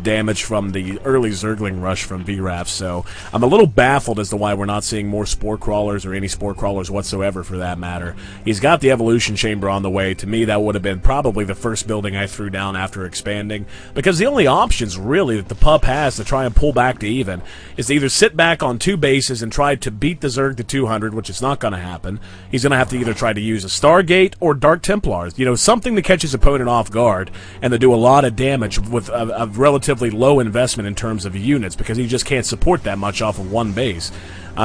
damage from the early Zergling rush from VRAS. So I'm a little baffled as to why we're not seeing more Spore Crawlers or any Spore Crawlers whatsoever for that matter. He's got the Evolution Chamber on the way. To me, that would have been probably the first building I threw down after expanding, because the only options really that the pup has to try and pull back to even is to either sit back on 2 bases and try to beat the Zerg to 200, which is not going to happen. He's going to have to either try to use a Stargate or Dark Templars, something to catch his opponent off guard and to do a lot of damage with a relatively low investment in terms of units, because he just can't support that much off of 1 base.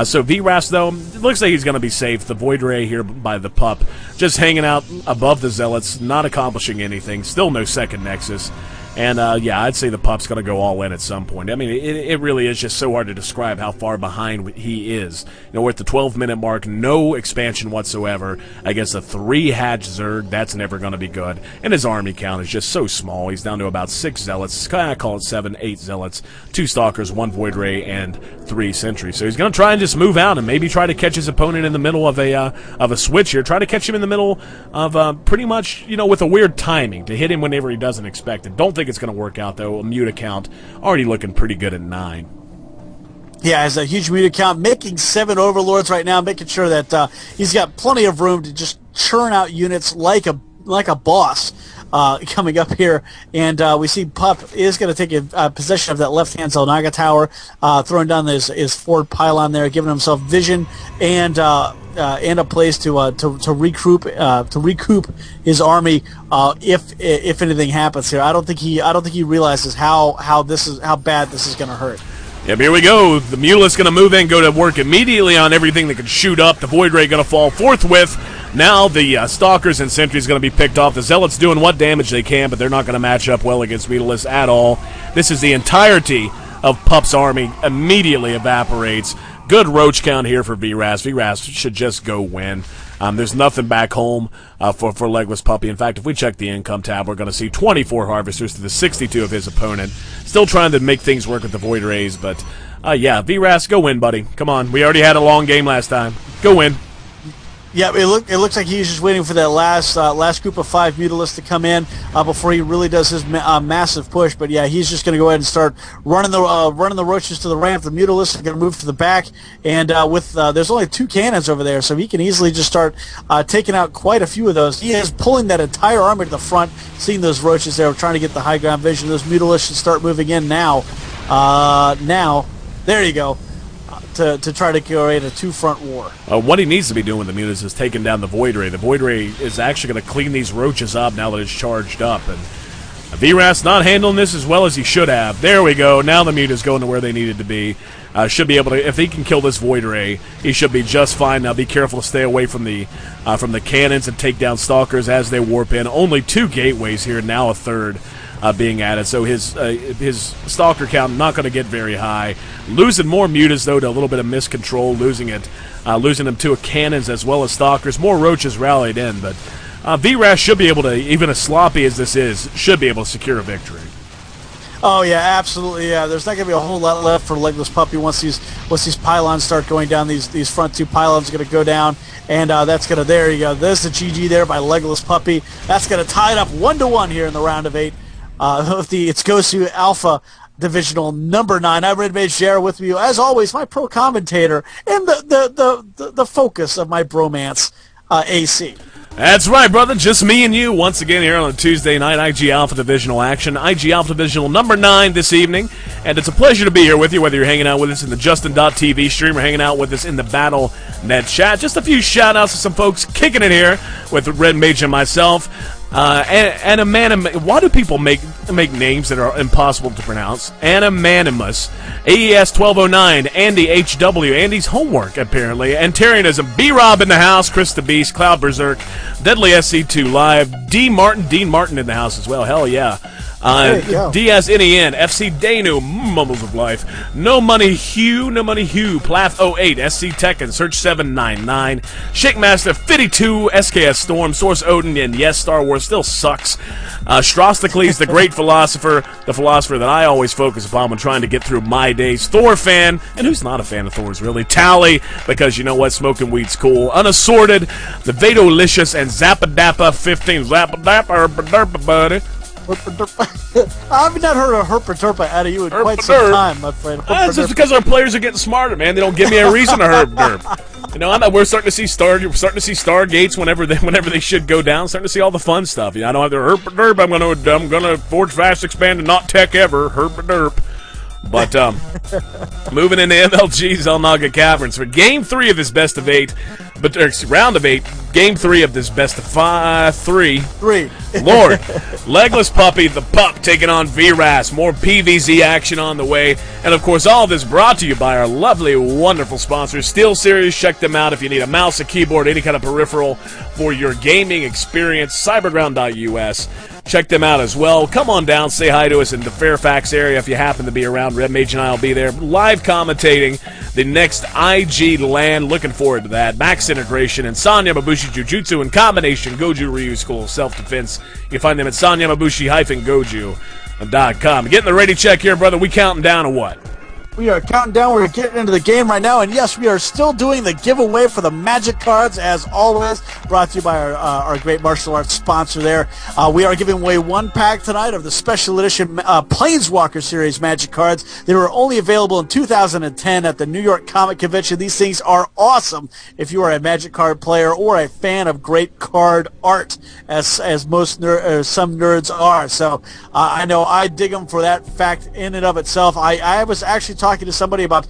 So VRAS, though, it looks like he's going to be safe. The Void Ray here by the pup, just hanging out above the Zealots, not accomplishing anything, still no second Nexus. And, yeah, I'd say the pup's going to go all in at some point. I mean, it really is just so hard to describe how far behind he is. We're at the 12-minute mark, no expansion whatsoever against a 3-hatch Zerg. That's never going to be good. And his army count is just so small. He's down to about 6 Zealots. I call it 7, 8 Zealots, 2 Stalkers, 1 Void Ray, and 3 Sentries. So he's going to try and just move out and maybe try to catch his opponent in the middle of a switch here. Try to catch him in the middle of pretty much, with a weird timing to hit him whenever he doesn't expect it. Don't think it's going to work out, though. A mute account already looking pretty good at 9. Yeah, has a huge mute account, making 7 overlords right now, making sure that he's got plenty of room to just churn out units like a boss coming up here. And we see Pup is going to take possession of that left-hand Zelnaga tower, throwing down his forward pylon there, giving himself vision and a place to recoup his army if anything happens here. I don't think he realizes how bad this is going to hurt. Yep, here we go. The Mulus going to move in, go to work immediately on everything that can shoot up. The Void Ray going to fall forthwith. Now the Stalkers and Sentries going to be picked off. The Zealots doing what damage they can, but they're not going to match up well against Mulus at all. This is the entirety of Pup's army immediately evaporates. Good roach count here for VRAS. VRAS should just go win. There's nothing back home for Legless Puppy. In fact, if we check the income tab, we're going to see 24 Harvesters to the 62 of his opponent. Still trying to make things work with the Void Rays, but yeah, VRAS, go win, buddy. Come on, we already had a long game last time. Go win. Yeah, it looks like he's just waiting for that last group of 5 Mutalisks to come in before he really does his massive push. But yeah, he's just going to go ahead and start running the roaches to the ramp. The Mutalisks are going to move to the back, and there's only 2 cannons over there, so he can easily just start taking out quite a few of those. He is pulling that entire army to the front, seeing those roaches there, trying to get the high ground vision. Those Mutalisks should start moving in now. There you go. To try to create a 2-front war. What he needs to be doing with the Mutas is taking down the Void Ray. The Void Ray is actually going to clean these roaches up now that it's charged up. And VRAS not handling this as well as he should have. There we go. Now the Mutas going to where they needed to be. Should be able to, if he can kill this Void Ray, he should be just fine. Now be careful to stay away from the cannons and take down Stalkers as they warp in. Only 2 gateways here, now a 3rd. Being added, so his Stalker count not going to get very high. Losing more Mutas though to a little bit of miscontrol, losing them to cannons as well as Stalkers. More roaches rallied in, but VRAS should be able to, even as sloppy as this is, should be able to secure a victory. Oh yeah, absolutely. Yeah, there's not going to be a whole lot left for Legless Puppy once these pylons start going down. These front 2 pylons are going to go down, and that's going to, there you go. There's the GG there by Legless Puppy. That's going to tie it up 1-1 here in the round of 8. It's Gosu Alpha Divisional number 9. I'm Red Mage Jared, with you as always, my pro commentator and the focus of my bromance, AC. That's right, brother. Just me and you once again here on a Tuesday night. IG Alpha Divisional action. IG Alpha Divisional number 9 this evening. And it's a pleasure to be here with you, whether you're hanging out with us in the Justin.tv stream or hanging out with us in the Battle.net chat. Just a few shout-outs to some folks kicking it here with Red Mage and myself. Why do people make names that are impossible to pronounce? Animanimus, AES 1209, Andy HW, Andy's homework apparently, Antarianism, B-Rob in the house, Chris the Beast, Cloud Berserk, Deadly SC2 Live, Dean Martin in the house as well, hell yeah. Diaz NEN, FC Danu, Mumbles of Life, No Money Hugh, Plath 08, SC Tekken, Search 799, Shake Master 52, SKS Storm, Source Odin, and yes, Star Wars still sucks. Strostocles, the great philosopher, the philosopher that I always focus upon when trying to get through my days. Thor fan, and who's not a fan of Thor's really? Tally, because you know what, smoking weed's cool. Unassorted, the Vadolicious, and Zappadappa 15. Zappadappa, buddy. I've not heard a herpa-terpa out of you in quite some time, my friend. It's just because our players are getting smarter, man. They don't give me a reason to herp-derp. You know, we're starting to see Stargates whenever they should go down. Starting to see all the fun stuff. You know, I don't have to herp-derp. I'm gonna forge fast, expand, and not tech ever. Herp-derp. But moving into MLG's El Naga Caverns for Game 3 of this best of 8. But round of 8, game 3 of this best of 3. Lord, Legless Puppy, the pup, taking on VRAS. More PVZ action on the way. And, of course, all of this brought to you by our lovely, wonderful sponsors, SteelSeries. Check them out if you need a mouse, a keyboard, any kind of peripheral for your gaming experience. Cyberground.us. Check them out as well. Come on down, say hi to us in the Fairfax area if you happen to be around. Red Mage and I will be there live commentating the next IG LAN. Looking forward to that. Max Integration and San Yamabushi Jujutsu in combination. Goju Ryu School of Self-Defense. You can find them at sanyamabushi-goju.com. Getting the ready check here, brother. We counting down or what? We are counting down. We're getting into the game right now. And, yes, we are still doing the giveaway for the Magic cards, as always, brought to you by our great martial arts sponsor there. We are giving away 1 pack tonight of the special edition Planeswalker Series Magic cards. They were only available in 2010 at the New York Comic Convention. These things are awesome if you are a Magic card player or a fan of great card art, as some nerds are. So I know I dig them for that fact in and of itself. I was actually talking to somebody about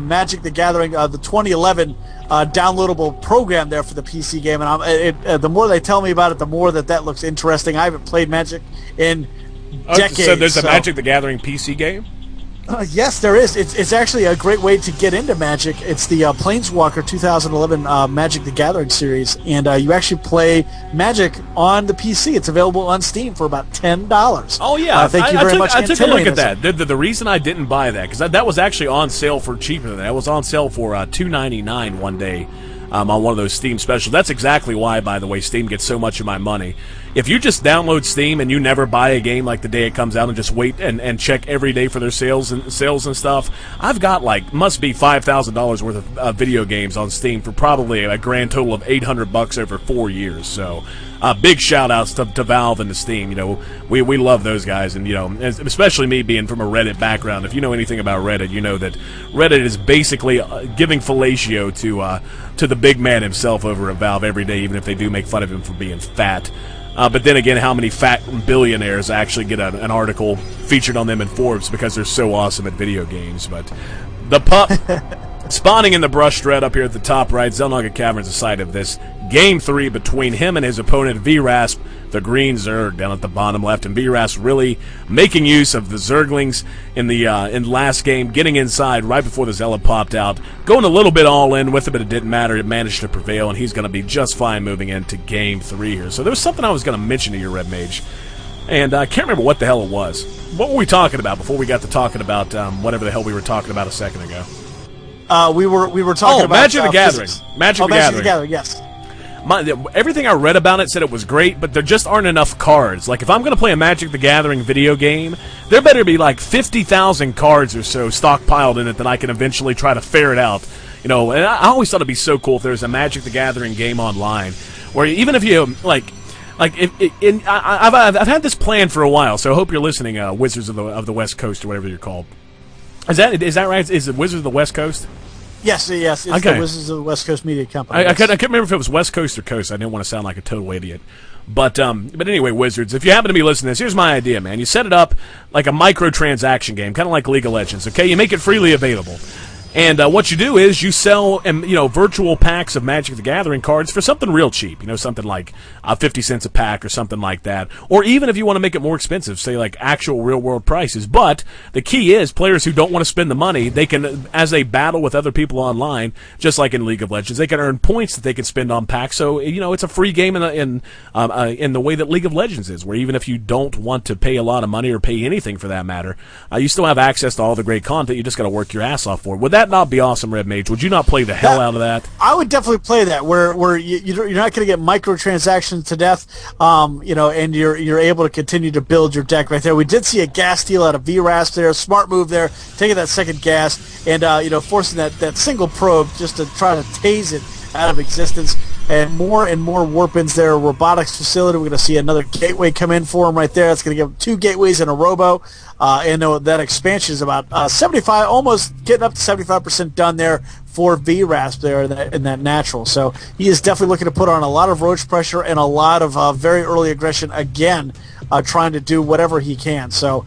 Magic the Gathering, the 2011 downloadable program there for the PC game, and the more they tell me about it, the more that looks interesting. I haven't played Magic in decades. So there's a Magic the Gathering PC game? Yes, there is. It's actually a great way to get into Magic. It's the Planeswalker 2011 Magic the Gathering series, and you actually play Magic on the PC. It's available on Steam for about $10. Oh, yeah. Thank you very much. I took a look at that. The reason I didn't buy that, because that was actually on sale for cheaper than that. It was on sale for $2.99 one day. On one of those Steam specials. That's exactly why, by the way, Steam gets so much of my money. If you just download Steam and you never buy a game like the day it comes out and just wait and check every day for their sales and stuff, I've got must be $5,000 worth of video games on Steam for probably a grand total of $800 over 4 years. So big shout outs to Valve and to Steam. We love those guys, and especially me being from a Reddit background. If you know anything about Reddit, you know that Reddit is basically giving fellatio to the big man himself over at Valve every day, even if they do make fun of him for being fat. But then again, how many fat billionaires actually get an article featured on them in Forbes because they're so awesome at video games? But the pup spawning in the brush thread up here at the top right. Xel'Naga Cavern's the site of this Game 3 between him and his opponent, VRASP, the green Zerg, down at the bottom left. And VRASP really making use of the Zerglings in the last game, getting inside right before the Zealot popped out, going a little bit all in with it, but it didn't matter. It managed to prevail, and he's going to be just fine moving into Game 3 here. So there was something I was going to mention to you, Red Mage, and I can't remember what the hell it was. What were we talking about before we got to talking about whatever the hell we were talking about a second ago? We were talking about Magic the Gathering. Magic the Gathering, yes. Everything I read about it said it was great, but there just aren't enough cards. Like, if I'm going to play a Magic the Gathering video game, there better be like 50,000 cards or so stockpiled in it that I can eventually try to ferret out. And I always thought it'd be so cool if there was a Magic the Gathering game online, where even if you I've had this plan for a while, so I hope you're listening, Wizards of the West Coast or whatever you're called. Is that right? Is it Wizards of the West Coast? Yes. It's okay. The Wizards of the West Coast Media Company. I can't remember if it was West Coast or Coast. I didn't want to sound like a total idiot. But anyway, Wizards, if you happen to be listening to this, here's my idea, man. You set it up like a microtransaction game, kind of like League of Legends, okay? You make it freely available. And what you do is you sell virtual packs of Magic the Gathering cards for something real cheap, something like 50 cents a pack or something like that. Or even if you want to make it more expensive, say like actual real-world prices. But the key is players who don't want to spend the money, they can, as they battle with other people online, just like in League of Legends, they can earn points that they can spend on packs. So, it's a free game in the way that League of Legends is, where even if you don't want to pay a lot of money or pay anything for that matter, you still have access to all the great content. You just got to work your ass off for it. Would that not be awesome, Red Mage? Would you not play the hell out of that? I would definitely play that, where you're not going to get microtransactions to death, and you're able to continue to build your deck right there. We did see a gas steal out of VRAS there, smart move there, taking that second gas and forcing that single probe just to try to tase it out of existence. And more warp-ins there. Robotics facility. We're going to see another gateway come in for him right there. It's going to give him 2 gateways in a robo. And that expansion is about 75, almost getting up to 75% done there for VRASP there in that natural. So he is definitely looking to put on a lot of roach pressure and a lot of very early aggression again trying to do whatever he can. So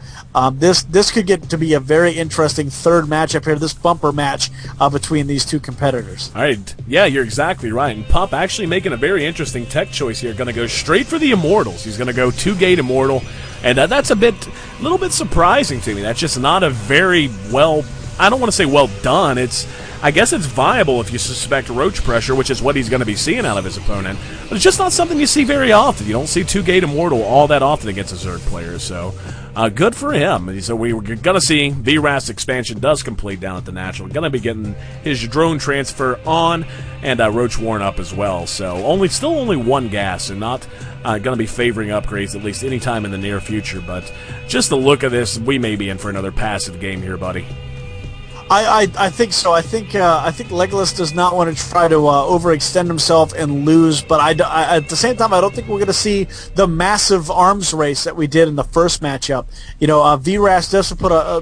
this could get to be a very interesting third matchup here, this bumper match between these two competitors. All right. Yeah, you're exactly right. And Pup actually making a very interesting tech choice here. Going to go straight for the Immortals. He's going to go 2-gate Immortal. And that's a little bit surprising to me. That's just not a very well, I don't want to say well done. I guess it's viable if you suspect roach pressure, which is what he's going to be seeing out of his opponent. But it's just not something you see very often. You don't see 2-gate Immortal all that often against a Zerg player. So good for him. So we're going to see VRAS expansion does complete down at the Natural. Going to be getting his drone transfer on and Roach Warren up as well. So still only one gas and not going to be favoring upgrades at least anytime in the near future. But just the look of this, we may be in for another passive game here, buddy. I think so. I think Legolas does not want to try to overextend himself and lose, but at the same time, I don't think we're going to see the massive arms race that we did in the first matchup. You know, VRAS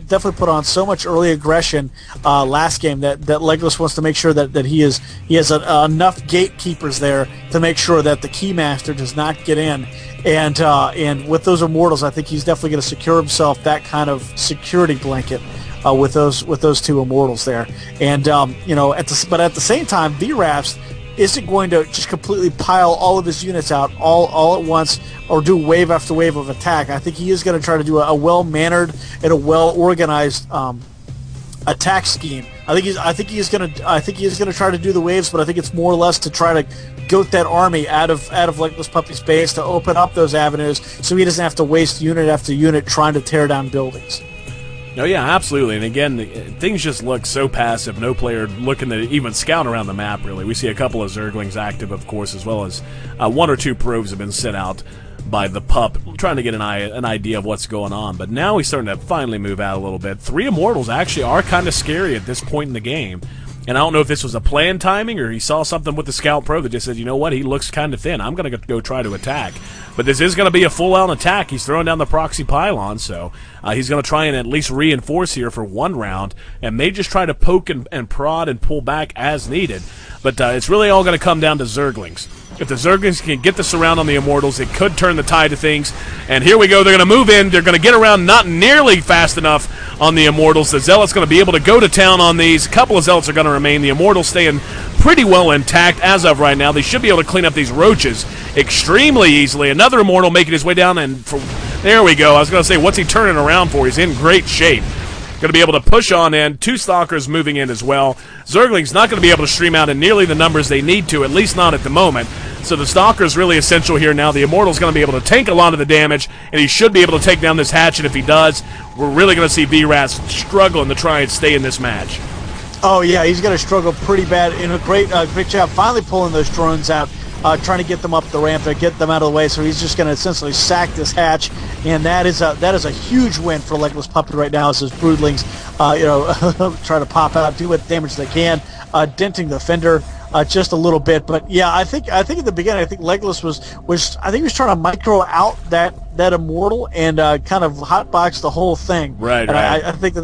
definitely put on so much early aggression last game that Legolas wants to make sure that he has enough gatekeepers there to make sure that the Keymaster does not get in. And with those Immortals, I think he's definitely going to secure himself that kind of security blanket. With those two Immortals there, and but at the same time, VRAS isn't going to just completely pile all of his units out all at once or do wave after wave of attack. I think he is going to try to do a well-mannered and a well-organized attack scheme. I think he is going to try to do the waves, but I think it's more or less to try to goat that army out of Legolas Puppy's base to open up those avenues, so he doesn't have to waste unit after unit trying to tear down buildings. Oh, yeah, absolutely. And again, things just look so passive. No player looking to even scout around the map, really. We see a couple of Zerglings active, of course, as well as one or two probes have been sent out by the Pup, trying to get an idea of what's going on. But now he's starting to finally move out a little bit. 3 Immortals actually are kind of scary at this point in the game. And I don't know if this was a planned timing or he saw something with the Scout Probe that just said, you know what, he looks kind of thin. I'm going to go try to attack. But this is going to be a full-on attack. He's throwing down the proxy pylon, so he's going to try and at least reinforce here for one round and may just try to poke and prod and pull back as needed. But it's really all going to come down to Zerglings. If the Zerglings can get the surround on the Immortals, it could turn the tide of things. And here we go. They're going to move in. They're going to get around not nearly fast enough on the Immortals. The Zealot's going to be able to go to town on these. A couple of Zealots are going to remain. The Immortals staying pretty well intact as of right now. They should be able to clean up these roaches extremely easily. Another Immortal making his way down. And there we go. I was going to say, what's he turning around for? He's in great shape. Going to be able to push on in. 2 Stalkers moving in as well. Zergling's not going to be able to stream out in nearly the numbers they need to, at least not at the moment. So the Stalker's really essential here now. The Immortal's going to be able to tank a lot of the damage, and he should be able to take down this hatch, and if he does, we're really going to see VRAS struggling to try and stay in this match. Oh, yeah, he's going to struggle pretty bad. In a great job finally pulling those drones out. Trying to get them up the ramp to get them out of the way, so he's just going to essentially sack this hatch, and that is a huge win for Legolas Puppy right now as his broodlings, try to pop out, do what damage they can, denting the fender just a little bit. But yeah, I think at the beginning, I think Legolas was he was trying to micro out that Immortal and kind of hotbox the whole thing. Right. And I think that